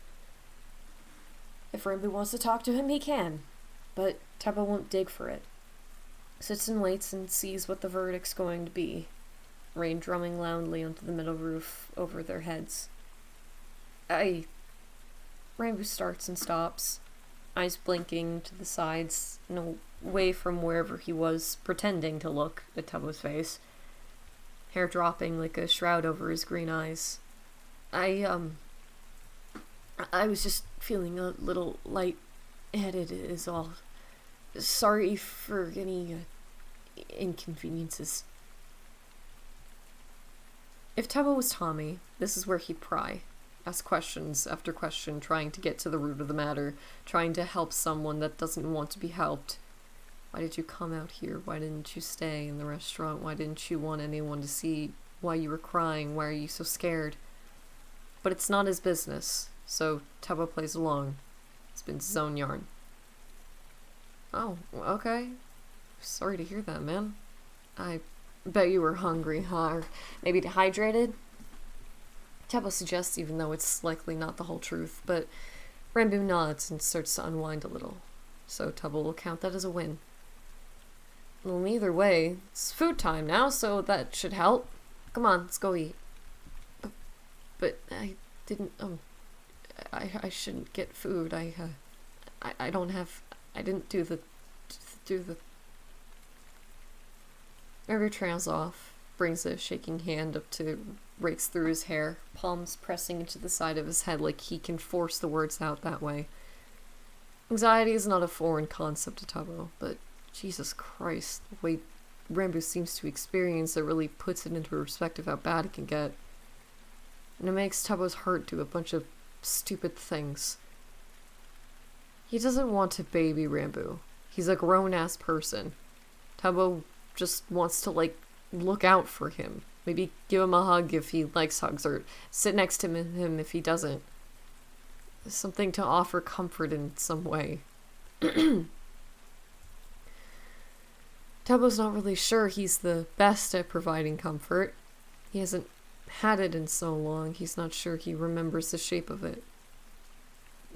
If Ranboo wants to talk to him, he can. But Tubbo won't dig for it. Sits and waits and sees what the verdict's going to be. Rain drumming loudly onto the metal roof over their heads. Ranboo starts and stops, eyes blinking to the sides and away from wherever he was pretending to look at Tubbo's face. Hair dropping like a shroud over his green eyes. I was just feeling a little light-headed is all. Sorry for any inconveniences. If Tubbo was Tommy, this is where he'd pry. Ask questions after question, trying to get to the root of the matter, trying to help someone that doesn't want to be helped. Why did you come out here? Why didn't you stay in the restaurant? Why didn't you want anyone to see why you were crying? Why are you so scared? But it's not his business, so Tubbo plays along. Spins his own yarn. Oh, okay. Sorry to hear that, man. I bet you were hungry, huh? Or maybe dehydrated? Tubbo suggests, even though it's likely not the whole truth, but Ranboo nods and starts to unwind a little. So Tubbo will count that as a win. Well, either way, it's food time now, so that should help. Come on, let's go eat. But I didn't, I shouldn't get food. I didn't do the. Ranboo trails off, brings a shaking hand up to, rakes through his hair, palms pressing into the side of his head like he can force the words out that way. Anxiety is not a foreign concept to Tubbo, but Jesus Christ, the way Ranboo seems to experience it really puts it into perspective how bad it can get. And it makes Tubbo's heart do a bunch of stupid things. He doesn't want to baby Ranboo. He's a grown-ass person. Tubbo just wants to, look out for him. Maybe give him a hug if he likes hugs, or sit next to him if he doesn't. Something to offer comfort in some way. Tubbo's not really sure he's the best at providing comfort. He hasn't had it in so long, he's not sure he remembers the shape of it.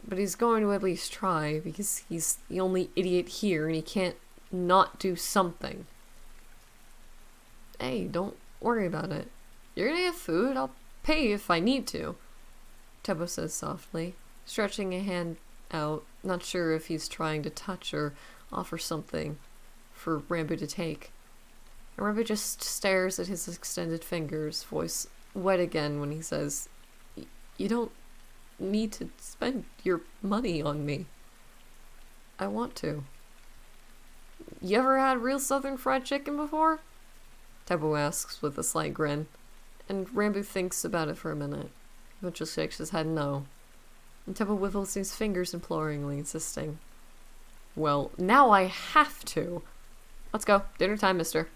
But he's going to at least try, because he's the only idiot here and he can't not do something. Hey, don't worry about it. You're gonna get food, I'll pay if I need to, Tubbo says softly, stretching a hand out, not sure if he's trying to touch or offer something for Ranboo to take. And Ranboo just stares at his extended fingers, voice wet again when he says, "You don't need to spend your money on me. I want to." You ever had real southern fried chicken before? Tubbo asks with a slight grin, and Ranboo thinks about it for a minute, but just shakes his head no. And Tubbo wiggles his fingers imploringly, insisting, "Well, now I have to. Let's go. Dinner time, mister."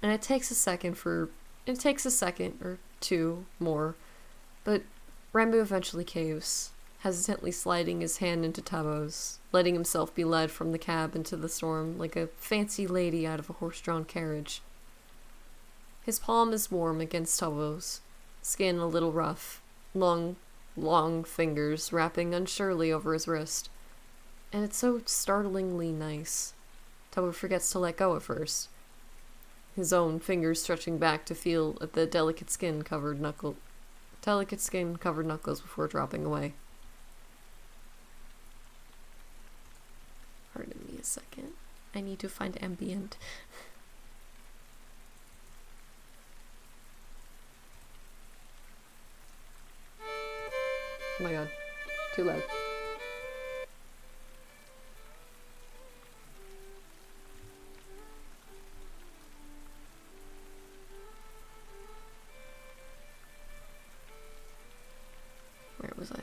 And it takes a second or two more, but Ranboo eventually caves, hesitantly sliding his hand into Tubbo's, letting himself be led from the cab into the storm like a fancy lady out of a horse-drawn carriage. His palm is warm against Tubbo's, skin a little rough, long fingers wrapping unsurely over his wrist. And it's so startlingly nice. Tubbo forgets to let go at first, his own fingers stretching back to feel at the delicate skin-covered knuckles before dropping away. Pardon me a second. I need to find ambient. Oh my god. Too loud. Where was I?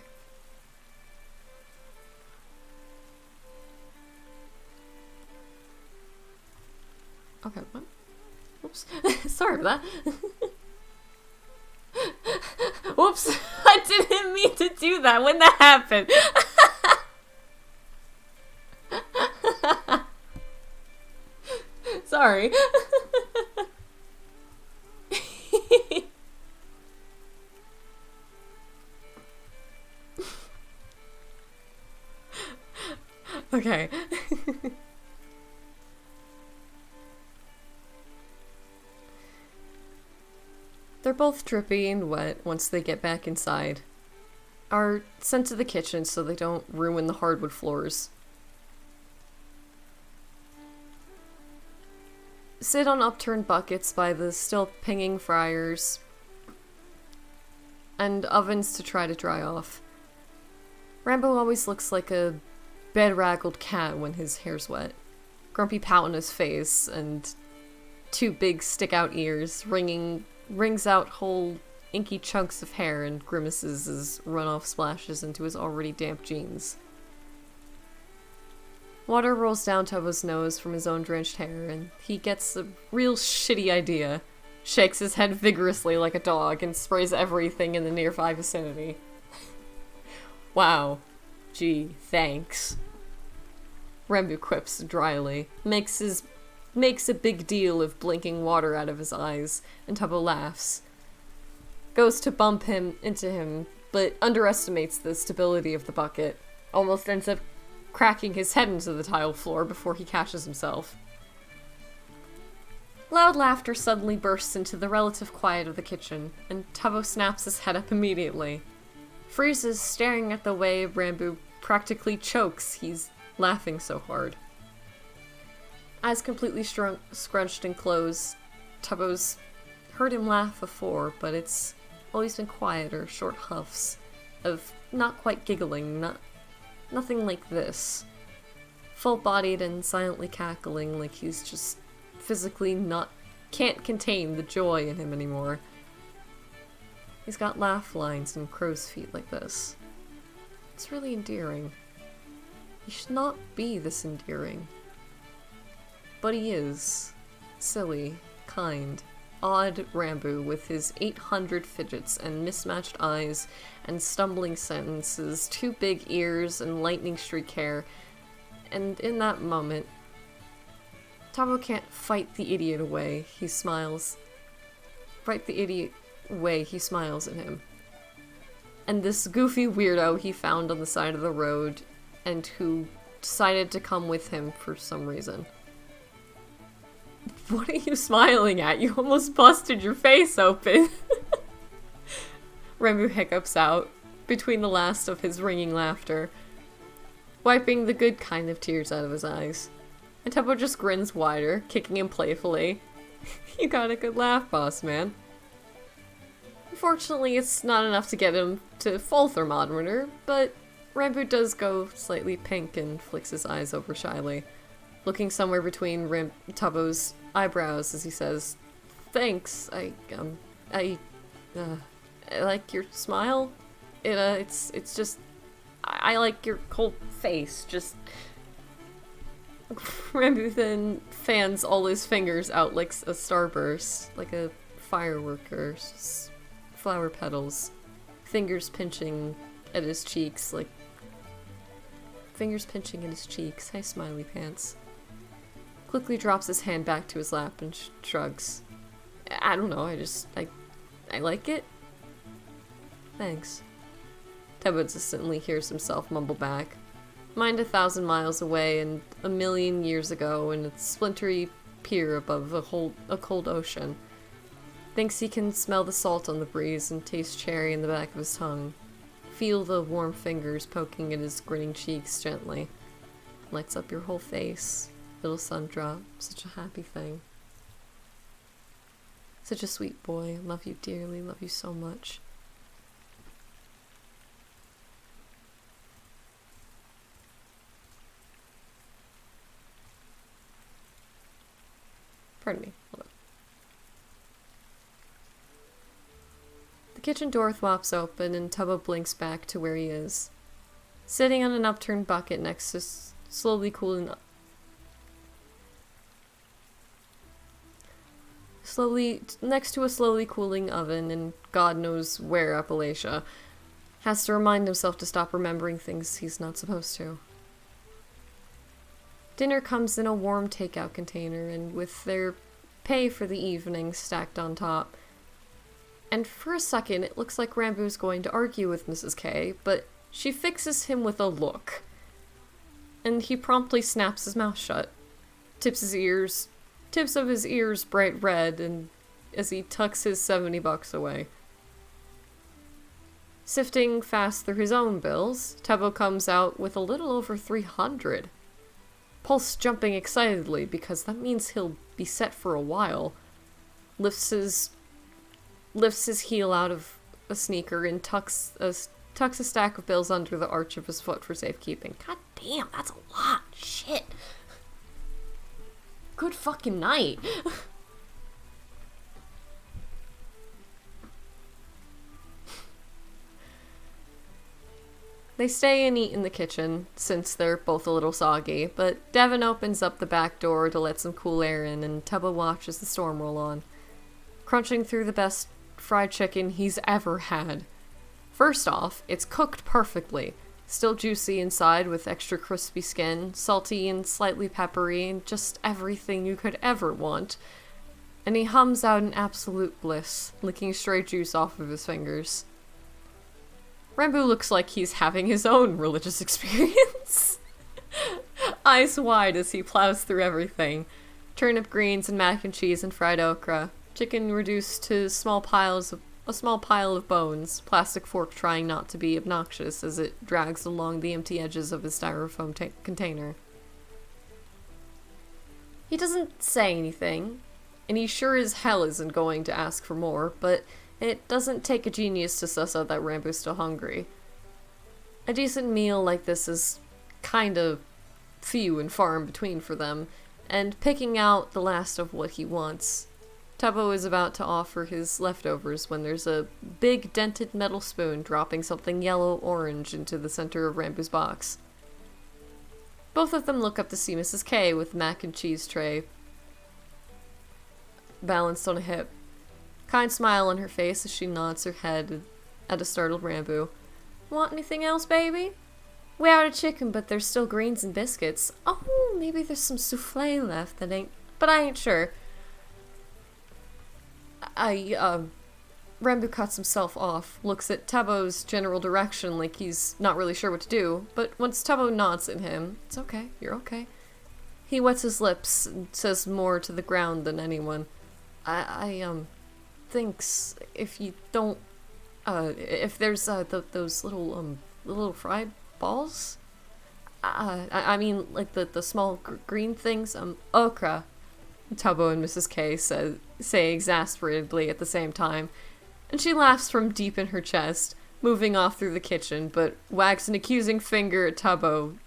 Okay, what? Oops. Sorry for that. Whoops. I didn't mean to do that when that happened. Sorry. Okay. They're both drippy and wet once they get back inside. Are sent to the kitchen so they don't ruin the hardwood floors. Sit on upturned buckets by the still pinging fryers and ovens to try to dry off. Rambo always looks like a bedraggled cat when his hair's wet. Grumpy pout on his face and two big stick-out ears rings out whole inky chunks of hair and grimaces as runoff splashes into his already damp jeans. Water rolls down Tubbo's nose from his own drenched hair, and he gets a real shitty idea. Shakes his head vigorously like a dog and sprays everything in the nearby vicinity. Wow. Gee, thanks. Rembu quips dryly, makes a big deal of blinking water out of his eyes, and Tubbo laughs. Goes to bump him into him, but underestimates the stability of the bucket. Almost ends up cracking his head into the tile floor before he catches himself. Loud laughter suddenly bursts into the relative quiet of the kitchen, and Tubbo snaps his head up immediately. Freezes, staring at the way Rambu practically chokes. He's laughing so hard. Eyes completely scrunched and closed. Tubbo's heard him laugh before, but it's always been quieter, short huffs of not quite giggling, nothing like this. Full-bodied and silently cackling like he's just physically can't contain the joy in him anymore. He's got laugh lines and crow's feet like this. It's really endearing. He should not be this endearing. But he is. Silly, kind, odd Rambu with his 800 fidgets and mismatched eyes and stumbling sentences, two big ears and lightning streak hair. And in that moment, Tubbo can't fight the idiot away. He smiles. Fight the idiot away, he smiles at him. And this goofy weirdo he found on the side of the road and who decided to come with him for some reason. What are you smiling at? You almost busted your face open. Rambu hiccups out, between the last of his ringing laughter, wiping the good kind of tears out of his eyes. And Tubbo just grins wider, kicking him playfully. You got a good laugh, boss man. Unfortunately, it's not enough to get him to full thermometer, but Rambu does go slightly pink and flicks his eyes over shyly, looking somewhere between Tubbo's eyebrows as he says, "Thanks, I like your smile. It's just, I like your whole face, just..." Rambu then fans all his fingers out like a starburst, like a firework or flower petals. Fingers pinching at his cheeks, like... Fingers pinching at his cheeks. Hi, smiley pants. Quickly drops his hand back to his lap and shrugs. I don't know, I like it. Thanks. Tubbo insistently hears himself mumble back. Mind 1,000 miles away and 1,000,000 years ago in a splintery pier above a cold ocean. Thinks he can smell the salt on the breeze and taste cherry in the back of his tongue. Feel the warm fingers poking at his grinning cheeks gently. Lights up your whole face. little sun drop. Such a happy thing. Such a sweet boy. Love you dearly. Love you so much. Pardon me. Hold on. The kitchen door thwops open and Tubbo blinks back to where he is. Sitting on an upturned bucket next to slowly cooling next to a slowly cooling oven in God knows where Appalachia, has to remind himself to stop remembering things he's not supposed to. Dinner comes in a warm takeout container and with their pay for the evening stacked on top. And for a second, it looks like Ranboo's going to argue with Mrs. K, but she fixes him with a look. And he promptly snaps his mouth shut, tips of his ears bright red, and as he tucks his $70 away. Sifting fast through his own bills, Tubbo comes out with a little over 300. Pulse jumping excitedly because that means he'll be set for a while. Lifts his heel out of a sneaker and tucks a stack of bills under the arch of his foot for safekeeping. God damn, that's a lot. Shit. Good fucking night. They stay and eat in the kitchen, since they're both a little soggy, but Devin opens up the back door to let some cool air in, and Tubbo watches the storm roll on, crunching through the best fried chicken he's ever had. First off, it's cooked perfectly, still juicy inside with extra crispy skin, salty and slightly peppery, and just everything you could ever want. And he hums out in absolute bliss, licking straight juice off of his fingers. Ranboo looks like he's having his own religious experience. Eyes wide as he plows through everything. Turnip greens and mac and cheese and fried okra. Chicken reduced to a small pile of bones, plastic fork trying not to be obnoxious as it drags along the empty edges of his styrofoam container. He doesn't say anything, and he sure as hell isn't going to ask for more, but it doesn't take a genius to suss out that Ranboo's still hungry. A decent meal like this is kinda few and far in between for them, and picking out the last of what he wants, Tubbo is about to offer his leftovers when there's a big dented metal spoon dropping something yellow-orange into the center of Ranboo's box. Both of them look up to see Mrs. K with the mac and cheese tray balanced on a hip. Kind smile on her face as she nods her head at a startled Ranboo. Want anything else, baby? We out of chicken, but there's still greens and biscuits. Oh, maybe there's some souffle left but I ain't sure. Ranboo cuts himself off, looks at Tubbo's general direction like he's not really sure what to do, but once Tubbo nods at him, it's okay, you're okay. He wets his lips and says more to the ground than anyone. Thinks if you don't, if there's, those little fried balls? I mean, like the small green things, okra, Tubbo and Mrs. K say exasperatedly at the same time, and she laughs from deep in her chest, moving off through the kitchen, but wags an accusing finger at Tubbo,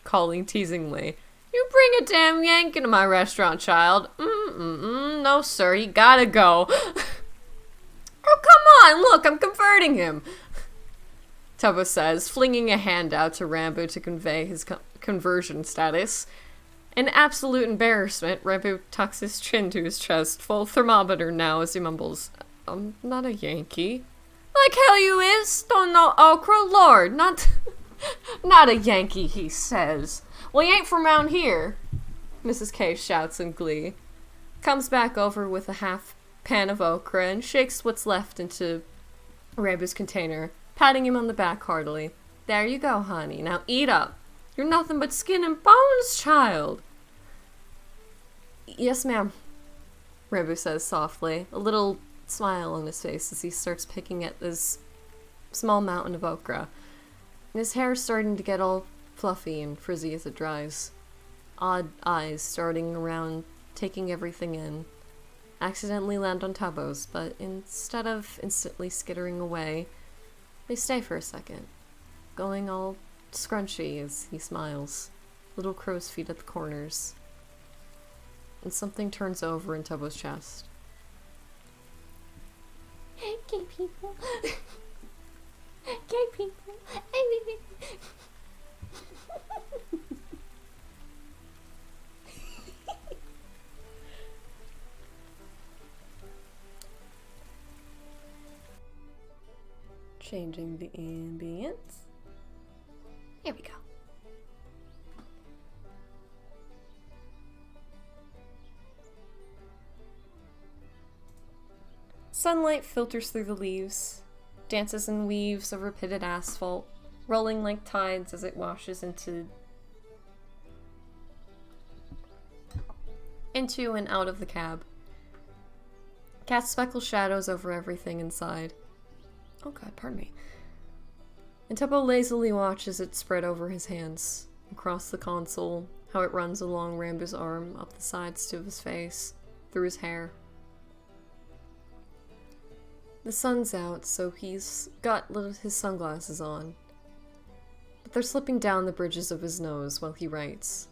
calling teasingly, "You bring a damn yank into my restaurant, child. No sir, you gotta go." "Oh, come on, look, I'm converting him," Tubbo says, flinging a hand out to Ranboo to convey his conversion status. In absolute embarrassment, Ranboo tucks his chin to his chest, full thermometer now as he mumbles, "I'm not a Yankee." "Like hell you is, don't know okra, lord, not a Yankee," he says. "Well, you ain't from round here," Mrs. K shouts in glee. Comes back over with a half pan of okra and shakes what's left into Ranboo's container, patting him on the back heartily. "There you go, honey. Now eat up. You're nothing but skin and bones, child." "Yes, ma'am," Ranboo says softly, a little smile on his face as he starts picking at this small mountain of okra. And his hair's starting to get all fluffy and frizzy as it dries. odd eyes starting around, taking everything in. Accidentally land on Tabos, but instead of instantly skittering away, they stay for a second, going all scrunchy as he smiles, little crow's feet at the corners. And something turns over in Tubbo's chest. Gay people. Gay people. Changing the ambience. Here we go. Sunlight filters through the leaves, dances and weaves over pitted asphalt, rolling like tides as it washes into and out of the cab. Casts speckled shadows over everything inside. Oh god, pardon me. And Tubbo lazily watches it spread over his hands, across the console, how it runs along Rambu's arm, up the sides to his face, through his hair. The sun's out, so he's got his sunglasses on. But they're slipping down the bridges of his nose while he writes.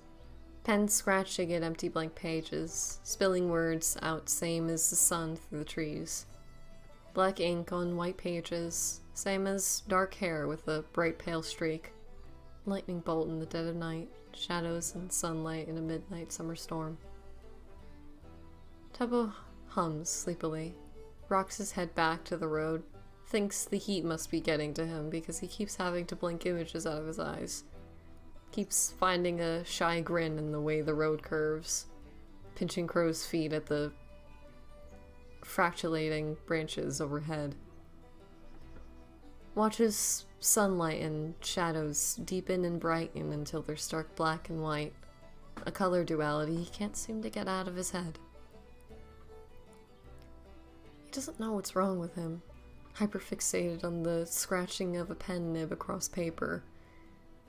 Pen scratching at empty blank pages, spilling words out same as the sun through the trees. Black ink on white pages, same as dark hair with a bright pale streak. Lightning bolt in the dead of night, shadows and sunlight in a midnight summer storm. Tubbo hums sleepily, rocks his head back to the road, thinks the heat must be getting to him because he keeps having to blink images out of his eyes. Keeps finding a shy grin in the way the road curves, pinching crow's feet at the fractulating branches overhead. Watches sunlight and shadows deepen and brighten until they're stark black and white, a color duality he can't seem to get out of his head. He doesn't know what's wrong with him, hyperfixated on the scratching of a pen nib across paper.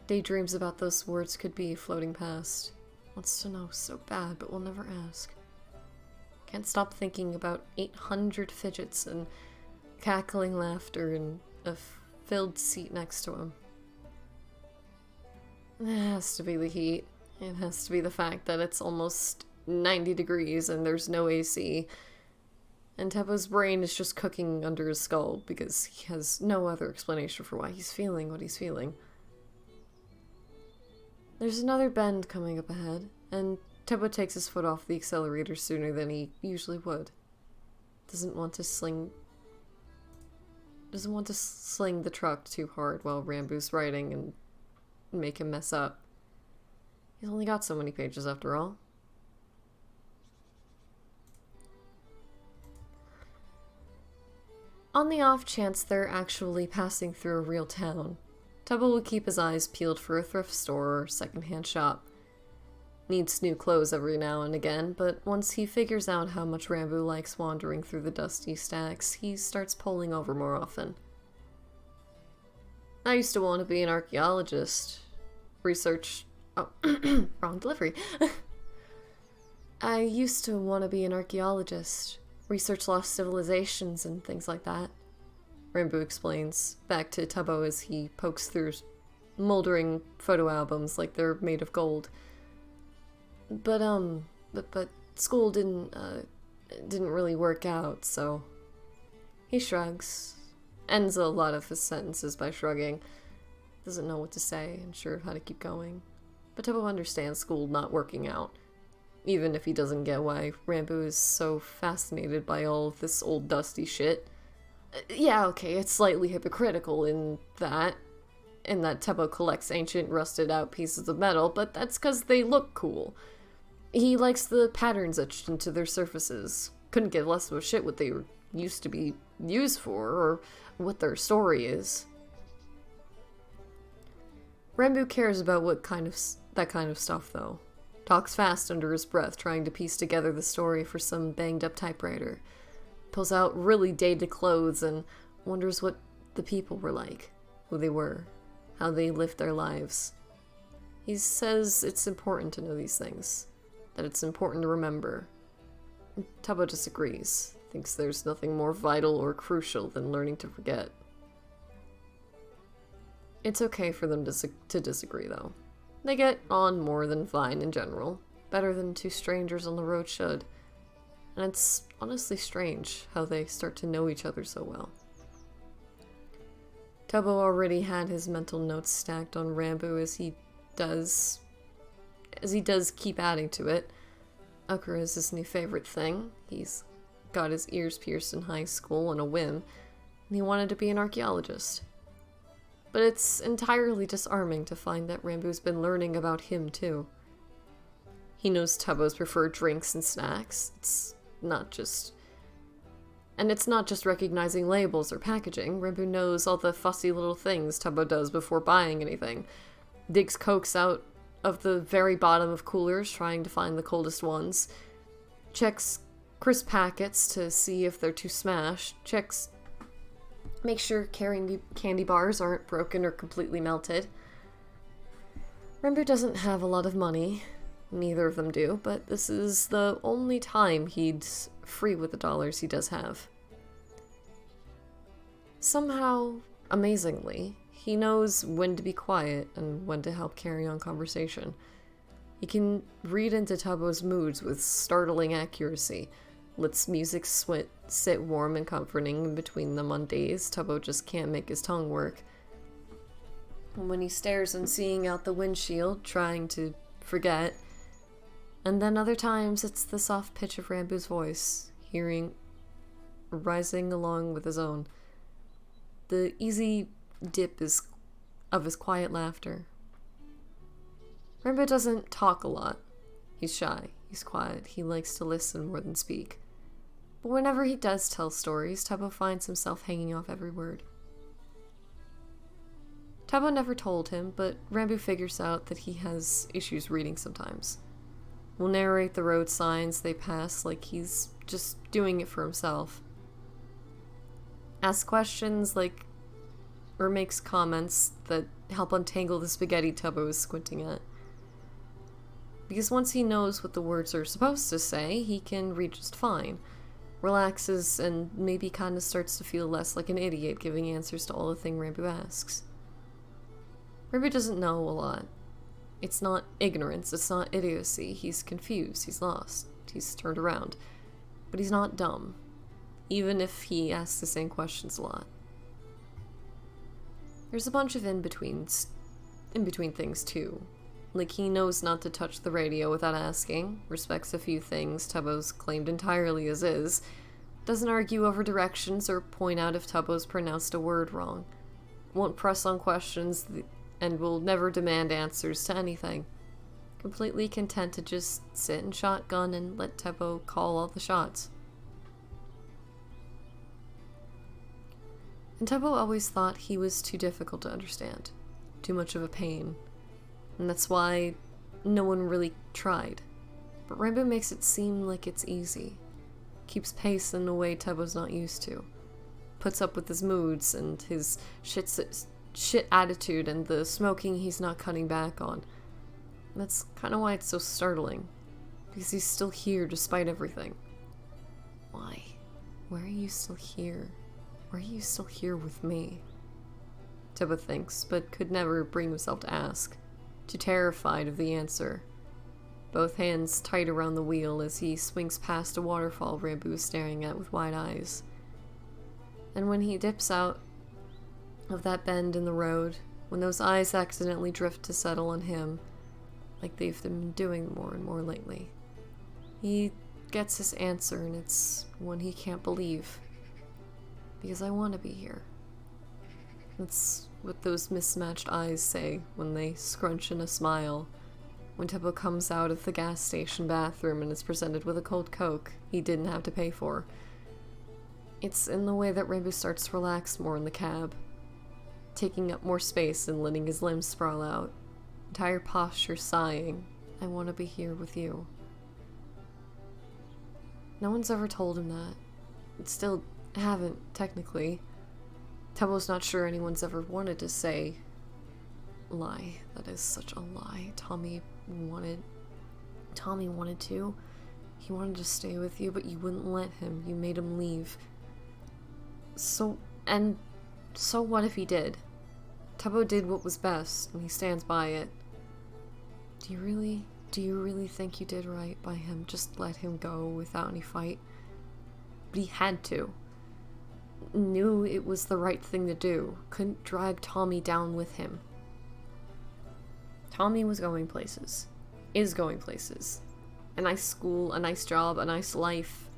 Daydreams about those words could be floating past. Wants to know so bad, but will never ask. Can't stop thinking about 800 fidgets and cackling laughter and a filled seat next to him. It has to be the heat. It has to be the fact that it's almost 90 degrees and there's no AC. And Tubbo's brain is just cooking under his skull because he has no other explanation for why he's feeling what he's feeling. There's another bend coming up ahead, and Tubbo takes his foot off the accelerator sooner than he usually would. Doesn't want to sling the truck too hard while Rambu's writing and make him mess up. He's only got so many pages after all. On the off chance they're actually passing through a real town, Tubbo will keep his eyes peeled for a thrift store or secondhand shop. Needs new clothes every now and again, but once he figures out how much Rambu likes wandering through the dusty stacks, he starts pulling over more often. I used to want to be an archaeologist. Research... Oh, wrong delivery. I used to want to be an archaeologist. Research lost civilizations and things like that. Rambu explains, back to Tubbo as he pokes through moldering photo albums like they're made of gold. But school didn't really work out, so... He shrugs. Ends a lot of his sentences by shrugging. Doesn't know what to say, unsure of how to keep going. But Tubbo understands school not working out. Even if he doesn't get why Rambu is so fascinated by all of this old dusty shit. Yeah, okay, it's slightly hypocritical in that Tubbo collects ancient, rusted out pieces of metal, but that's because they look cool. He likes the patterns etched into their surfaces. Couldn't give less of a shit what they were used to be used for, or what their story is. Rambu cares about that kind of stuff, though. Talks fast under his breath, trying to piece together the story for some banged-up typewriter. Pulls out really dated clothes and wonders what the people were like, who they were, how they lived their lives. He says it's important to know these things, that it's important to remember. Tubbo disagrees, thinks there's nothing more vital or crucial than learning to forget. It's okay for them to disagree, though. They get on more than fine in general, better than two strangers on the road should. And it's honestly strange how they start to know each other so well. Tubbo already had his mental notes stacked on Ranboo as he does keep adding to it. Ukra is his new favorite thing. He's got his ears pierced in high school on a whim, and he wanted to be an archaeologist. But it's entirely disarming to find that Ranboo's been learning about him too. He knows Tubbo's preferred drinks and snacks. It's not just recognizing labels or packaging. Ranboo knows all the fussy little things Tubbo does before buying anything. Digs Cokes out of the very bottom of coolers, trying to find the coldest ones. Checks crisp packets to see if they're too smashed. Makes sure candy bars aren't broken or completely melted. Ranboo doesn't have a lot of money. Neither of them do, but this is the only time he's free with the dollars he does have. Somehow, amazingly, he knows when to be quiet and when to help carry on conversation. He can read into Tubbo's moods with startling accuracy, lets music sit warm and comforting in between them on days Tubbo just can't make his tongue work. And when he stares unseeing out the windshield, trying to forget. And then other times it's the soft pitch of Ranboo's voice, rising along with his own. The easy dip of his quiet laughter. Ranboo doesn't talk a lot. He's shy, he's quiet, he likes to listen more than speak. But whenever he does tell stories, Tubbo finds himself hanging off every word. Tubbo never told him, but Ranboo figures out that he has issues reading sometimes. Will narrate the road signs they pass like he's just doing it for himself. Asks questions or makes comments that help untangle the spaghetti Tubbo is squinting at. Because once he knows what the words are supposed to say, he can read just fine. Relaxes and maybe kind of starts to feel less like an idiot giving answers to all the things Ranboo asks. Ranboo doesn't know a lot. It's not ignorance, it's not idiocy. He's confused, he's lost, he's turned around. But he's not dumb, even if he asks the same questions a lot. There's a bunch of in-between things too. Like he knows not to touch the radio without asking, respects a few things Tubbo's claimed entirely as is, doesn't argue over directions or point out if Tubbo's pronounced a word wrong, won't press on questions and will never demand answers to anything. Completely content to just sit and shotgun and let Tubbo call all the shots. And Tubbo always thought he was too difficult to understand, too much of a pain, and that's why no one really tried. But Ranboo makes it seem like it's easy, keeps pace in a way Tubbo's not used to, puts up with his moods and his shit attitude and the smoking he's not cutting back on. And that's kind of why it's so startling, because he's still here despite everything. Why? Why are you still here? Why are you still here with me? Tubbo thinks, but could never bring himself to ask, too terrified of the answer. Both hands tight around the wheel as he swings past a waterfall Ranboo is staring at with wide eyes. And when he dips out of that bend in the road, when those eyes accidentally drift to settle on him, like they've been doing more and more lately, he gets his answer, and it's one he can't believe. Because I want to be here. That's what those mismatched eyes say when they scrunch in a smile. When Tubbo comes out of the gas station bathroom and is presented with a cold Coke he didn't have to pay for. It's in the way that Ranboo starts to relax more in the cab, taking up more space and letting his limbs sprawl out, entire posture sighing, I want to be here with you. No one's ever told him that. Still haven't, technically. Tubbo's not sure anyone's ever wanted to say lie. That is such a lie. Tommy wanted to. He wanted to stay with you, but you wouldn't let him. You made him leave. So what if he did? Tubbo did what was best, and he stands by it. Do you really think you did right by him? Just let him go without any fight? But he had to. Knew it was the right thing to do. Couldn't drag Tommy down with him. Tommy was going places. Is going places. A nice school, a nice job, a nice life.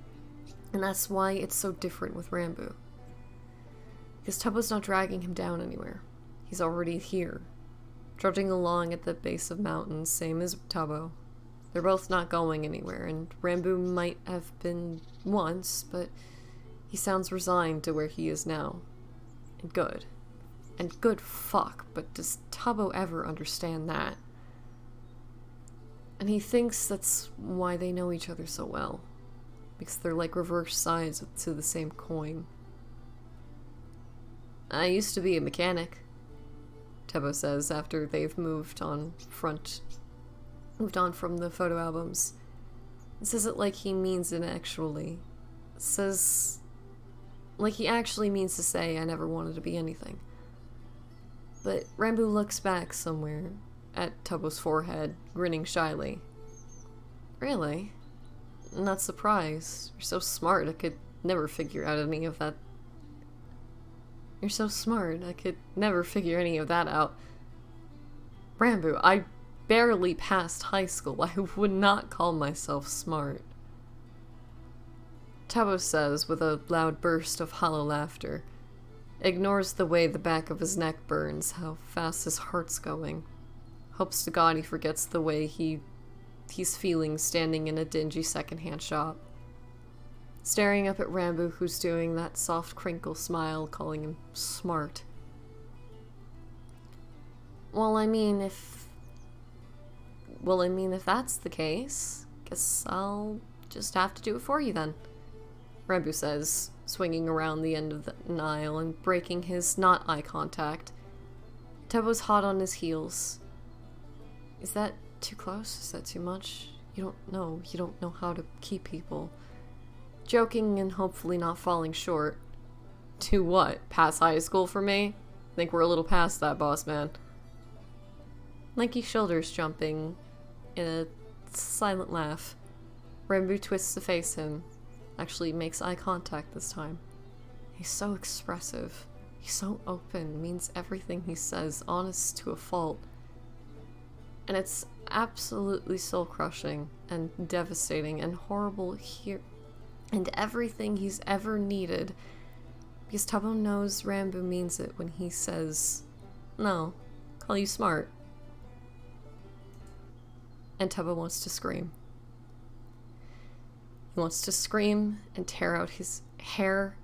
And that's why it's so different with Ranboo. Because Tubbo's not dragging him down anywhere. He's already here. Trudging along at the base of mountains, same as Tubbo. They're both not going anywhere, and Ranboo might have been once, but he sounds resigned to where he is now. And good. And good fuck, but does Tubbo ever understand that? And he thinks that's why they know each other so well. Because they're like reverse sides to the same coin. I used to be a mechanic, Tubbo says after they've moved on from the photo albums. He says it like he means it actually. Says like he actually means to say, I never wanted to be anything. But Ranboo looks back somewhere at Tubbo's forehead, grinning shyly. Really? Not surprised. You're so smart, I could never figure out any of that. You're so smart, I could never figure any of that out. Ranboo, I barely passed high school. I would not call myself smart. Tubbo says with a loud burst of hollow laughter. Ignores the way the back of his neck burns, how fast his heart's going. Hopes to God he forgets the way he's feeling standing in a dingy secondhand shop. Staring up at Ranboo, who's doing that soft crinkle smile, calling him smart. Well, I mean, if that's the case, guess I'll just have to do it for you then, Ranboo says, swinging around the end of the aisle and breaking his not eye contact. Tubbo's hot on his heels. Is that too close? Is that too much? You don't know how to keep people. Joking and hopefully not falling short. To what? Pass high school for me? Think we're a little past that, boss man. Lanky shoulders jumping in a silent laugh. Ranboo twists to face him. Actually makes eye contact this time. He's so expressive. He's so open. Means everything he says. Honest to a fault. And it's absolutely soul-crushing and devastating and horrible here. And everything he's ever needed. Because Tubbo knows Ranboo means it when he says, no, call you smart. And Tubbo wants to scream. He wants to scream and tear out his hair,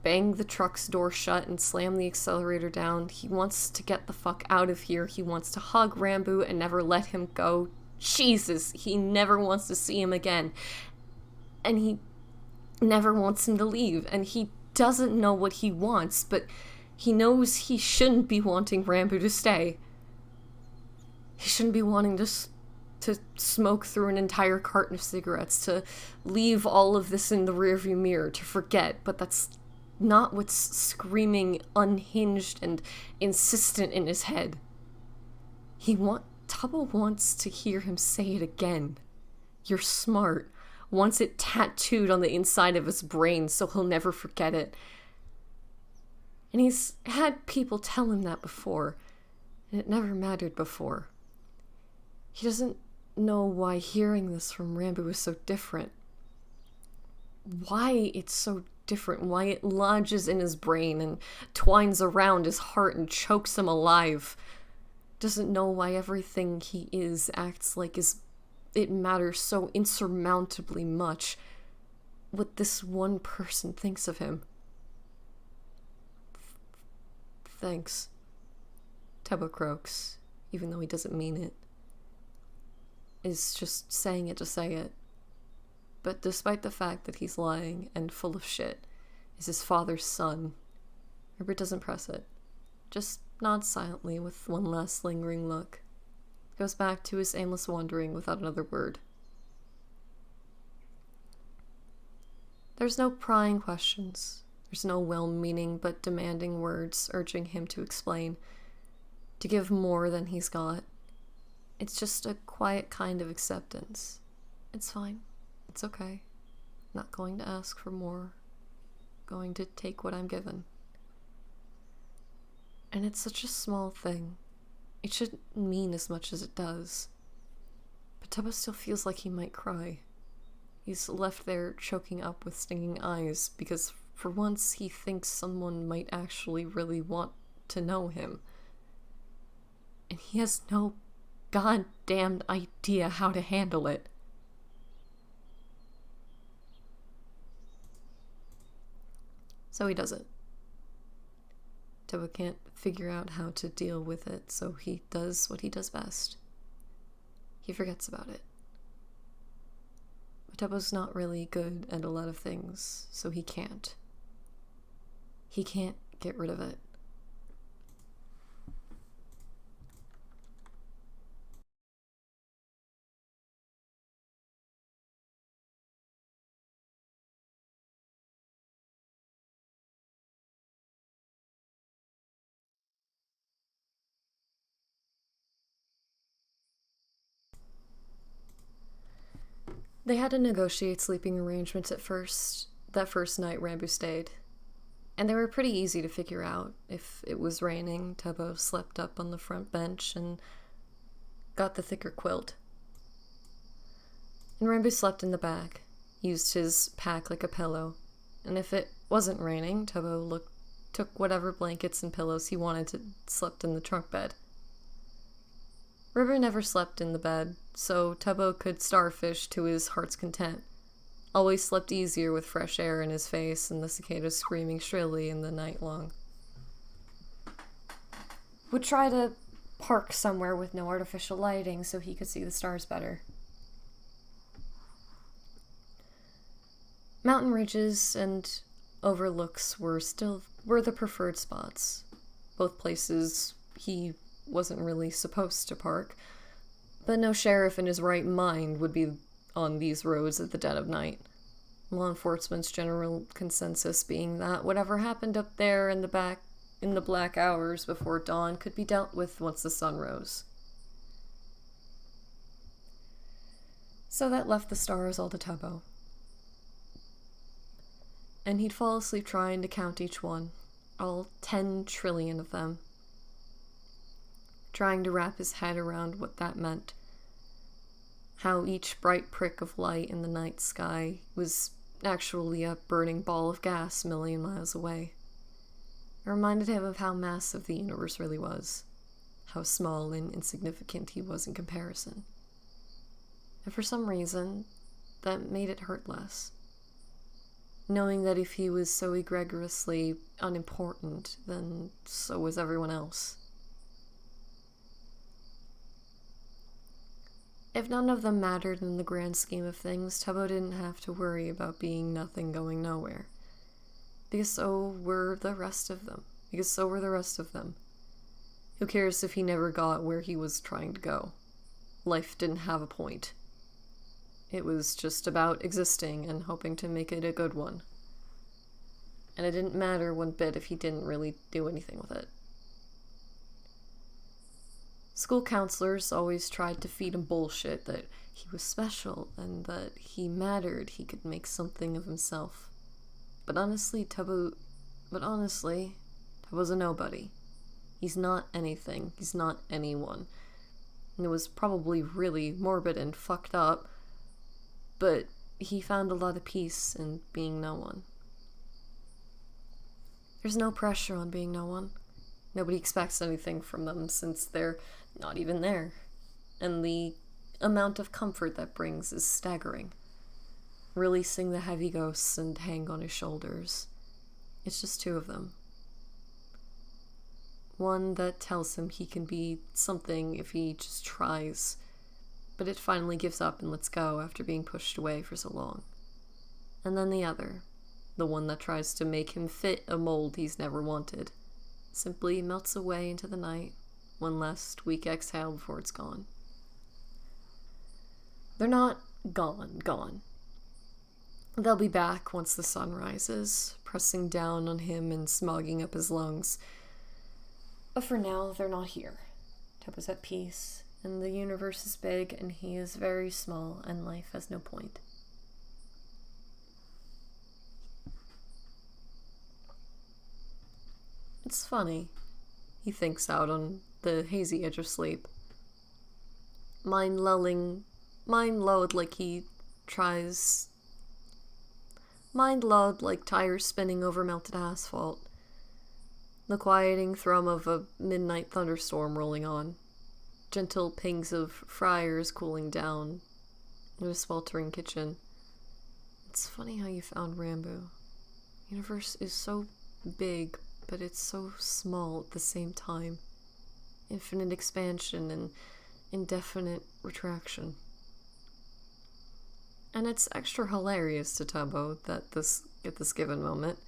bang the truck's door shut and slam the accelerator down. He wants to get the fuck out of here. He wants to hug Ranboo and never let him go. Jesus, he never wants to see him again. And he never wants him to leave, and he doesn't know what he wants, but he knows he shouldn't be wanting Ranboo to stay. He shouldn't be wanting to smoke through an entire carton of cigarettes, to leave all of this in the rearview mirror, to forget, but that's not what's screaming unhinged and insistent in his head. Tubbo wants to hear him say it again. You're smart. Wants it tattooed on the inside of his brain so he'll never forget it. And he's had people tell him that before, and it never mattered before. He doesn't know why hearing this from Ranboo is so different. Why it's so different, why it lodges in his brain and twines around his heart and chokes him alive. Doesn't know why everything he is acts like it matters so insurmountably much what this one person thinks of him. Thanks, Tubbo croaks, even though he doesn't mean it. Is just saying it to say it. But despite the fact that he's lying and full of shit, is his father's son, Herbert doesn't press it. Just nods silently with one last lingering look, goes back to his aimless wandering without another word. There's no prying questions. There's no well-meaning but demanding words urging him to explain, to give more than he's got. It's just a quiet kind of acceptance. It's fine. It's okay. Not going to ask for more. Going to take what I'm given. And it's such a small thing. It shouldn't mean as much as it does. But Tubbo still feels like he might cry. He's left there choking up with stinging eyes because for once he thinks someone might actually really want to know him. And he has no goddamned idea how to handle it. So he does it. Tubbo can't figure out how to deal with it, so he does what he does best. He forgets about it. But Tubbo's not really good at a lot of things, so he can't. He can't get rid of it. They had to negotiate sleeping arrangements at first, that first night Ranboo stayed. And they were pretty easy to figure out. If it was raining, Tubbo slept up on the front bench and got the thicker quilt. And Ranboo slept in the back, used his pack like a pillow. And if it wasn't raining, Tubbo took whatever blankets and pillows he wanted and slept in the trunk bed. River never slept in the bed, so Tubbo could starfish to his heart's content. Always slept easier with fresh air in his face and the cicadas screaming shrilly in the night long. Would try to park somewhere with no artificial lighting so he could see the stars better. Mountain ridges and overlooks were the preferred spots. Both places he wasn't really supposed to park, but no sheriff in his right mind would be on these roads at the dead of night. Law enforcement's general consensus being that whatever happened up there in the black hours before dawn could be dealt with once the sun rose. So that left the stars all to Tubbo. And he'd fall asleep trying to count each one, all 10 trillion of them. Trying to wrap his head around what that meant. How each bright prick of light in the night sky was actually a burning ball of gas a million miles away. It reminded him of how massive the universe really was, how small and insignificant he was in comparison. And for some reason, that made it hurt less. Knowing that if he was so egregiously unimportant, then so was everyone else. If none of them mattered in the grand scheme of things, Tubbo didn't have to worry about being nothing going nowhere. Because so were the rest of them. Who cares if he never got where he was trying to go? Life didn't have a point. It was just about existing and hoping to make it a good one. And it didn't matter one bit if he didn't really do anything with it. School counselors always tried to feed him bullshit that he was special and that he mattered, he could make something of himself. But honestly, Tubbo's a nobody. He's not anything. He's not anyone. And it was probably really morbid and fucked up, but he found a lot of peace in being no one. There's no pressure on being no one. Nobody expects anything from them since they're not even there. And the amount of comfort that brings is staggering. Releasing the heavy ghosts and hang on his shoulders. It's just two of them. One that tells him he can be something if he just tries, but it finally gives up and lets go after being pushed away for so long. And then the other, the one that tries to make him fit a mold he's never wanted, simply melts away into the night, one last weak exhale before it's gone. They're not gone. They'll be back once the sun rises, pressing down on him and smogging up his lungs. But for now, they're not here. Tubbo's at peace, and the universe is big, and he is very small, and life has no point. It's funny, he thinks out on the hazy edge of sleep. Mind lulled like tires spinning over melted asphalt. The quieting thrum of a midnight thunderstorm rolling on. Gentle pings of fryers cooling down in a sweltering kitchen. It's funny how you found Rambo. The universe is so big, but it's so small at the same time. Infinite expansion and indefinite retraction. And it's extra hilarious to Tubbo that at this given moment,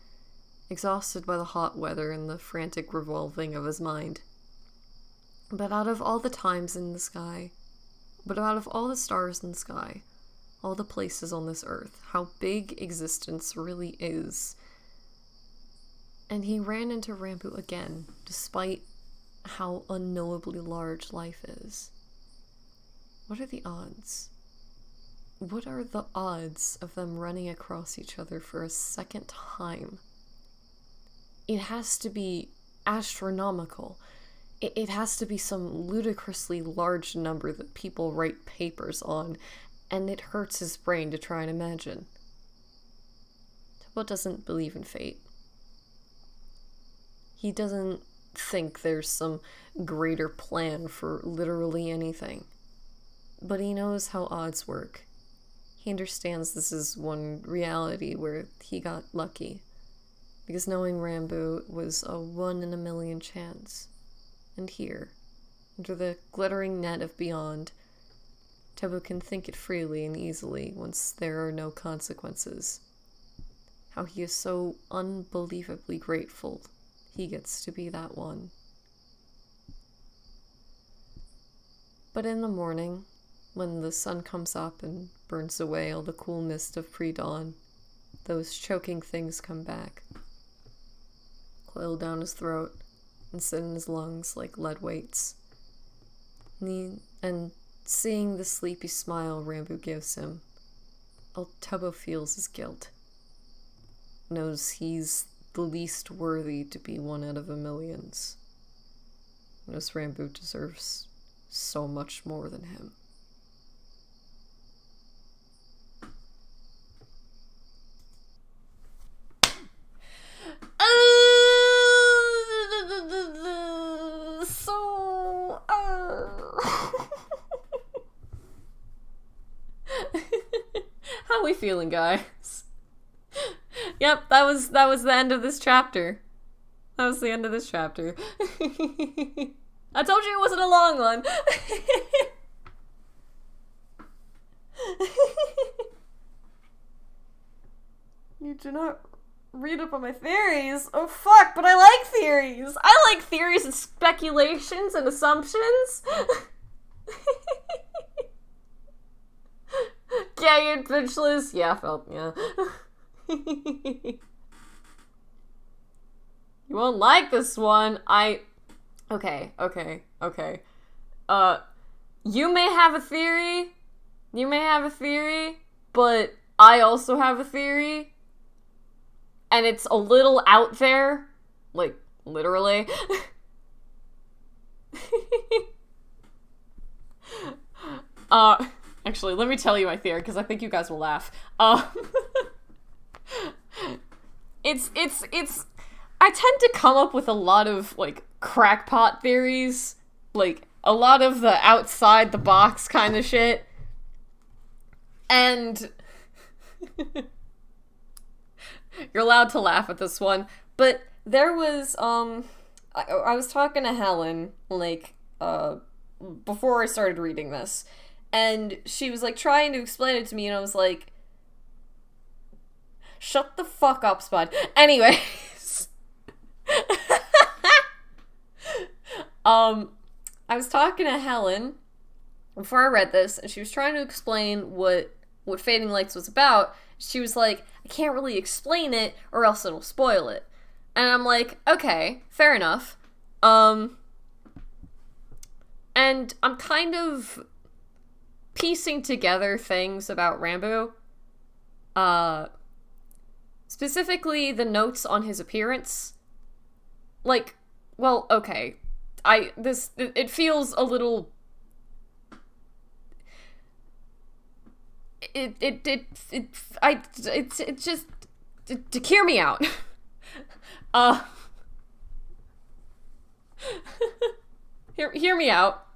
exhausted by the hot weather and the frantic revolving of his mind. But out of all the times in the sky, out of all the stars in the sky, all the places on this earth, how big existence really is. And he ran into Rambo again, despite how unknowably large life is. What are the odds? What are the odds of them running across each other for a second time? It has to be astronomical. It has to be some ludicrously large number that people write papers on, and it hurts his brain to try and imagine. Tubbo doesn't believe in fate. He doesn't think there's some greater plan for literally anything. But he knows how odds work. He understands this is one reality where he got lucky. Because knowing Rambo was a 1 in a million chance. And here, under the glittering net of beyond, Tubbo can think it freely and easily once there are no consequences. How he is so unbelievably grateful he gets to be that one. But in the morning, when the sun comes up and burns away all the cool mist of pre-dawn, those choking things come back, coil down his throat, and sit in his lungs like lead weights. And seeing the sleepy smile Rambo gives him, all Tubbo feels is guilt. Knows he's the least worthy to be 1 out of a millions. Knows Rambo deserves so much more than him. How are we feeling, guys? Yep, that was the end of this chapter. That was the end of this chapter. I told you it wasn't a long one. You do not read up on my theories. Oh fuck, but I like theories. I like theories and speculations and assumptions. Gay and bitchless. Yeah, yeah. You won't like this one. Okay. You may have a theory, but I also have a theory. And it's a little out there. Like, literally. Actually, let me tell you my theory, because I think you guys will laugh. It's I tend to come up with a lot of, like, crackpot theories. Like, a lot of the outside the box kind of shit. And you're allowed to laugh at this one. But there was, I was talking to Helen, like, before I started reading this. And she was, like, trying to explain it to me, and I was like, shut the fuck up, Spud. Anyways. I was talking to Helen before I read this, and she was trying to explain what Fading Lights was about. She was like, I can't really explain it, or else it'll spoil it. And I'm like, okay, fair enough. And I'm kind of piecing together things about Rambo. Specifically the notes on his appearance. Like, well, okay. It feels a little... It's just... To hear me out. Hear me out.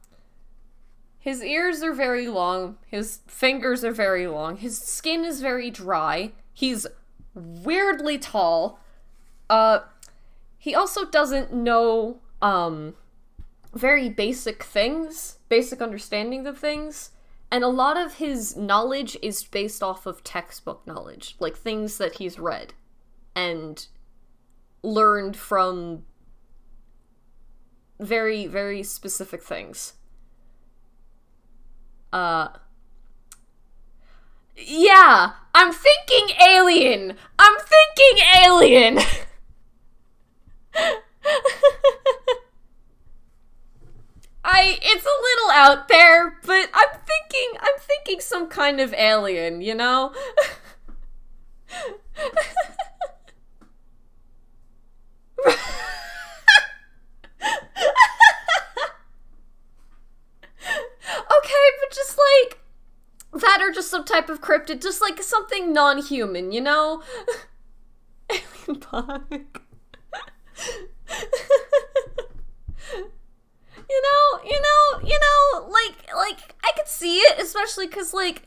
His ears are very long. His fingers are very long. His skin is very dry. He's weirdly tall. He also doesn't know, very basic things. Basic understanding of things. And a lot of his knowledge is based off of textbook knowledge. Like, things that he's read. And learned from very, very specific things. Yeah, I'm thinking alien! It's a little out there, but I'm thinking some kind of alien, you know? Okay, but just like that, or just some type of cryptid, just like something non-human, you know? Alien bug. Like I could see it, especially because like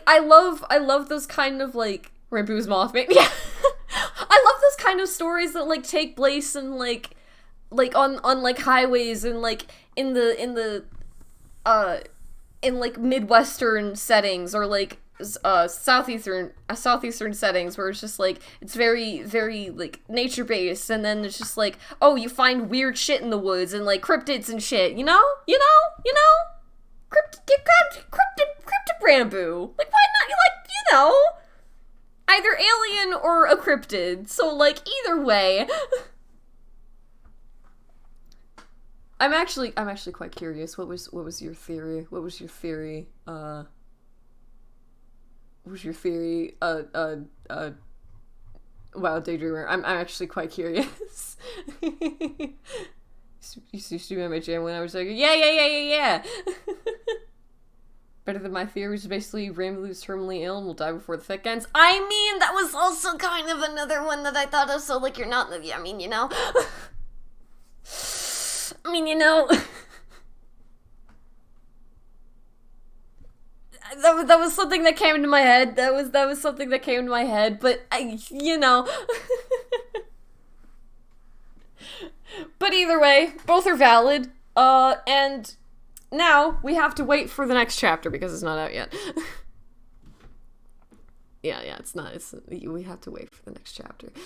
I love those kind of like Rambo's Mothman. Yeah, I love those kind of stories that like take place in like on like highways and like in like Midwestern settings, or like southeastern settings, where it's just like it's very, very like nature based, and then it's just like, oh, you find weird shit in the woods and like cryptids and shit, you know cryptid Rambo, like why not, either alien or a cryptid, so like either way. I'm actually quite curious. What was your theory? Wow, Daydreamer. I'm actually quite curious. You used to be on my jam when I was like, yeah. Better than my theory, which is basically Rambo's terminally ill and will die before the fic ends. I mean, that was also kind of another one that I thought of, so like you're not, I mean, you know. That was something that came into my head. That was something that came into my head, but But either way, both are valid. And now we have to wait for the next chapter because it's not out yet. Yeah, it's not. We have to wait for the next chapter.